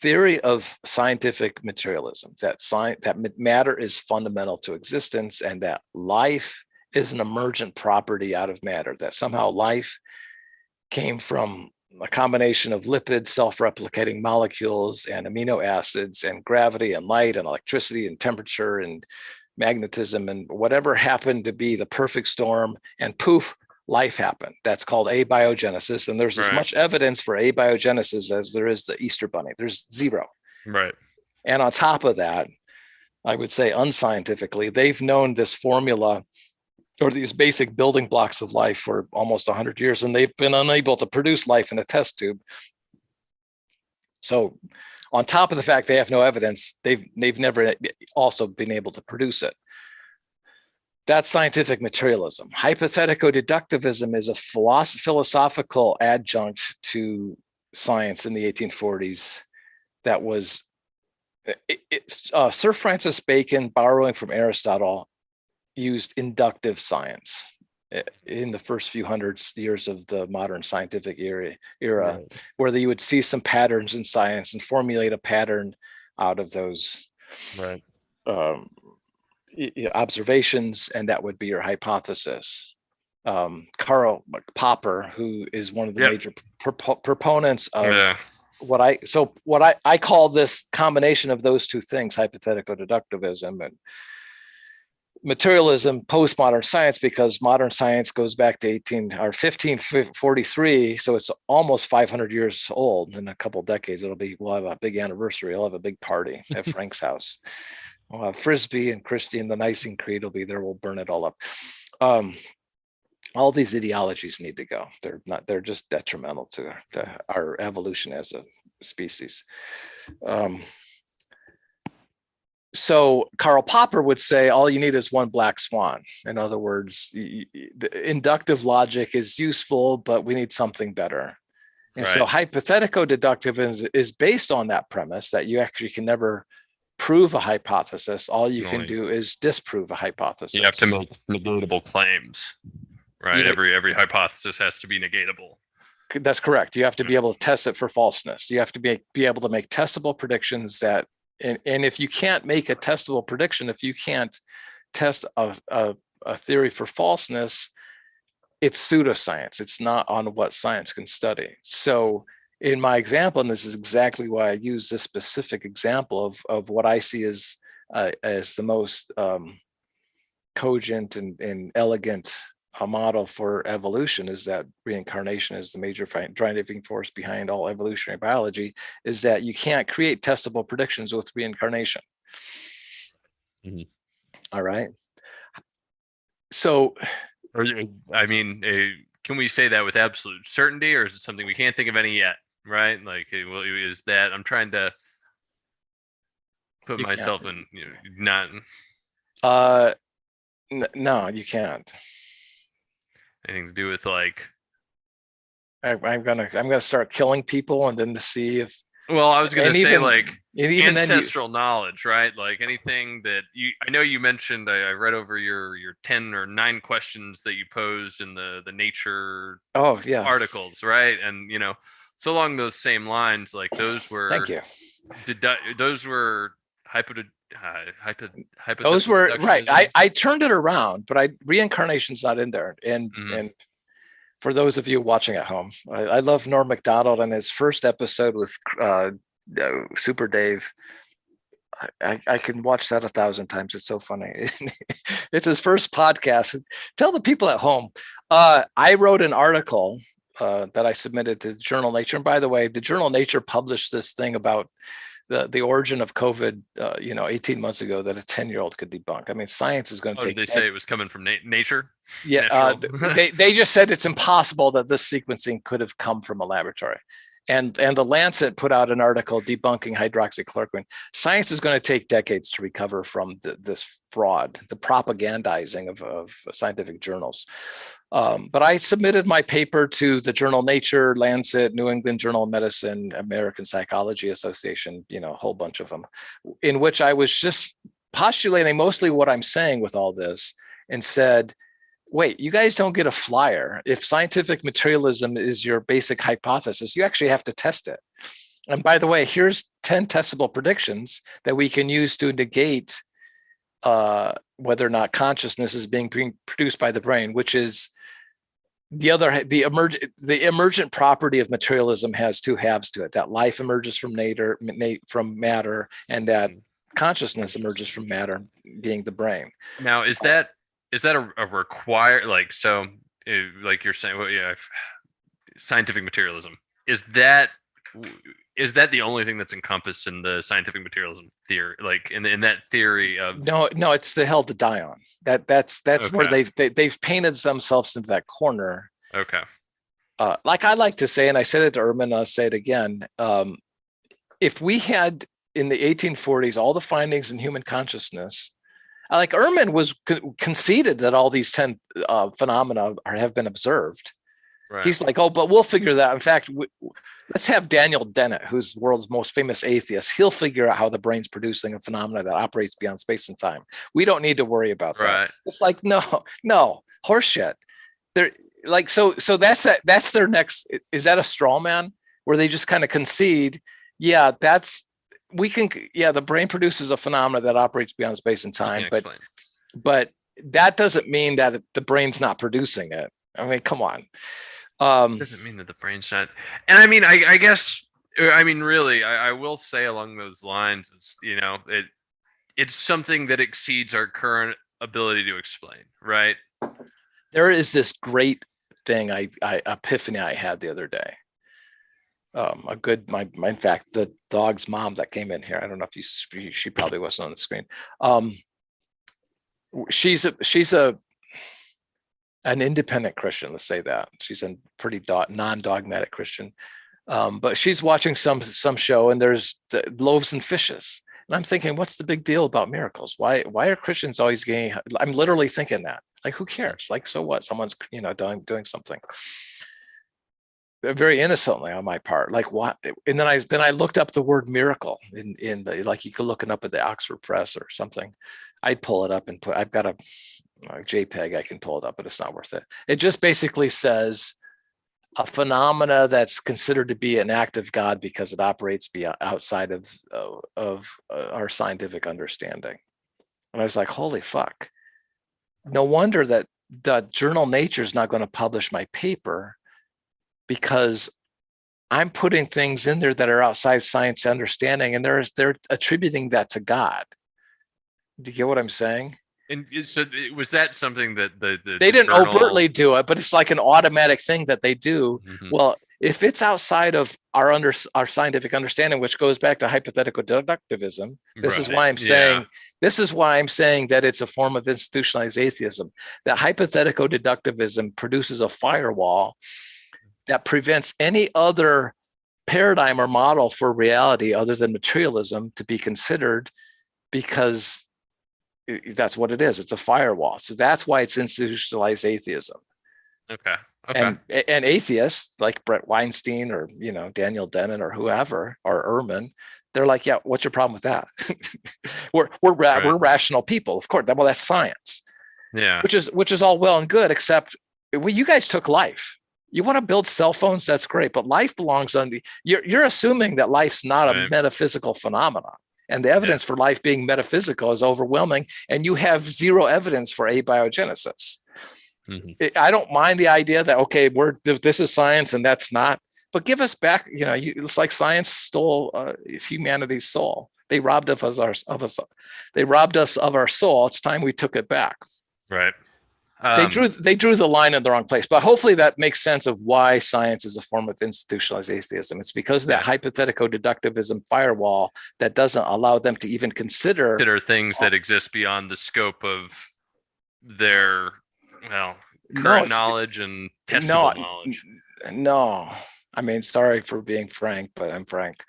theory of scientific materialism, that matter is fundamental to existence, and that life is an emergent property out of matter, that somehow life came from a combination of lipids, self-replicating molecules, and amino acids, and gravity, and light, and electricity, and temperature, and magnetism, and whatever happened to be the perfect storm, and poof, life happened. That's called abiogenesis. And there's as much evidence for abiogenesis as there is the Easter Bunny. There's zero.
Right.
And on top of that, I would say unscientifically, they've known this formula, or these basic building blocks of life, for almost 100 years, and they've been unable to produce life in a test tube. So on top of the fact they have no evidence, they've never also been able to produce it. That's scientific materialism. Hypothetico-deductivism is a philosophical adjunct to science in the 1840s. That was Sir Francis Bacon, borrowing from Aristotle, used inductive science in the first few hundred years of the modern scientific era, right, where you would see some patterns in science and formulate a pattern out of those observations, and that would be your hypothesis. Karl Popper, who is one of the major proponents of what I call this combination of those two things, hypothetico-deductivism and materialism, postmodern science, because modern science goes back to 1543, so it's almost 500 years old. In a couple of decades, we'll have a big anniversary. I'll have a big party at Frank's house. We'll have Frisbee and Christie, and the Nicene Creed will be there. We'll burn it all up. All these ideologies need to go. They're just detrimental to our evolution as a species. So Karl Popper would say all you need is one black swan. In other words, the inductive logic is useful, but we need something better. And so hypothetico-deductivism is based on that premise, that you actually can never prove a hypothesis. All you can do is disprove a hypothesis.
You have to make negatable claims, right? Every hypothesis has to be negatable.
That's correct. You have to be able to test it for falseness. You have to be able to make testable predictions that, and if you can't make a testable prediction, if you can't test a theory for falseness, it's pseudoscience. It's not on what science can study. So in my example, and this is exactly why I use this specific example of what I see as the most cogent and elegant model for evolution, is that reincarnation is the major driving force behind all evolutionary biology, is that you can't create testable predictions with reincarnation. Mm-hmm. All right. So,
I mean, can we say that with absolute certainty, or is it something we can't think of any yet? Right? Like, is that, I'm trying to put myself in, not.
No, you can't.
Anything to do with like?
I'm gonna start killing people and then to see if,
Well, I was gonna
and
say
even
like
even then you,
ancestral knowledge, right? Like anything that you. I know you mentioned. I read over your 10 or 9 questions that you posed in the Nature
oh yeah,
articles, right? And so along those same lines, like those
thank
were
you.
those were
Those
hypothetical
were right.
deductionism.
I turned it around, but reincarnation's not in there.
Mhm.
And for those of you watching at home, I love Norm Macdonald and his first episode with Super Dave. I can watch that 1,000 times. It's so funny. It's his first podcast. Tell the people at home. I wrote an article that I submitted to the Journal Nature. And by the way, the Journal Nature published this thing about the origin of COVID, 18 months ago that a 10-year-old could debunk. I mean, science is going to
Oh, did
take.
they say it was coming from nature?
Yeah,
Natural.
they just said it's impossible that this sequencing could have come from a laboratory. And the Lancet put out an article debunking hydroxychloroquine. Science is going to take decades to recover from this fraud, the propagandizing of scientific journals. But I submitted my paper to the journal Nature, Lancet, New England Journal of Medicine, American Psychology Association, a whole bunch of them, in which I was just postulating mostly what I'm saying with all this, and said, wait, you guys don't get a flyer. If scientific materialism is your basic hypothesis, you actually have to test it. And by the way, here's 10 testable predictions that we can use to negate whether or not consciousness is being produced by the brain, which is the emergent property of materialism has two halves to it: that life emerges from matter, and that consciousness emerges from matter, being the brain.
Now, is that a required, like, so like you're saying, well, yeah, scientific materialism, is that the only thing that's encompassed in the scientific materialism theory, like in that theory of?
No, it's the hell to die on. That's
Okay.
where they've painted themselves into that corner.
Okay.
Like I like to say, and I said it to Ehrman, and I'll say it again. If we had in the 1840s all the findings in human consciousness, like Ehrman was conceded that all these 10 phenomena have been observed. Right. He's like, oh, but we'll figure that. In fact, let's have Daniel Dennett, who's the world's most famous atheist. He'll figure out how the brain's producing a phenomena that operates beyond space and time. We don't need to worry about that. It's like, no, horseshit. They're like, so that's that. That's their next. Is that a straw man where they just kind of concede? Yeah, the brain produces a phenomena that operates beyond space and time, but that doesn't mean that the brain's not producing it. I mean, come on.
Doesn't mean that the brain's not. And I mean, I guess, I mean, really, I will say along those lines, it's something that exceeds our current ability to explain, right?
There is this great thing, epiphany I had the other day. In fact, the dog's mom that came in here, I don't know if she probably wasn't on the screen. She's an independent Christian, let's say that. She's a pretty non-dogmatic Christian. But she's watching some show, and there's the loaves and fishes. And I'm thinking, what's the big deal about miracles? Why are Christians always getting? I'm literally thinking that. Like, who cares? Like, so what? Someone's doing something. Very innocently on my part, like what? And then I looked up the word miracle in the, like, you could look it up at the Oxford Press or something. I'd pull it up and I've got a JPEG, I can pull it up, but it's not worth it. It just basically says a phenomena that's considered to be an act of God because it operates outside of our scientific understanding. And I was like, holy fuck. No wonder that the journal Nature is not going to publish my paper, because I'm putting things in there that are outside science understanding, and they're attributing that to God. Do you get what I'm saying?
And so was that something that
they didn't overtly do it, but it's like an automatic thing that they do. Mm-hmm. Well, if it's outside of our scientific understanding, which goes back to hypothetical deductivism, this is why I'm saying that it's a form of institutionalized atheism. That hypothetical deductivism produces a firewall that prevents any other paradigm or model for reality other than materialism to be considered, because that's what it is. It's a firewall. So that's why it's institutionalized atheism.
Okay. Okay.
And atheists like Brett Weinstein or Daniel Dennett or whoever or Ehrman, they're like, yeah, what's your problem with that?
Right.
we're rational people, of course. Well, that's science,
Yeah.
which is all well and good, except you guys took life. You want to build cell phones, that's great, but life belongs on the. You're assuming that life's not a
Right.
metaphysical phenomenon, and the
Yeah.
evidence for life being metaphysical is overwhelming, and you have zero evidence for abiogenesis.
Hmm.
I don't mind the idea that, okay, this is science and that's not, but give us back. It's like science stole humanity's soul. They robbed us. They robbed us of our soul. It's time we took it back.
Right.
They drew the line in the wrong place, but hopefully that makes sense of why science is a form of institutionalized atheism. It's because of that hypothetical deductivism firewall that doesn't allow them to even consider
things that exist beyond the scope of their
no,
current knowledge and testable knowledge.
No, I mean, sorry for being frank, but I'm frank.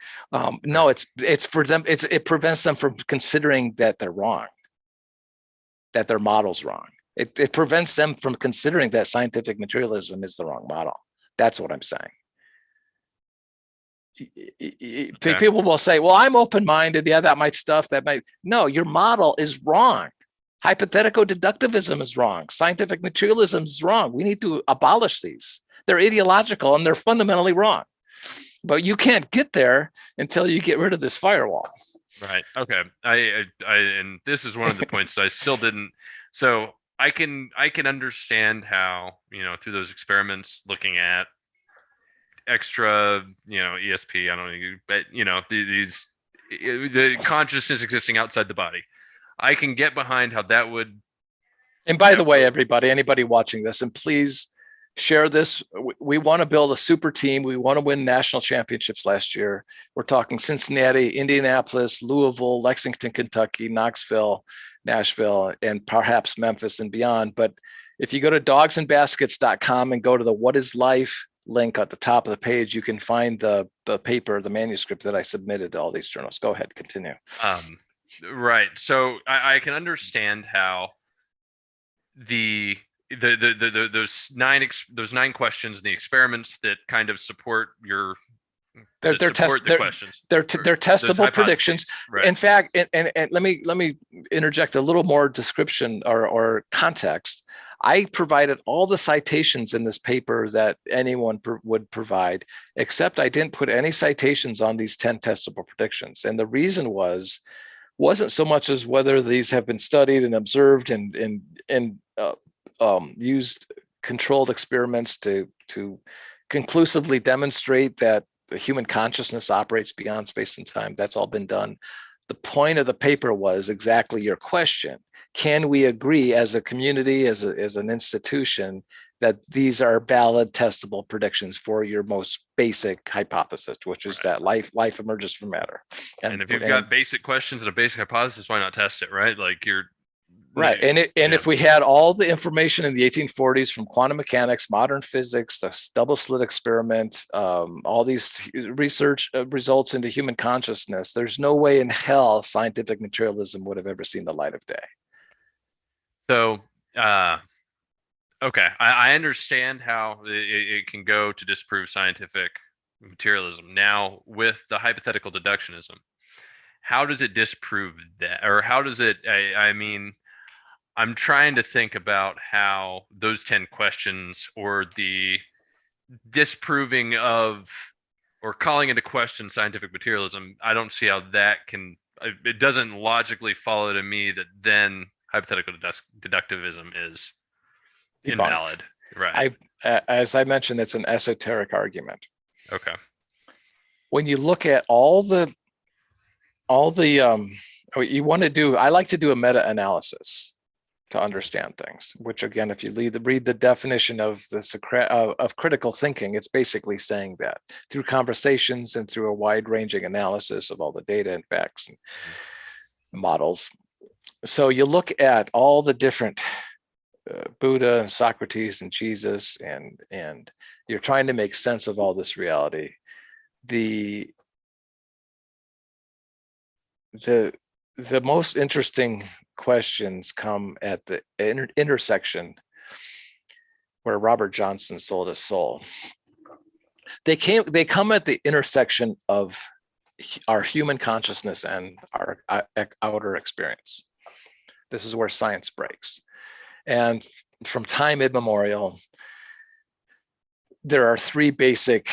No, it's for them. It prevents them from considering that they're wrong, that their model's wrong. It prevents them from considering that scientific materialism is the wrong model. That's what I'm saying. Okay. People will say, well, I'm open-minded. Yeah, that might stuff. No, your model is wrong. Hypothetical deductivism is wrong. Scientific materialism is wrong. We need to abolish these. They're ideological and they're fundamentally wrong. But you can't get there until you get rid of this firewall.
Right. Okay. I and this is one of the points that I still didn't. So I can understand how, through those experiments looking at extra, ESP, I don't know, but the consciousness existing outside the body. I can get behind how that would.
And by the way, everybody, anybody watching this, and please share this. We want to build a super team. We want to win national championships last year. We're talking Cincinnati, Indianapolis, Louisville, Lexington, Kentucky, Knoxville, Nashville, and perhaps Memphis and beyond. But if you go to DogsAndBaskets.com and go to the What is Life link at the top of the page, you can find the paper, the manuscript that I submitted to all these journals. Go ahead, continue.
Right. So I can understand how those nine questions and the experiments that kind of support your
they're
questions.
They're testable predictions.
Right.
In fact, and let me interject a little more description or context. I provided all the citations in this paper that anyone would provide, except I didn't put any citations on these 10 testable predictions. And the reason wasn't so much as whether these have been studied and observed and used controlled experiments to conclusively demonstrate that the human consciousness operates beyond space and time. That's all been done. The point of the paper was exactly your question. Can we agree as a community, as an institution, that these are valid, testable predictions for your most basic hypothesis, which is that life emerges from matter?
And if you've got basic questions and a basic hypothesis, why not test it, right? Like you're
right. And if we had all the information in the 1840s from quantum mechanics, modern physics, the double slit experiment, all these research results into human consciousness, there's no way in hell scientific materialism would have ever seen the light of day.
So, okay, I understand how it can go to disprove scientific materialism. Now, with the hypothetical deductionism, how does it disprove that? Or how does it, I mean, I'm trying to think about how those 10 questions or the disproving of or calling into question scientific materialism, I don't see how that can, it doesn't logically follow to me that then hypothetical deductivism is invalid. Right.
As I mentioned, it's an esoteric argument.
Okay.
When you look at all the you want to do, I like to do a meta-analysis to understand things, which again, if you read the definition of of critical thinking, it's basically saying that through conversations and through a wide-ranging analysis of all the data and facts and models. So you look at all the different Buddha and Socrates and Jesus, and you're trying to make sense of all this reality. The most interesting questions come at the intersection where Robert Johnson sold his soul. They come at the intersection of our human consciousness and our outer experience. This is where science breaks. And from time immemorial, there are three basic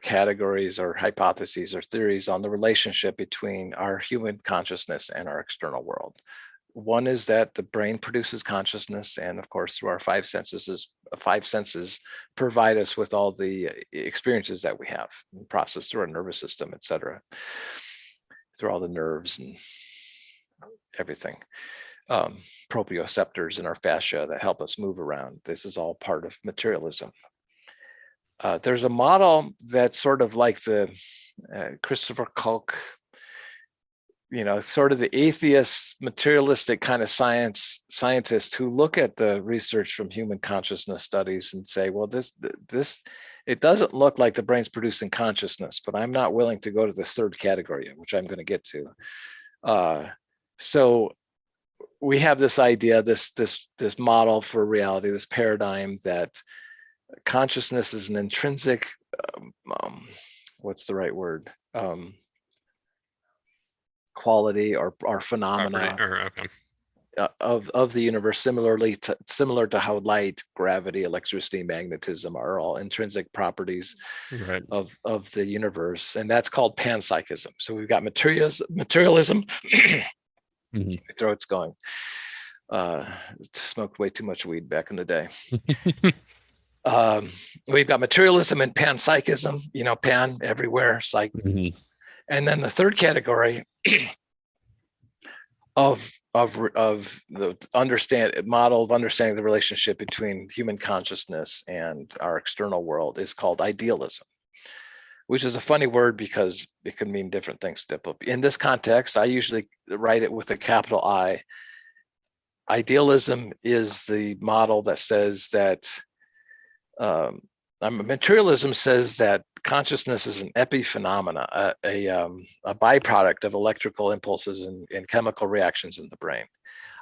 categories or hypotheses or theories on the relationship between our human consciousness and our external world. One is that the brain produces consciousness, and of course, through our five senses provide us with all the experiences that we have, processed through our nervous system, et cetera, through all the nerves and everything. Proprioceptors in our fascia that help us move around. This is all part of materialism. There's a model that's sort of like the Christopher Koch, sort of the atheist, materialistic kind of scientists who look at the research from human consciousness studies and say, well, this it doesn't look like the brain's producing consciousness, but I'm not willing to go to this third category, which I'm going to get to. So we have this idea, this model for reality, this paradigm that consciousness is an intrinsic, what's the right word? Quality or phenomena of the universe, similar to how light, gravity, electricity, magnetism are all intrinsic properties of the universe, and that's called panpsychism. So we've got materialism. My throat's going. Smoked way too much weed back in the day. We've got materialism and panpsychism. Pan everywhere, psych. And then the third category of the model of understanding the relationship between human consciousness and our external world is called idealism, which is a funny word because it can mean different things. In this context, I usually write it with a capital I. Idealism is the model that says that materialism says that consciousness is an epiphenomena, a byproduct of electrical impulses and chemical reactions in the brain.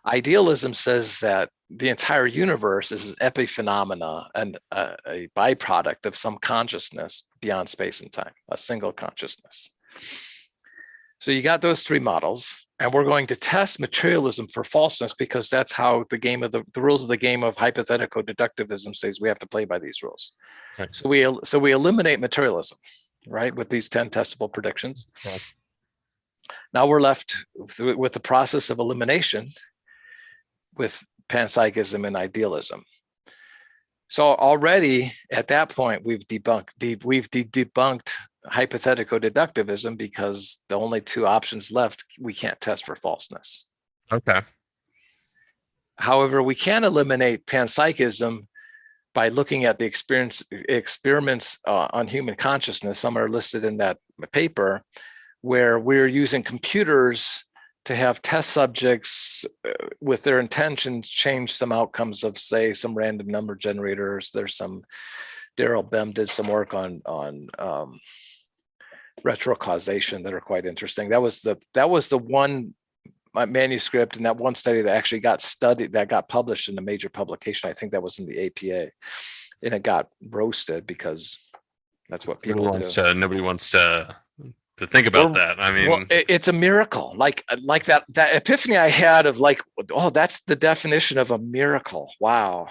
Idealism says that the entire universe is an epiphenomena and a byproduct of some consciousness beyond space and time, a single consciousness. So you got those three models, and we're going to test materialism for falseness because that's how the rules of the game of hypothetical deductivism says we have to play by these rules. Okay. So we eliminate materialism, right, with these 10 testable predictions. Okay. Now we're left with the process of elimination with panpsychism and idealism. So already at that point, we've debunked hypothetical deductivism because the only two options left, we can't test for falseness.
Okay.
However, we can eliminate panpsychism by looking at the experiments on human consciousness. Some are listed in that paper, where we're using computers to have test subjects with their intentions change some outcomes of, say, some random number generators. There's some, Daryl Bem did some work on retrocausation that are quite interesting. That was the one manuscript and that one study that actually got published in a major publication. I think that was in the APA, and it got roasted because that's what people do.
Nobody wants to think about that. I mean,
it's a miracle. Like that epiphany I had of like, oh, that's the definition of a miracle. Wow.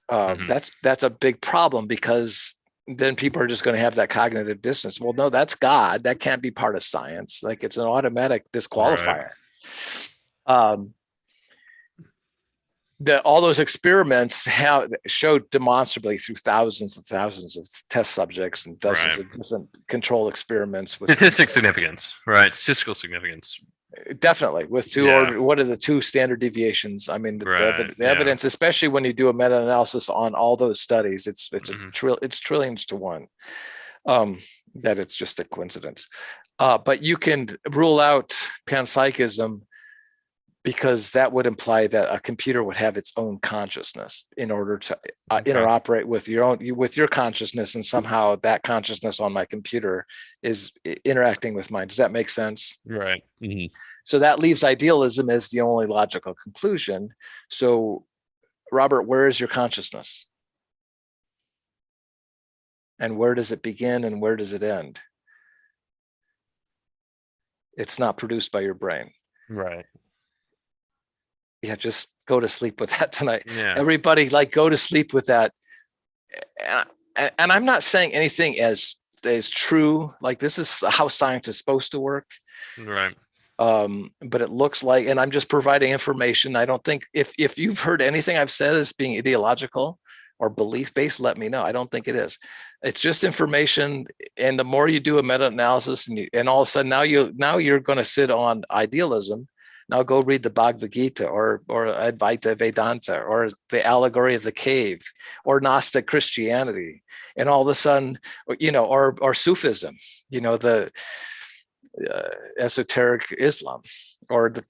That's a big problem, because then people are just going to have that cognitive dissonance. Well, no, that's God. That can't be part of science. Like, it's an automatic disqualifier. Right. All those experiments showed demonstrably through thousands and thousands of test subjects and dozens of different control experiments with
statistical significance.
Definitely, with what are the two standard deviations? I mean, the evidence, especially when you do a meta-analysis on all those studies, it's trillions to one that it's just a coincidence. But you can rule out panpsychism because that would imply that a computer would have its own consciousness in order to interoperate with your consciousness, and somehow that consciousness on my computer is interacting with mine. Does that make sense?
Right. Mm-hmm.
So that leaves idealism as the only logical conclusion. So Robert, where is your consciousness? And where does it begin and where does it end? It's not produced by your brain.
Right.
Yeah, just go to sleep with that tonight.
Yeah.
Everybody, like, go to sleep with that. And I'm not saying anything as true. Like, this is how science is supposed to work.
Right.
But it looks like, and I'm just providing information. I don't think if you've heard anything I've said as being ideological or belief based, let me know. I don't think it is. It's just information. And the more you do a meta-analysis, and all of a sudden now you're going to sit on idealism. Now go read the Bhagavad Gita or Advaita Vedanta or the Allegory of the Cave or Gnostic Christianity, and all of a sudden, or Sufism, the esoteric Islam, or the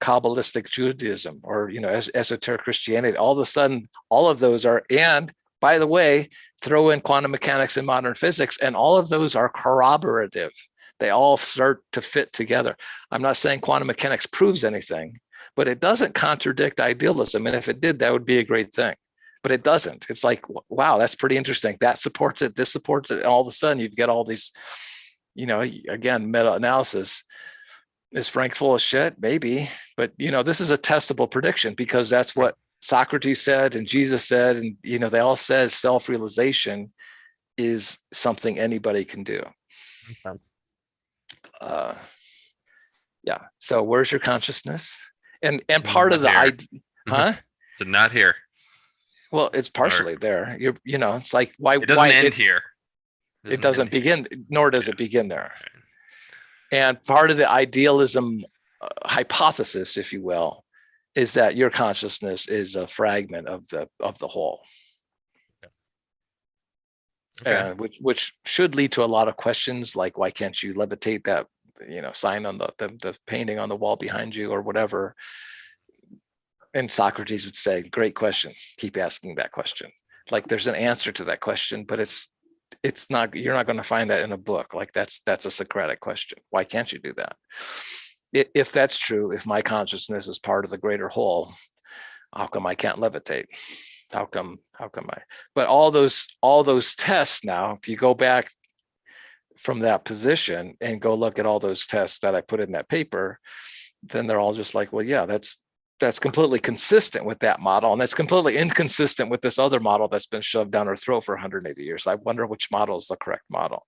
Kabbalistic Judaism, or esoteric Christianity. All of a sudden, all of those are, and by the way, throw in quantum mechanics and modern physics, and all of those are corroborative. They all start to fit together. I'm not saying quantum mechanics proves anything, but it doesn't contradict idealism. And if it did, that would be a great thing. But it doesn't. It's like, wow, that's pretty interesting. That supports it. This supports it. And all of a sudden, you get all these, again, meta-analysis. Is Frank full of shit? Maybe. But, this is a testable prediction, because that's what Socrates said and Jesus said. And, they all said self-realization is something anybody can do.
Okay.
Yeah. So where's your consciousness? And part of the idea, huh?
So not here.
Well, it's partially there. It's like, why
it doesn't end here.
It doesn't begin, nor does it begin there. And part of the idealism hypothesis, if you will, is that your consciousness is a fragment of the whole. Okay. Which should lead to a lot of questions, like, why can't you levitate that sign on the painting on the wall behind you, or whatever? And Socrates would say, great question, keep asking that question. Like, there's an answer to that question, but it's not, you're not going to find that in a book. Like, that's a Socratic question. Why can't you do that? If that's true, if my consciousness is part of the greater whole, how come I can't levitate? How come I? But all those tests now, if you go back from that position and go look at all those tests that I put in that paper, then they're all just like, well, yeah, that's completely consistent with that model, and that's completely inconsistent with this other model that's been shoved down our throat for 180 years. I wonder which model is the correct model.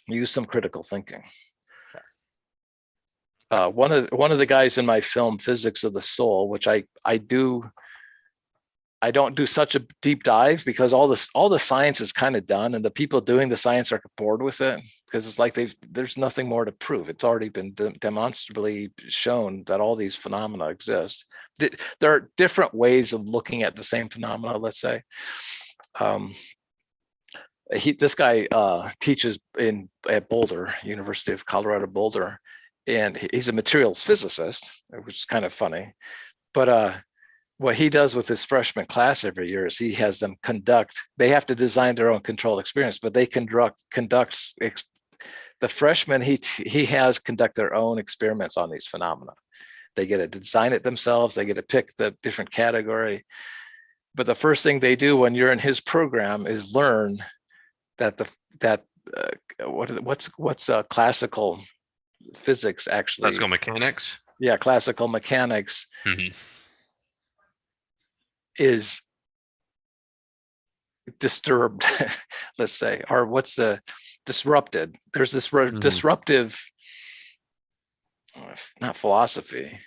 Use some critical thinking. One of the guys in my film Physics of the Soul, which I don't do such a deep dive, because all the science is kind of done, and the people doing the science are bored with it, because it's like there's nothing more to prove. It's already been demonstrably shown that all these phenomena exist. There are different ways of looking at the same phenomena, let's say. This guy teaches at Boulder, University of Colorado Boulder, and he's a materials physicist, which is kind of funny. But what he does with his freshman class every year is he has them they have to design their own controlled experience, but they conduct the freshmen he has conduct their own experiments on these phenomena. They get to design it themselves. They get to pick the different category. But the first thing they do when you're in his program is learn that what's classical physics actually.
Classical mechanics.
Yeah, classical mechanics.
Mm-hmm.
Is disturbed, let's say, or what's the disrupted? There's this disruptive, not philosophy,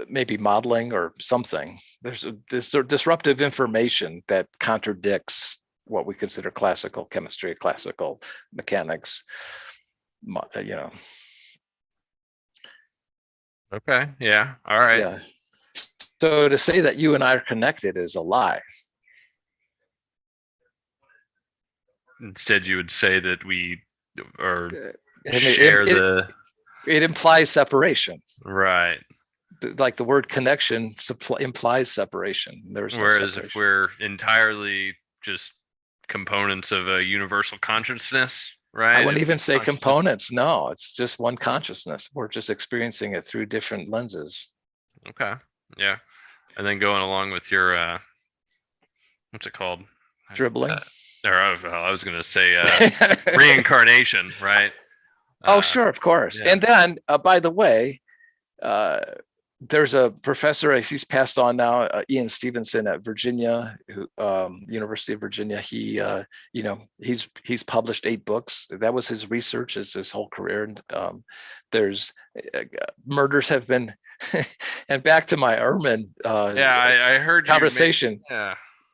maybe modeling or something. There's this disruptive information that contradicts what we consider classical chemistry, classical mechanics.
Okay. Yeah. All right.
Yeah. So to say that you and I are connected is a lie.
Instead, you would say that we
it implies separation.
Right.
Like the word connection implies separation.
Whereas if we're entirely just components of a universal consciousness, right?
I wouldn't even say components. No, it's just one consciousness. We're just experiencing it through different lenses.
Okay. Yeah. And then going along with your what's it called?
Dribbling.
I was going to say reincarnation, right?
Oh, sure, of course.
Yeah.
And then, by the way, uh, there's a professor, he's passed on now, Ian Stevenson at Virginia, University of Virginia. He's published 8 books. That was his research, is his whole career. And there's murders have been, and back to my Ehrman
I heard
conversation.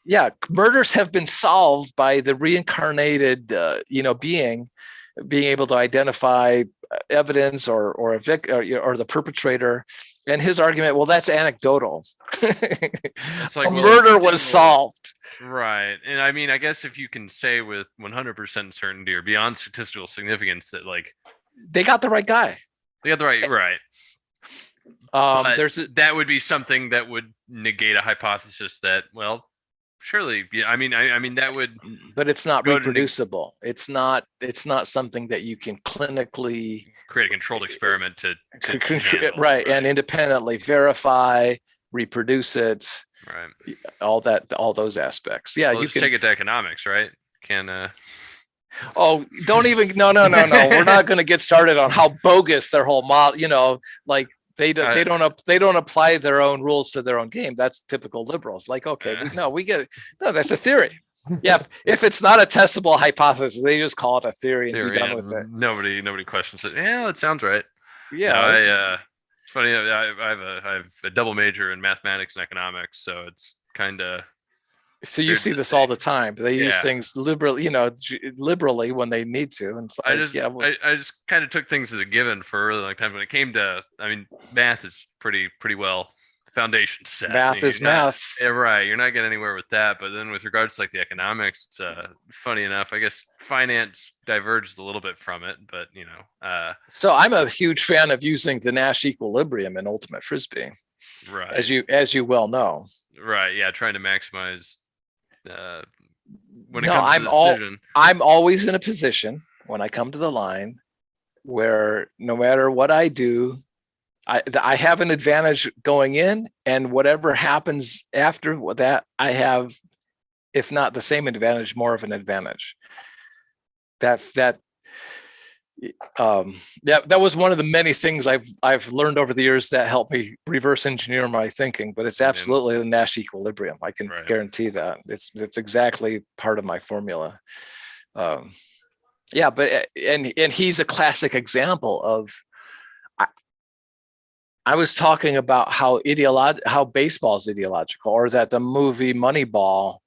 Yeah, murders have been solved by the reincarnated, being able to identify evidence or the perpetrator. And his argument, well, that's anecdotal.
It's like,
a murder was solved.
Right. And I mean, I guess if you can say with 100% certainty or beyond statistical significance that like
they got the right guy.
They got the right. That would be something that would negate a hypothesis that, well, surely, yeah. I mean, that would.
But it's not reproducible. It's not something that you can clinically
create a controlled experiment to
handle, right, and independently verify, reproduce it,
right?
All those aspects. Yeah,
you can take it to economics, right?
Oh, don't even. No. We're not going to get started on how bogus their whole model. They don't apply their own rules to their own game. That's typical liberals. Like, okay, we get it. No, that's a theory. Yeah, if it's not a testable hypothesis, they just call it a theory and be done with it.
Nobody questions it. Yeah, that sounds right.
Yeah,
it's funny. I have a double major in mathematics and economics, so it's kind of.
So you see this all the time. They use things liberally when they need to. And
I just kind of took things as a given for a really long time. When it came to, math is pretty well foundation set.
Math is math.
Yeah, right. You're not getting anywhere with that. But then with regards to the economics, it's funny enough. I guess finance diverges a little bit from it, but
So I'm a huge fan of using the Nash equilibrium in Ultimate Frisbee.
Right.
As you well know.
Right. Yeah. Trying to maximize. When it comes to the decision.
I'm always in a position when I come to the line where no matter what I do, I have an advantage going in, and whatever happens after that, I have, if not the same advantage, more of an advantage. That was one of the many things I've learned over the years that helped me reverse engineer my thinking. But it's absolutely the Nash equilibrium. I can guarantee that it's exactly part of my formula. But he's a classic example of. I was talking about how baseball is ideological, or that the movie Moneyball.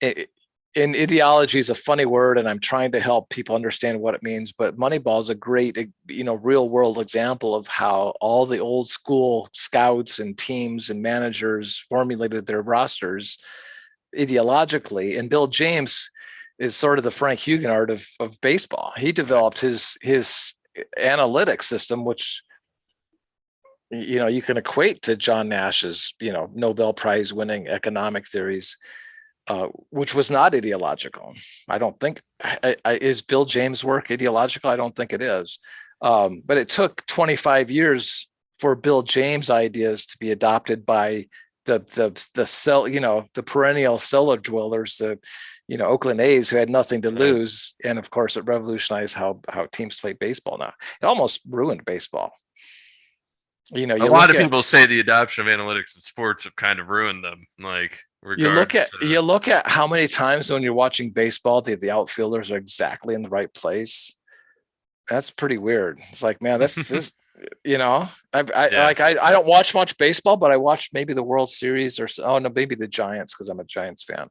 And ideology is a funny word, and I'm trying to help people understand what it means. But Moneyball is a great, real world example of how all the old school scouts and teams and managers formulated their rosters ideologically. And Bill James is sort of the Frank Huguenot of baseball. He developed his analytic system, which you can equate to John Nash's Nobel Prize winning economic theories. Which was not ideological. I don't think. Is Bill James' work ideological? I don't think it is. But it took 25 years for Bill James' ideas to be adopted by the perennial cellar dwellers, the Oakland A's, who had nothing to lose. And of course, it revolutionized how teams play baseball now. It almost ruined baseball.
A lot of people say the adoption of analytics in sports have kind of ruined them.
You look at how many times when you're watching baseball, the outfielders are exactly in the right place. That's pretty weird. It's like, man, that's this. I don't watch much baseball, but I watched maybe the World Series maybe the Giants, because I'm a Giants fan.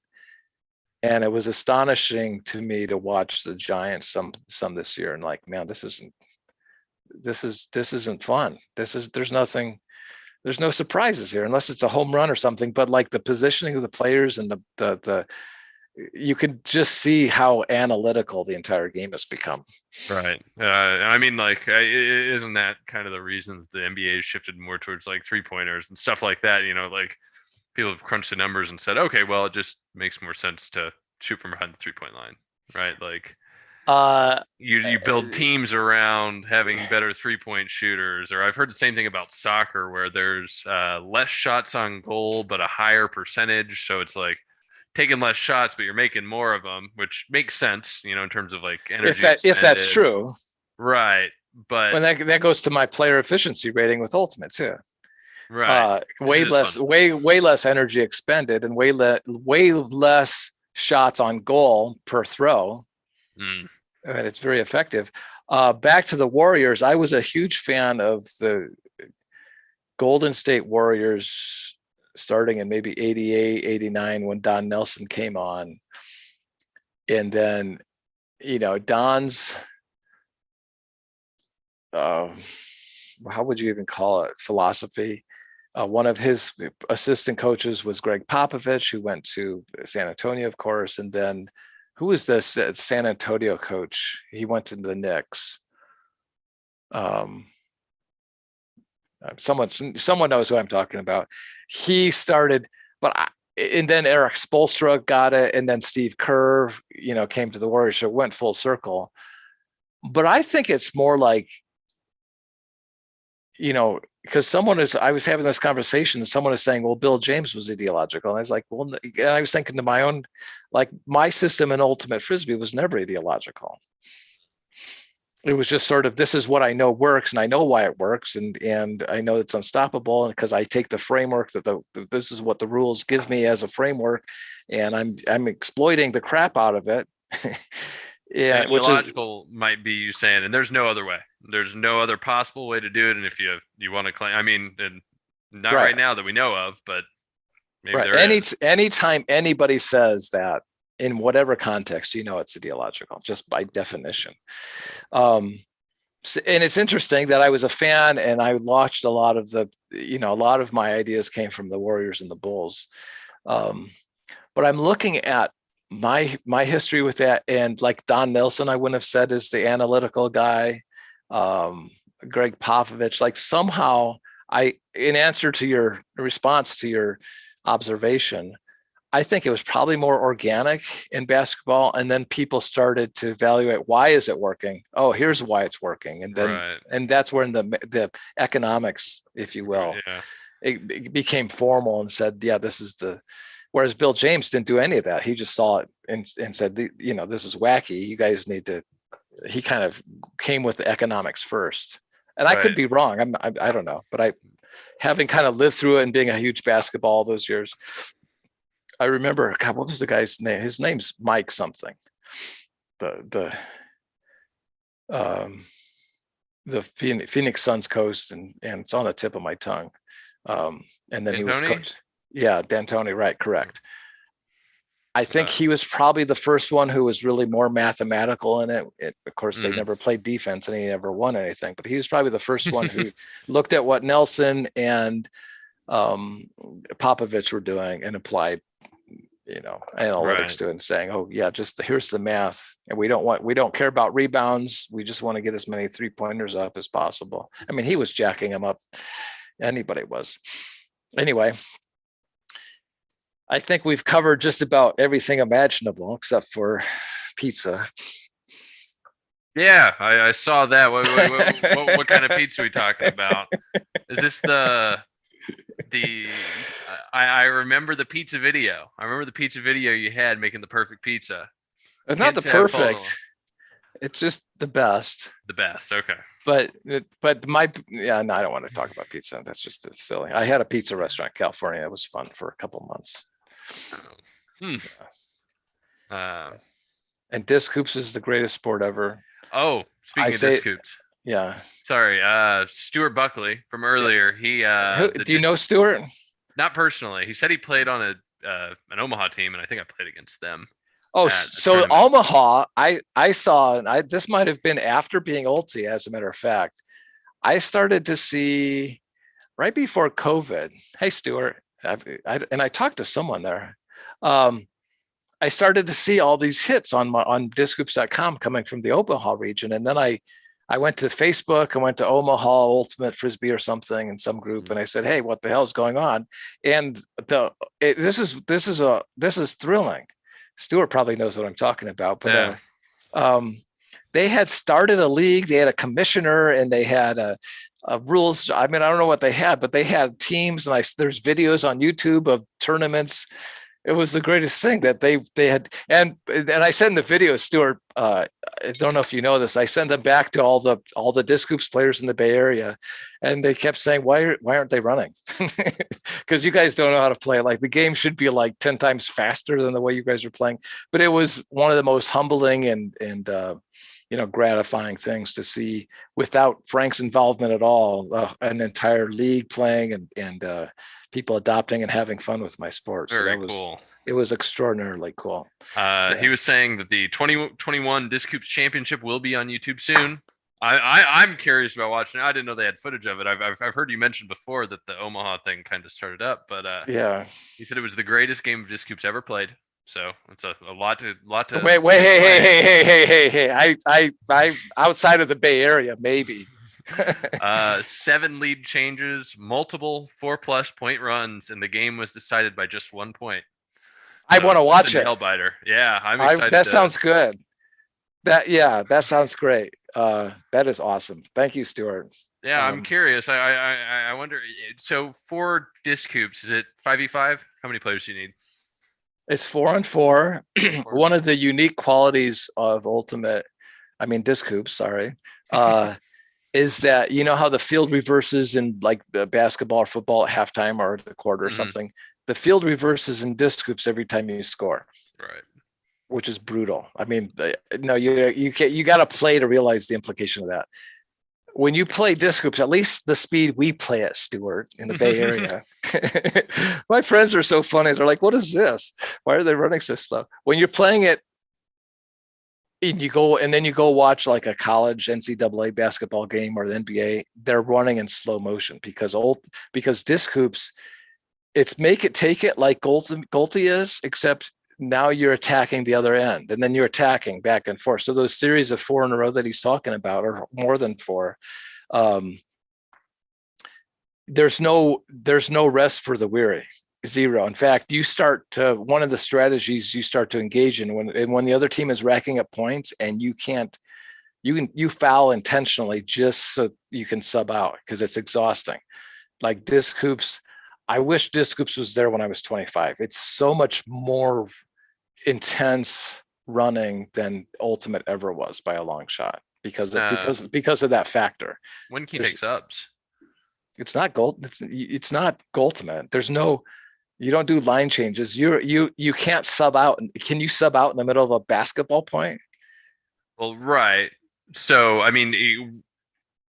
And it was astonishing to me to watch the Giants some this year, and man, this isn't fun. There's no surprises here unless it's a home run or something, but the positioning of the players and the you can just see how analytical the entire game has become.
Right. Isn't that kind of the reason that the NBA has shifted more towards 3-pointers and stuff like that? People have crunched the numbers and said, okay, well, it just makes more sense to shoot from behind the 3-point line. Right.
Uh,
You build teams around having better 3-point shooters, or I've heard the same thing about soccer where there's less shots on goal but a higher percentage, so it's like taking less shots but you're making more of them, which makes sense, in terms of like energy
if that's
expended.
true,
Right, but
when that goes to my player efficiency rating with Ultimate too.
right, which
Way
is
less,
fun.
way less energy expended, and way less shots on goal per throw.
Mm.
And it's very effective. Back to the Warriors, I was a huge fan of the Golden State Warriors starting in maybe 88, 89 when Don Nelson came on. And then, Don's, how would you even call it? Philosophy. One of his assistant coaches was Greg Popovich, who went to San Antonio, of course. And then who was the San Antonio coach? He went to the Knicks. Someone knows who I'm talking about. He started, and then Eric Spoelstra got it, and then Steve Kerr, came to the Warriors, so it went full circle. But I think it's more like, because I was having this conversation and someone is saying, well, Bill James was ideological. And I was like, well, and I was thinking to my own, like my system in Ultimate Frisbee was never ideological. It was just sort of, this is what I know works and I know why it works. And I know it's unstoppable because I take the framework that this is what the rules give me as a framework. And I'm exploiting the crap out of it. Yeah,
Ideological might be you saying, and there's no other way. There's no other possible way to do it. And if you want to claim, I mean, and not right now that we know of, but maybe there is.
Anytime anybody says that in whatever context, it's ideological, just by definition. And it's interesting that I was a fan and I watched a lot of a lot of my ideas came from the Warriors and the Bulls. But I'm looking at my history with that, and like Don Nelson, I wouldn't have said is the analytical guy. Greg Popovich, like somehow in answer to your response to your observation, I think it was probably more organic in basketball, and then people started to evaluate, why is it working? Oh, here's why it's working, and then and that's where in the economics, if you will, it became formal and said, yeah, this is the. Whereas Bill James didn't do any of that. He just saw it and said, this is wacky. You guys need to. He kind of came with the economics first, and I could be wrong. I don't know, but having kind of lived through it and being a huge basketball all those years, I remember, God, what was the guy's name? His name's Mike something. The Phoenix Suns coach, and it's on the tip of my tongue. And then D'Antoni? He was coach. Yeah, D'Antoni, right, correct. I think he was probably the first one who was really more mathematical in it. Of course, they never played defense and he never won anything, but he was probably the first one who looked at what Nelson and Popovich were doing and applied, analytics to it and saying, oh yeah, just here's the math. And we don't care about rebounds. We just want to get as many 3-pointers up as possible. I mean, he was jacking them up. Anybody was. Anyway, I think we've covered just about everything imaginable except for pizza.
Yeah, I saw that. What kind of pizza are we talking about? Is this I remember the pizza video. I remember the pizza video you had making the perfect pizza.
It's not the perfect. It's just the best.
The best. Okay.
But no, I don't want to talk about pizza. That's just silly. I had a pizza restaurant in California. It was fun for a couple of months. And disc hoops is the greatest sport ever.
Oh, speaking of disc hoops.
Yeah.
Sorry. Stuart Buckley from earlier. He
do you know Stuart?
Not personally. He said he played on an Omaha team, and I think I played against them.
Oh, so Omaha, I saw, this might have been after being ulti, as a matter of fact. I started to see right before COVID. Hey, Stuart. I talked to someone there. I started to see all these hits on discgroups.com coming from the Omaha region. And then I went to Facebook, I went to Omaha Ultimate Frisbee or something in some group. And I said, hey, what the hell is going on? And this is thrilling. Stuart probably knows what I'm talking about, but they had started a league, they had a commissioner, and they had a rules. I mean, I don't know what they had, but they had teams, and there's videos on YouTube of tournaments. It was the greatest thing that they had, and I send the video, Stuart. I don't know if you know this. I send them back to all the disc hoops players in the Bay Area, and they kept saying, "Why aren't they running?" Because you guys don't know how to play. Like the game should be like 10 times faster than the way you guys are playing. But it was one of the most humbling and gratifying things to see without Frank's involvement at all, an entire league playing and people adopting and having fun with my sport. So
Very
that was
cool.
It was extraordinarily cool. Yeah.
He was saying that the 2021 Disc Hoops Championship will be on YouTube soon. I'm curious about watching it. I didn't know they had footage of it. I've heard you mention before that the Omaha thing kind of started up, but
Yeah.
he said it was the greatest game of disc hoops ever played. So it's a lot to
Wait, hey. I outside of the Bay Area, maybe.
7 lead changes, multiple 4+ point runs, and the game was decided by just 1 point.
I want to watch it.
Nail biter. Yeah, I'm excited.
That sounds good. That sounds great. That is awesome. Thank you, Stuart.
Yeah, I'm curious. I wonder. So for disc hoops, is it 5v5? How many players do you need?
It's 4-on-4. One of the unique qualities of disc hoops, sorry, is that you know how the field reverses in like the basketball or football at halftime or the quarter or something. The field reverses in disc hoops every time you score.
Right.
Which is brutal. I mean, no, you got to play to realize the implication of that. When you play disc hoops, at least the speed we play at, Stuart, in the Bay Area, my friends are so funny. They're like, "What is this? Why are they running so slow?" When you're playing it, and you go watch like a college NCAA basketball game or the NBA, they're running in slow motion because disc hoops, it's make it take it like Golti is, except now you're attacking the other end and then you're attacking back and forth. So those series of 4 in a row that he's talking about, or more than 4, there's no rest for the weary. Zero. In fact, one of the strategies you start to engage in when the other team is racking up points and you foul intentionally just so you can sub out because it's exhausting. Like disc hoops, I wish disc hoops was there when I was 25. It's so much more intense running than ultimate ever was by a long shot because of that factor.
When can you take subs?
It's not ultimate. You don't do line changes. You can't sub out. Can you sub out in the middle of a basketball point?
Well, right. So I mean,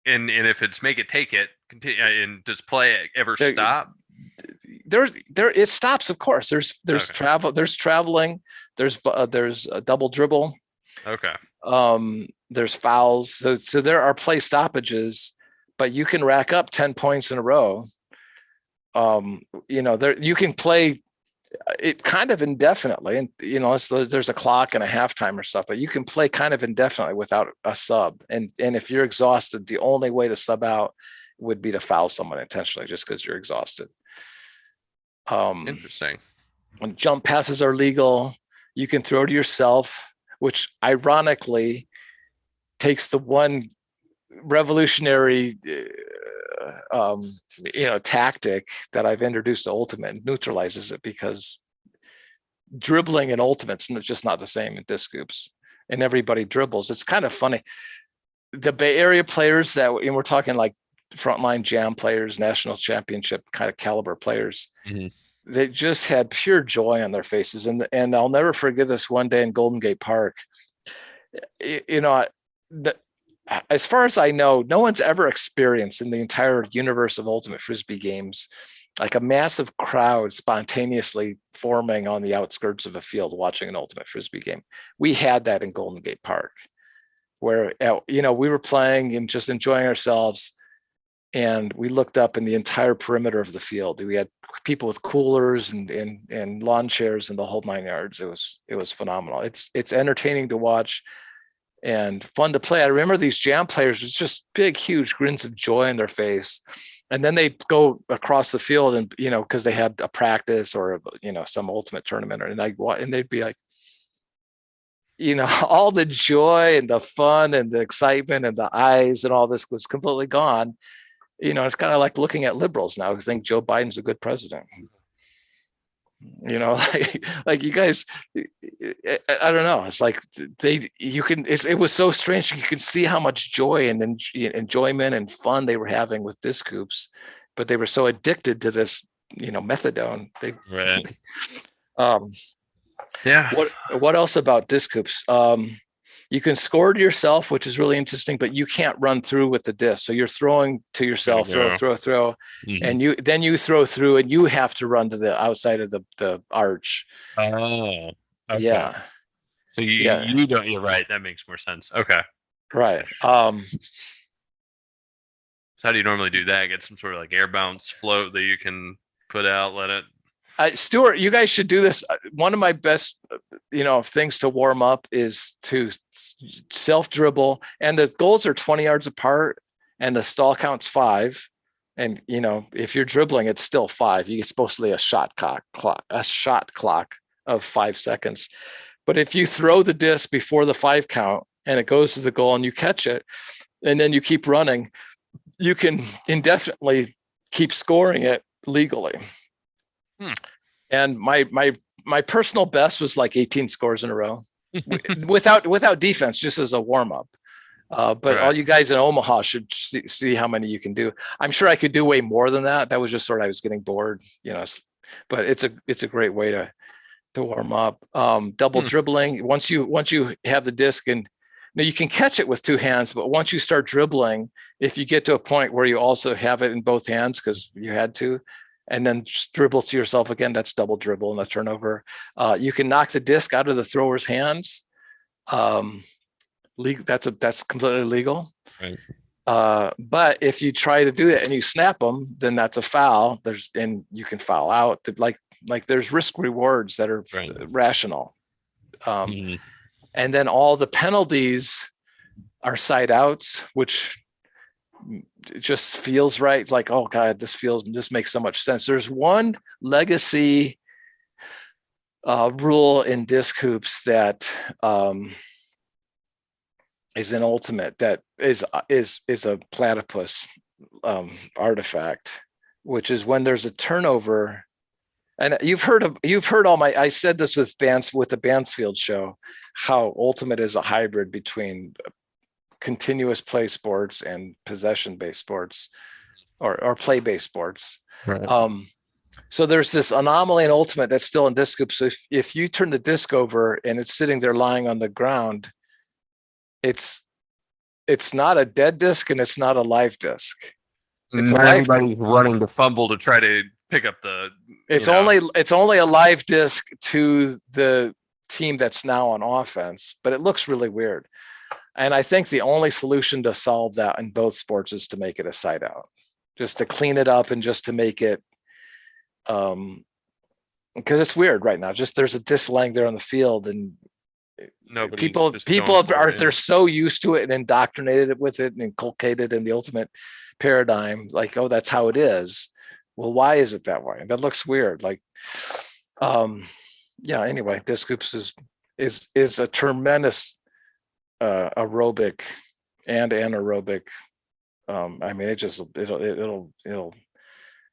and if it's make it take it, continue, and does play ever stop?
It stops, of course. There's
Okay.
travel, there's traveling, there's a double dribble.
Okay.
There's fouls. So there are play stoppages, but you can rack up 10 points in a row. You can play it kind of indefinitely, and so there's a clock and a halftime or stuff, but you can play kind of indefinitely without a sub. And if you're exhausted, the only way to sub out would be to foul someone intentionally just because you're exhausted.
Interesting.
When jump passes are legal, you can throw to yourself, which ironically takes the one revolutionary tactic that I've introduced to ultimate and neutralizes it, because dribbling and ultimate's just not the same in disc hoops, and everybody dribbles. It's kind of funny. The Bay Area players and we're talking like frontline jam players, national championship kind of caliber players, they just had pure joy on their faces. And I'll never forget this one day in Golden Gate Park. As far as I know, no one's ever experienced in the entire universe of ultimate Frisbee games like a massive crowd spontaneously forming on the outskirts of a field watching an ultimate Frisbee game. We had that in Golden Gate Park, where we were playing and just enjoying ourselves, and we looked up in the entire perimeter of the field. We had people with coolers and lawn chairs and the whole 9 yards. It was phenomenal. It's entertaining to watch and fun to play. I remember these jam players with just big, huge grins of joy on their face. And then they'd go across the field and, because they had a practice or, some ultimate tournament, and they'd be like, all the joy and the fun and the excitement and the eyes and all this was completely gone. It's kind of like looking at liberals now who think Joe Biden's a good president. Like you guys, I don't know. It's like it was so strange. You could see how much joy and enjoyment and fun they were having with disc hoops, but they were so addicted to this, methadone.
Right.
Yeah. What else about disc hoops? You can score to yourself, which is really interesting, but you can't run through with the disc. So you're throwing to yourself, throw, mm-hmm. and you throw through, and you have to run to the outside of the arch.
Oh, okay.
Yeah.
So you don't. You're right. That makes more sense. Okay.
Right.
So how do you normally do that? Get some sort of like air bounce float that you can put out, let it.
Stuart, you guys should do this. One of my best, things to warm up is to self dribble, and the goals are 20 yards apart, and the stall count's 5. And if you're dribbling, it's still 5. It's supposed to be a shot clock of 5 seconds. But if you throw the disc before the 5 count and it goes to the goal and you catch it, and then you keep running, you can indefinitely keep scoring it legally. And my personal best was like 18 scores in a row without defense, just as a warm up. But right. All you guys in Omaha should see how many you can do. I'm sure I could do way more than that. That was just I was getting bored, but it's a great way to warm up. Double dribbling. Once you have the disc, and you can catch it with 2 hands, but once you start dribbling, if you get to a point where you also have it in both hands because you had to, and then just dribble to yourself again, that's double dribble and a turnover. You can knock the disc out of the thrower's hands. That's completely legal.
Right.
But if you try to do it and you snap them, then that's a foul. And you can foul out. Like there's risk rewards that are rational. And then all the penalties are side outs, which just feels right. Like, oh God, this makes so much sense. There's one legacy rule in disc hoops that is an ultimate, that is a platypus artifact, which is when there's a turnover. And you've heard I said this with the Bansfield show, how ultimate is a hybrid between continuous play sports and possession-based sports or play-based sports.
Right.
So there's this anomaly in ultimate that's still in disc hoops. So if you turn the disc over and it's sitting there lying on the ground, it's not a dead disc and it's not a live disc.
It's everybody's running to fumble to try to pick up the.
It's only a live disc to the team that's now on offense, but it looks really weird. And I think the only solution to solve that in both sports is to make it a side out, just to clean it up and just to make it, because it's weird right now. Just there's a disc laying there on the field, and people they're so used to it and indoctrinated with it and inculcated in the ultimate paradigm, like, oh, that's how it is. Well, why is it that way? That looks weird. Like, anyway, disc hoops is a tremendous aerobic and anaerobic. It'll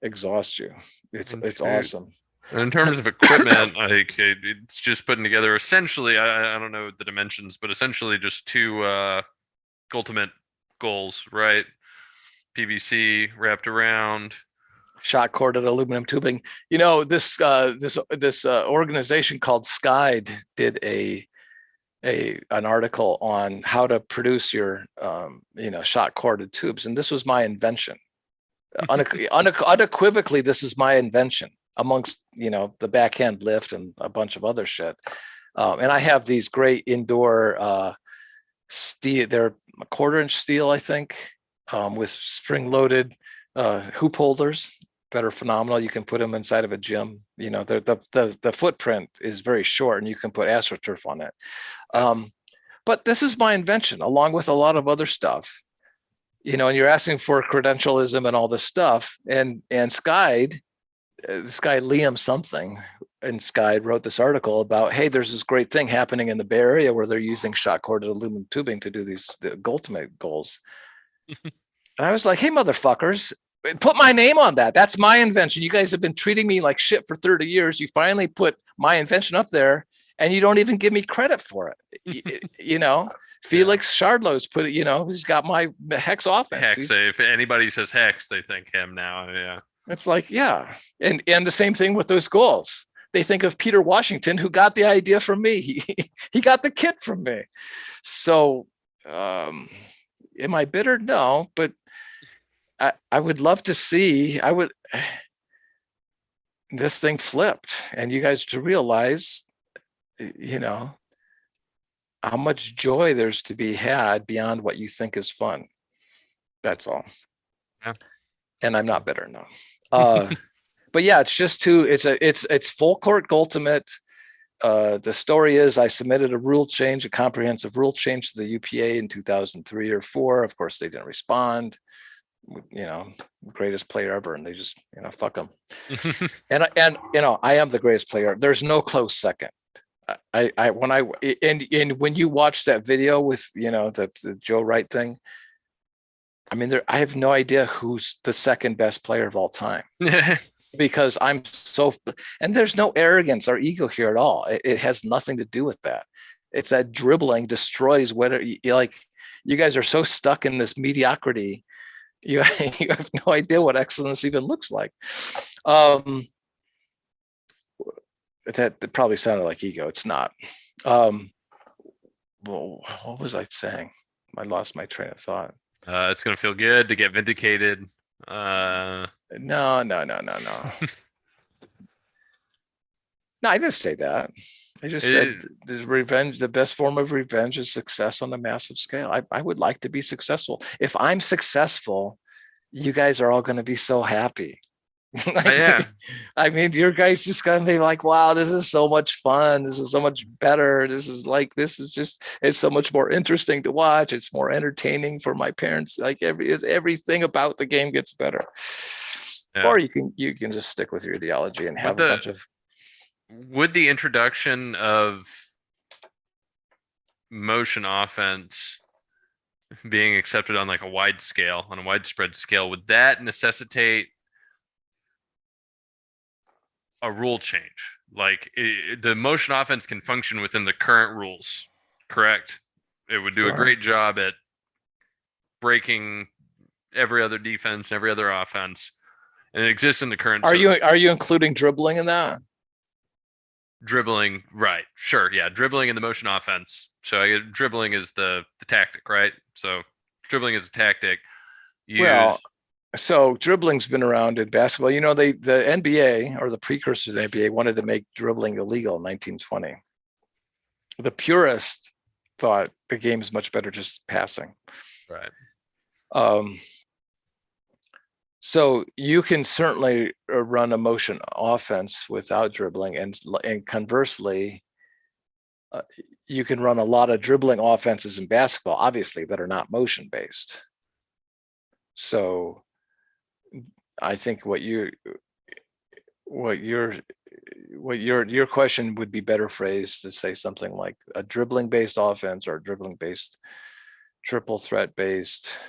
exhaust you. It's awesome.
And in terms of equipment, it's just putting together essentially, I don't know the dimensions, but essentially just 2 ultimate goals, right? PVC wrapped around,
shot corded aluminum tubing. This organization called SCIDE did an article on how to produce your shot corded tubes, and this was my invention. Unequivocally, this is my invention, amongst the backhand lift and a bunch of other shit. And I have these great indoor steel. They're a 1/4-inch steel, I think, with spring loaded hoop holders that are phenomenal. You can put them inside of a gym. The footprint is very short, and you can put AstroTurf on it. But this is my invention, along with a lot of other stuff. And you're asking for credentialism and all this stuff, and SCIDE, this guy Liam something, and Sky wrote this article about, hey, there's this great thing happening in the Bay Area where they're using shot corded aluminum tubing to do these ultimate goals. And I was like, hey, motherfuckers, put my name on that. That's my invention. You guys have been treating me like shit for 30 years. You finally put my invention up there and you don't even give me credit for it. You know, Felix Shardlow's put it, you know, he's got my hex offense.
Hex. If anybody says hex, they think him now. Yeah.
It's like, yeah. And the same thing with those goals. They think of Peter Washington, who got the idea from me. He got the kit from me. So am I bitter? No, but I would love to see, this thing flipped and you guys to realize, you know, how much joy there's to be had beyond what you think is fun. That's all.
Yeah.
And I'm not bitter, no. But yeah, it's just it's full court ultimate. The story is I submitted a comprehensive rule change to the UPA in 2003 or 4. Of course, they didn't respond. You know, greatest player ever, and they just, you know, fuck them. and you know, I am the greatest player. There's no close second. When you watch that video with, you know, the Joe Wright thing, I mean, I have no idea who's the second best player of all time. Because I'm so, and there's no arrogance or ego here at all. It has nothing to do with that. It's that dribbling destroys whether you guys are so stuck in this mediocrity. You have no idea what excellence even looks like. That probably sounded like ego. It's not. Well, what was I saying? I lost my train of thought.
It's gonna feel good to get vindicated.
No. No, I didn't say that. I just said revenge. The best form of revenge is success on a massive scale. I would like to be successful. If I'm successful, you guys are all going to be so happy. I mean, your guys just gonna be like, wow, this is so much fun. This is so much better. It's so much more interesting to watch. It's more entertaining for my parents. Like everything about the game gets better. Yeah. Or you can just stick with your ideology and have a bunch of.
Would the introduction of motion offense being accepted on like a widespread scale, would that necessitate a rule change? Like the motion offense can function within the current rules, correct? It would do a great job at breaking every other defense, every other offense, and it exists in the current.
Are you including dribbling in that?
Dribbling, right? Sure, yeah, dribbling in the motion offense. So dribbling is the tactic, right? So dribbling is a tactic.
So dribbling's been around in basketball. You know, the NBA, or the precursor to the NBA, wanted to make dribbling illegal in 1920. The purist thought the game is much better just passing.
Right.
So you can certainly run a motion offense without dribbling, and conversely, you can run a lot of dribbling offenses in basketball, obviously, that are not motion based. So I think what your question would be better phrased to say something like a dribbling based offense, or a dribbling based triple threat based.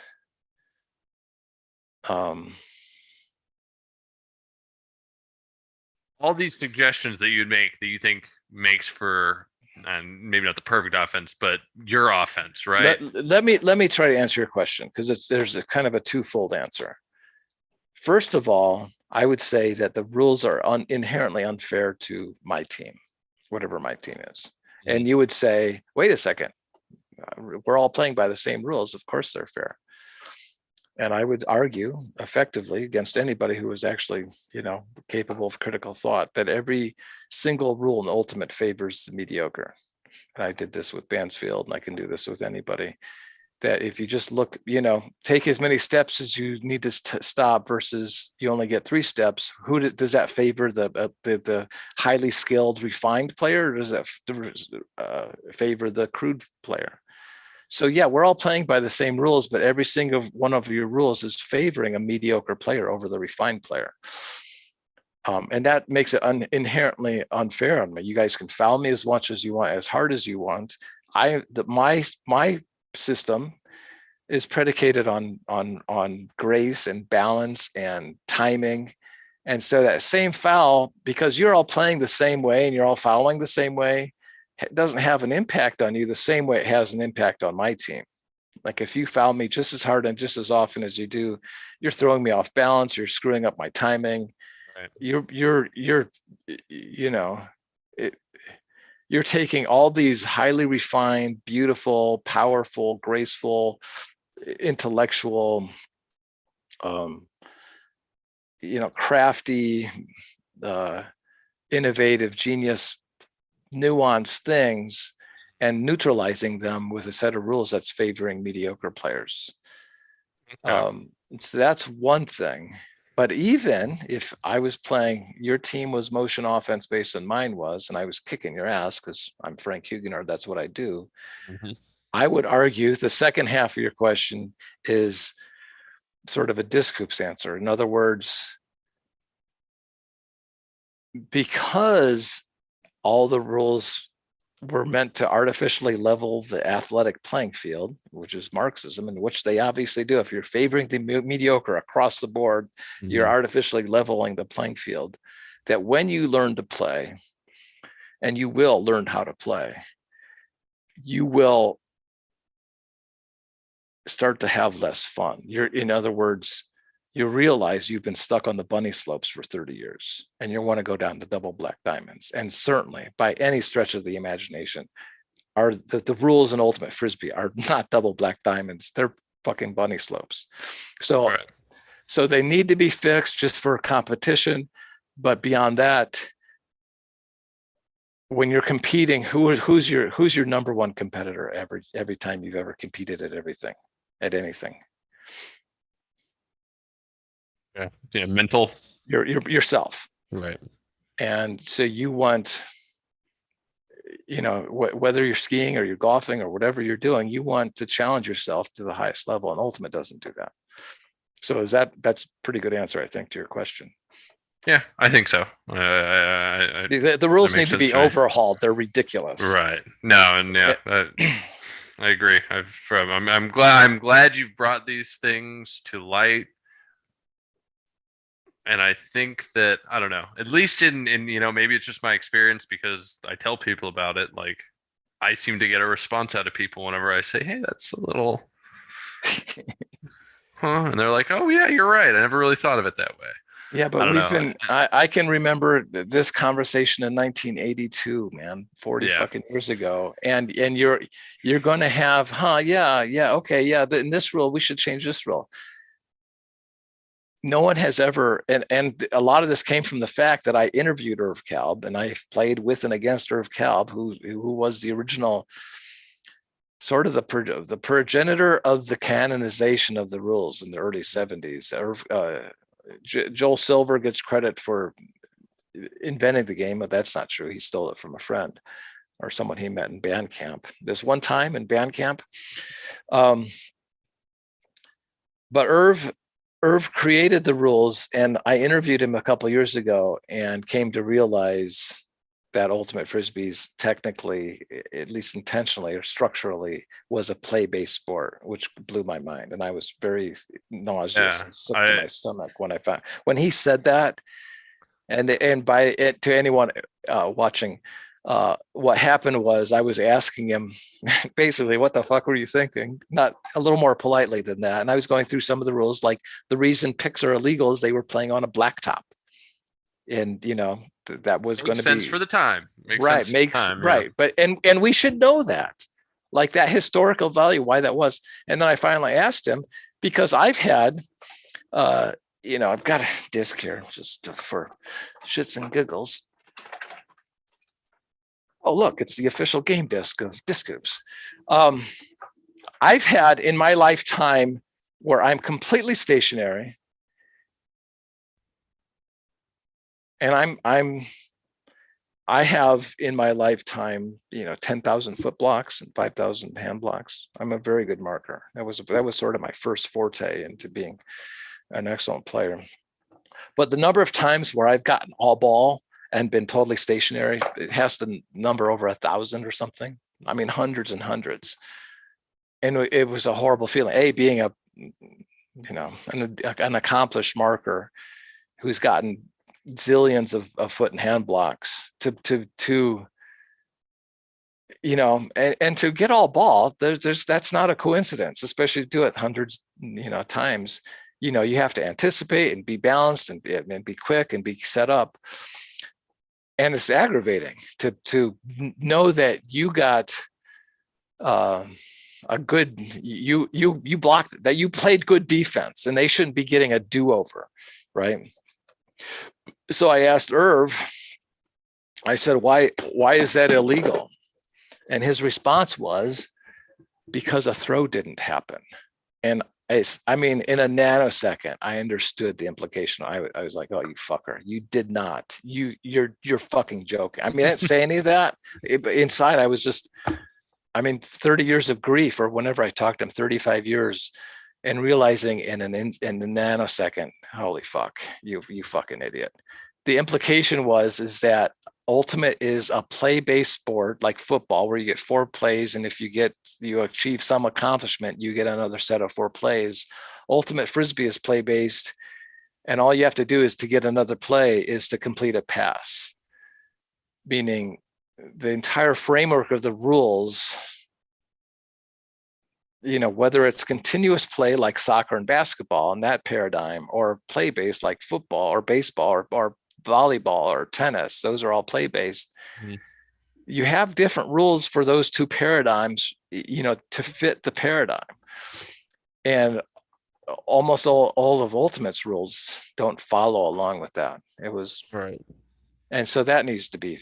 All these suggestions that you'd make that you think makes for, and maybe not the perfect offense, but your offense, right?
Let me try to answer your question, because there's a kind of a twofold answer. First of all, I would say that the rules are inherently unfair to my team, whatever my team is. Mm-hmm. And you would say, wait a second, we're all playing by the same rules. Of course they're fair. And I would argue effectively against anybody who is actually, you know, capable of critical thought, that every single rule in Ultimate favors the mediocre. And I did this with Bansfield, and I can do this with anybody. That if you just look, you know, take as many steps as you need to stop versus you only get 3 steps, does that favor? The highly skilled, refined player, or does that favor the crude player? So yeah, we're all playing by the same rules, but every single one of your rules is favoring a mediocre player over the refined player. And that makes it inherently unfair on me. You guys can foul me as much as you want, as hard as you want. My system is predicated on grace and balance and timing. And so that same foul, because you're all playing the same way and you're all fouling the same way, it doesn't have an impact on you the same way it has an impact on my team. Like if you foul me just as hard and just as often as you do, you're throwing me off balance, you're screwing up my timing.
Right.
You're you know, it, you're taking all these highly refined, beautiful, powerful, graceful, intellectual, crafty, innovative, genius, nuanced things and neutralizing them with a set of rules that's favoring mediocre players.
Okay.
So that's one thing. But even if I was playing, your team was motion offense based and mine was, and I was kicking your ass because I'm Frank Huguenard, that's what I do.
Mhm.
I would argue the second half of your question is sort of a discoops answer. In other words, because all the rules were meant to artificially level the athletic playing field, which is Marxism, and which they obviously do. If you're favoring the mediocre across the board, you're artificially leveling the playing field. That when you learn to play, and you will learn how to play, you will start to have less fun. In other words, you realize you've been stuck on the bunny slopes for 30 years and you want to go down to double black diamonds. And certainly by any stretch of the imagination, the rules in ultimate Frisbee are not double black diamonds. They're fucking bunny slopes. So,
Right.
so they need to be fixed just for competition. But beyond that, when you're competing, who's your number one competitor every time you've ever competed at anything?
Yeah. Mental.
Yourself.
Right.
And so you want, whether you're skiing or you're golfing or whatever you're doing, you want to challenge yourself to the highest level, and ultimate doesn't do that. So that's a pretty good answer, I think, to your question.
Yeah, I think so.
The rules need to be overhauled. They're ridiculous.
Right. No, and yeah, I agree. I'm glad you've brought these things to light. And I think that, I don't know, at least in maybe it's just my experience because I tell people about it. Like I seem to get a response out of people whenever I say, "Hey, that's a little," and they're like, "Oh yeah, you're right. I never really thought of it that way."
Yeah, but I can remember this conversation in 1982, man, 40 fucking years ago. And you're going to have, okay, yeah, in this rule, we should change this rule. No one has ever, and a lot of this came from the fact that I interviewed Irv Kalb and I played with and against Irv Kalb, who was the original sort of the progenitor of the canonization of the rules in the early 70s. Joel Silver gets credit for inventing the game, but that's not true. He stole it from a friend or someone he met in band camp. There's one time in band camp. But Irv created the rules, and I interviewed him a couple of years ago and came to realize that ultimate Frisbees technically, at least intentionally or structurally, was a play-based sport, which blew my mind. And I was very nauseous and sick to my stomach when he said that. And by it, to anyone watching, what happened was I was asking him basically, what the fuck were you thinking? Not a little more politely than that. And I was going through some of the rules, like the reason picks are illegal is they were playing on a blacktop. And, that was going to be
sense for the time.
Right. But, and we should know that, like that historical value, why that was. And then I finally asked him, because I've had, I've got a disc here just for shits and giggles. Oh, look, it's the official game disc of Disc Hoops. I've had in my lifetime where I'm completely stationary, and I have in my lifetime, 10,000 foot blocks and 5,000 hand blocks. I'm a very good marker. That was sort of my first forte into being an excellent player. But the number of times where I've gotten all ball and been totally stationary, it has to number over 1,000 or something. I mean, hundreds and hundreds. And it was a horrible feeling. Being a, an accomplished marker who's gotten zillions of foot and hand blocks to and to get all ball, that's not a coincidence, especially to do it hundreds, times. You have to anticipate and be balanced and be quick and be set up. And it's aggravating to know that you got a good, you blocked, that you played good defense and they shouldn't be getting a do-over, right? So I asked Irv, I said, why is that illegal? And his response was, because a throw didn't happen. And I mean, in a nanosecond, I understood the implication. I was like, oh, you fucker, you did not, you're fucking joking. I mean, I didn't say any of that. Inside, I was just, 30 years of grief, or whenever I talked to him, 35 years, and realizing in the nanosecond, holy fuck, you fucking idiot. The implication is that ultimate is a play-based sport like football, where you get 4 plays, and if you achieve some accomplishment, you get another set of 4 plays. Ultimate Frisbee is play-based, and all you have to do is to get another play is to complete a pass, meaning the entire framework of the rules, whether it's continuous play like soccer and basketball in that paradigm, or play-based like football or baseball or volleyball or tennis, those are all play-based. Mm-hmm. You have different rules for those 2 paradigms, to fit the paradigm. And almost all of Ultimate's rules don't follow along with that. It was
right.
And so that needs to be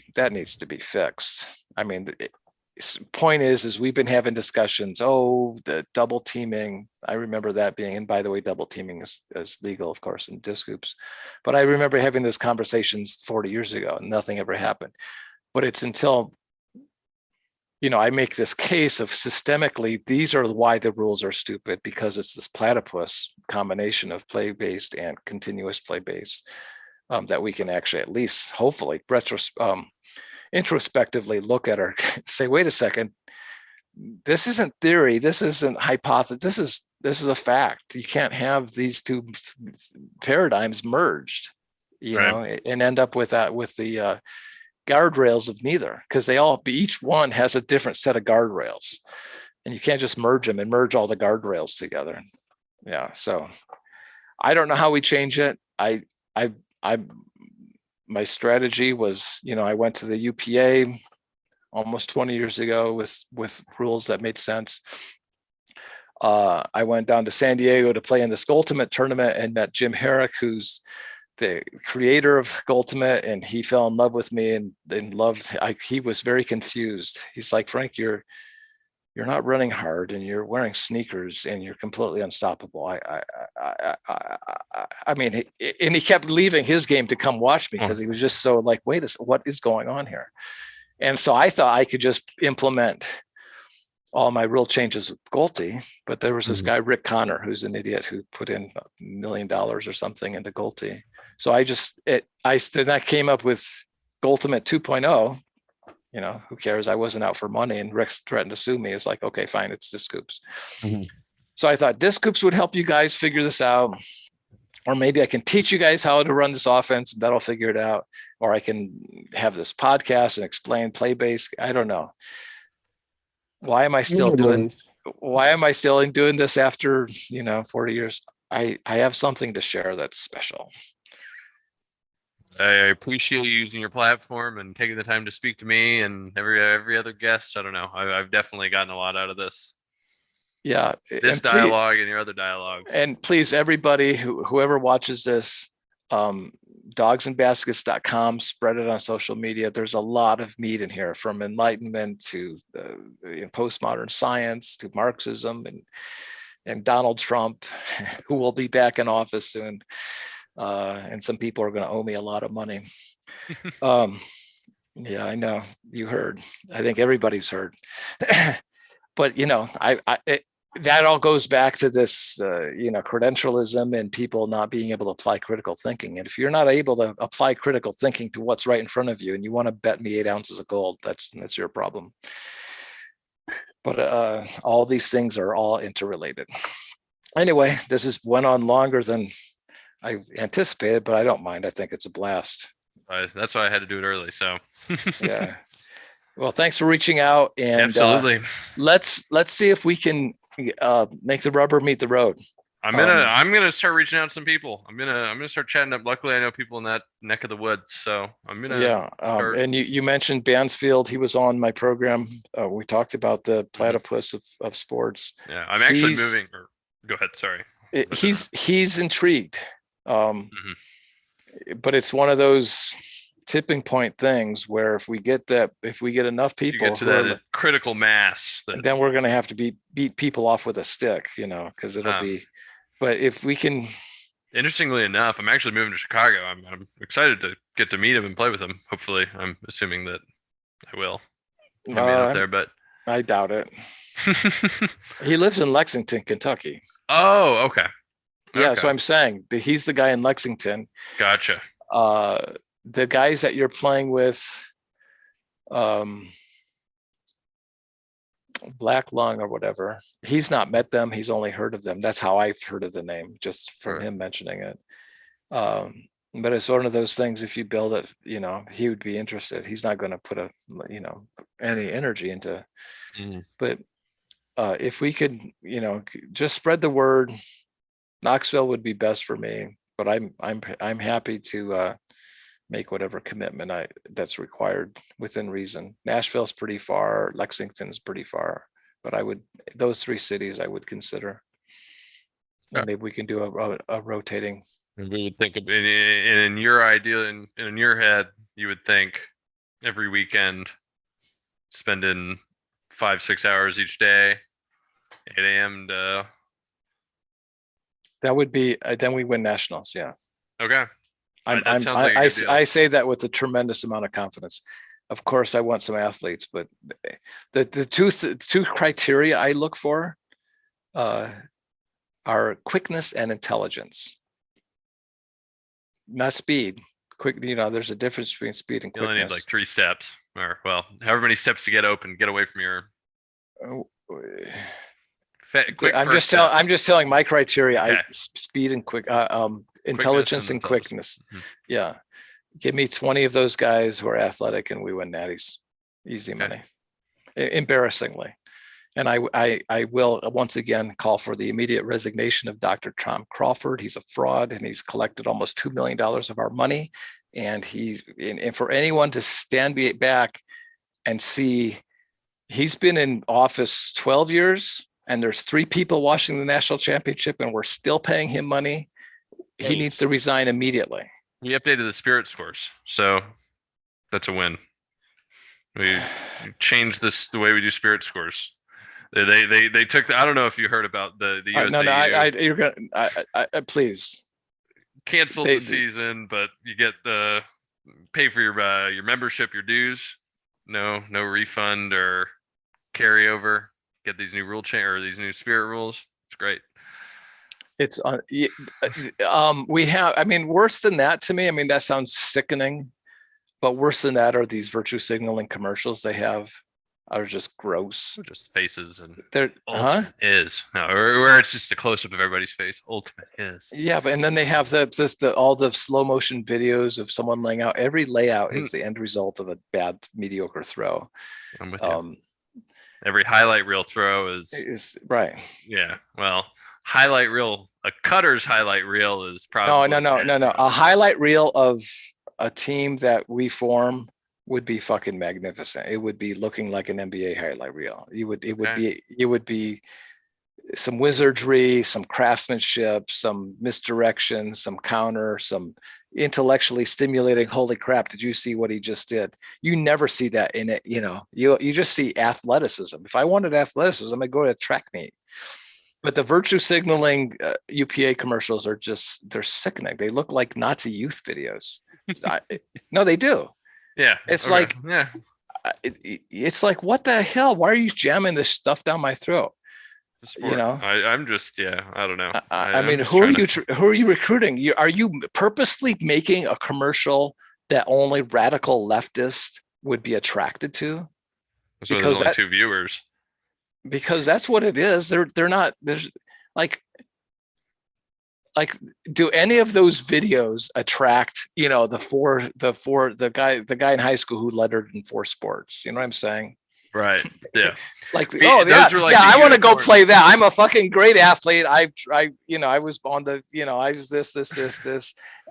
fixed. I mean, the point is we've been having discussions. Oh, the double teaming. I remember that being, and by the way, double teaming is legal, of course, in disc hoops. But I remember having those conversations 40 years ago, and nothing ever happened. But it's until, I make this case of systemically, these are why the rules are stupid, because it's this platypus combination of play-based and continuous play-based, that we can actually at least hopefully introspectively look at or say, wait a second, this isn't theory, this isn't hypothesis, this is a fact. You can't have these 2 paradigms merged, right, and end up with the guardrails of neither, because each one has a different set of guardrails, and you can't just merge them and merge all the guardrails together. Yeah, so I don't know how we change it. My strategy was, I went to the UPA almost 20 years ago with rules that made sense. I went down to San Diego to play in this Ultimate tournament and met Jim Herrick, who's the creator of Ultimate, and he fell in love with me and he was very confused. He's like, Frank, you're not running hard and you're wearing sneakers and you're completely unstoppable. I mean, and he kept leaving his game to come watch me because he was just so like, wait, what is going on here? And so I thought I could just implement all my rule changes with Golti, but there was this guy, Rick Connor, who's an idiot, who put in $1 million or something into Golti. So I came up with Ultimate 2.0. Who cares? I wasn't out for money, and Rick threatened to sue me. It's like, okay, fine, it's disc hoops. So I thought disc hoops would help you guys figure this out, or maybe I can teach you guys how to run this offense, and that'll figure it out. Or I can have this podcast and explain play base. I don't know. Why am I still doing this after 40 years? I have something to share that's special.
I appreciate you using your platform and taking the time to speak to me and every other guest. I don't know. I've definitely gotten a lot out of this.
Yeah.
This dialogue and your other dialogues.
And please, everybody, whoever watches this, DogsAndBaskets.com, spread it on social media. There's a lot of meat in here, from enlightenment to postmodern science to Marxism and Donald Trump, who will be back in office soon. And some people are going to owe me a lot of money. Yeah, I know, you heard. I think everybody's heard. But that all goes back to this, credentialism and people not being able to apply critical thinking. And if you're not able to apply critical thinking to what's right in front of you, and you want to bet me 8 ounces of gold, that's your problem. But all these things are all interrelated. Anyway, this has went on longer than I anticipated, but I don't mind. I think it's a blast.
That's why I had to do it early. So
Yeah. Well, thanks for reaching out, and
absolutely.
Let's see if we can make the rubber meet the road.
I'm gonna start reaching out to some people. I'm gonna start chatting up. Luckily, I know people in that neck of the woods, so I'm gonna.
And you mentioned Bansfield. He was on my program. We talked about the platypus of sports.
Yeah, I'm actually moving. Go ahead. Sorry.
He's intrigued, but it's one of those tipping point things where if we get enough people,
you get to that critical mass,
then we're going to have to beat people off with a stick, because it'll be. But if we can.
Interestingly enough, I'm actually moving to Chicago. I'm excited to get to meet him and play with him. Hopefully, I'm assuming that I will. Meet up there, but
I doubt it. He lives in Lexington, Kentucky.
Oh, okay.
Yeah, so I'm saying that he's the guy in Lexington.
Gotcha.
The guys that you're playing with, Black Lung or whatever, he's not met them. He's only heard of them. That's how I've heard of the name, just from him mentioning it. But it's one of those things, if you build it, he would be interested. He's not going to put any energy into, but if we could, just spread the word, Knoxville would be best for me, but I'm happy to make whatever commitment that's required within reason. Nashville's pretty far, Lexington's pretty far, but those 3 cities I would consider. And maybe we can do a rotating.
And we would think of in your idea, in your head, you would think every weekend, spending 5-6 hours each day, 8 a.m. to.
That would be, then we win nationals. Yeah.
Okay.
I say that with a tremendous amount of confidence. Of course, I want some athletes, but the two criteria I look for are quickness and intelligence, not speed. Quick, there's a difference between speed and quickness.
You only need like 3 steps, or however many steps to get away from your.
I'm just telling my criteria. Speed and intelligence and quickness. Yeah, give me 20 of those guys who are athletic, and we win natties, easy money. Embarrassingly, and I will once again call for the immediate resignation of Dr. Tom Crawford. He's a fraud, and he's collected almost $2 million of our money. And and for anyone to stand back and see, he's been in office 12 years. And there's 3 people watching the national championship, and we're still paying him money. He needs to resign immediately.
We updated the spirit scores, so that's a win. We changed the way we do spirit scores. They took. I don't know if you heard about the USA.
No, you're gonna. Please.
Canceled the season, but you get pay for your membership, your dues. No refund or carryover. Get these new rule change or these new spirit rules. It's great.
It's we have, worse than that to me. That sounds sickening, but worse than that are these virtue signaling commercials they have are just gross.
Just faces and
they're
where it's just a close up of everybody's face. Ultimate is.
Yeah, but and then they have all the slow motion videos of someone laying out. Every layout is the end result of a bad, mediocre throw.
I'm with you. Every highlight reel throw is
right.
Yeah. Well, a cutter's highlight reel is probably
no. A highlight reel of a team that we form would be fucking magnificent. It would be looking like an NBA highlight reel. It would be some wizardry, some craftsmanship, some misdirection, some counter, some intellectually stimulating. Holy crap, did you see what he just did? You never see that in it. You just see athleticism. If I wanted athleticism, I'd go to a track meet. But the virtue signaling UPA commercials they're sickening. They look like Nazi youth videos. No, they do.
Yeah.
It's it's like, what the hell? Why are you jamming this stuff down my throat?
The
You
sport.
know,
I'm just, I don't know.
I
I'm
mean,
just
who are
trying
you?
to.
Who are you recruiting? Are you purposely making a commercial that only radical leftists would be attracted to?
So there's
Because
only 2 viewers.
that's what it is. They're not. There's like like do any of those videos attract the guy in high school who lettered in 4 sports? You know what I'm saying?
Right. Yeah.
Like, oh yeah,
Those are like
yeah,
the
I want to go
unicorns.
play that. I'm a fucking great athlete. I was on the, I was this.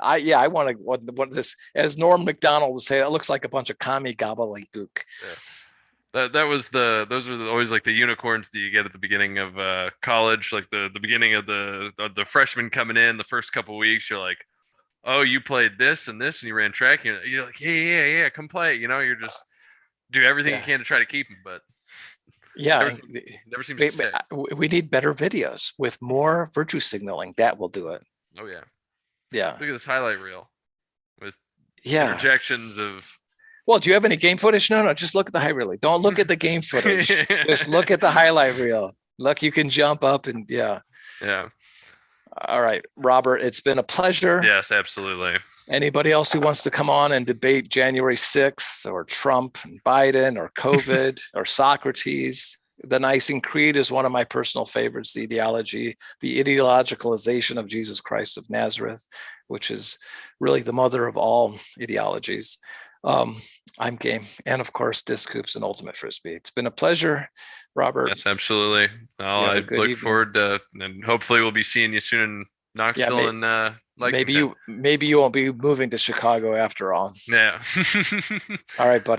I want to what this, as Norm Macdonald would say, that looks like a bunch of commie gobbledygook.
Yeah. Those are always like the unicorns that you get at the beginning of college, like the beginning of the freshmen coming in the first couple of weeks. You're like, oh, you played this and this, and you ran track. You're like, yeah, come play. You're just do everything you can to try to keep them, but
Yeah,
never seems to stick.
we need better videos with more virtue signaling. That will do it.
Oh yeah,
Yeah,
look at this highlight reel with
yeah.
projections of.
Well, do you have any game footage? No, just look at the highlight reel. Don't look at the game footage. Just look at the highlight reel. Look, you can jump up and
Yeah.
All right, Robert, it's been a pleasure.
Yes, absolutely.
Anybody else who wants to come on and debate January 6th or Trump and Biden or COVID or Socrates? The Nicene Creed is one of my personal favorites, the ideologicalization of Jesus Christ of Nazareth, which is really the mother of all ideologies. I'm game. And of course, Disc Hoops and Ultimate Frisbee. It's been a pleasure, Robert.
Yes, absolutely. I look forward to, and hopefully we'll be seeing you soon in Knoxville and
maybe you won't be moving to Chicago after all.
Yeah.
All right, buddy.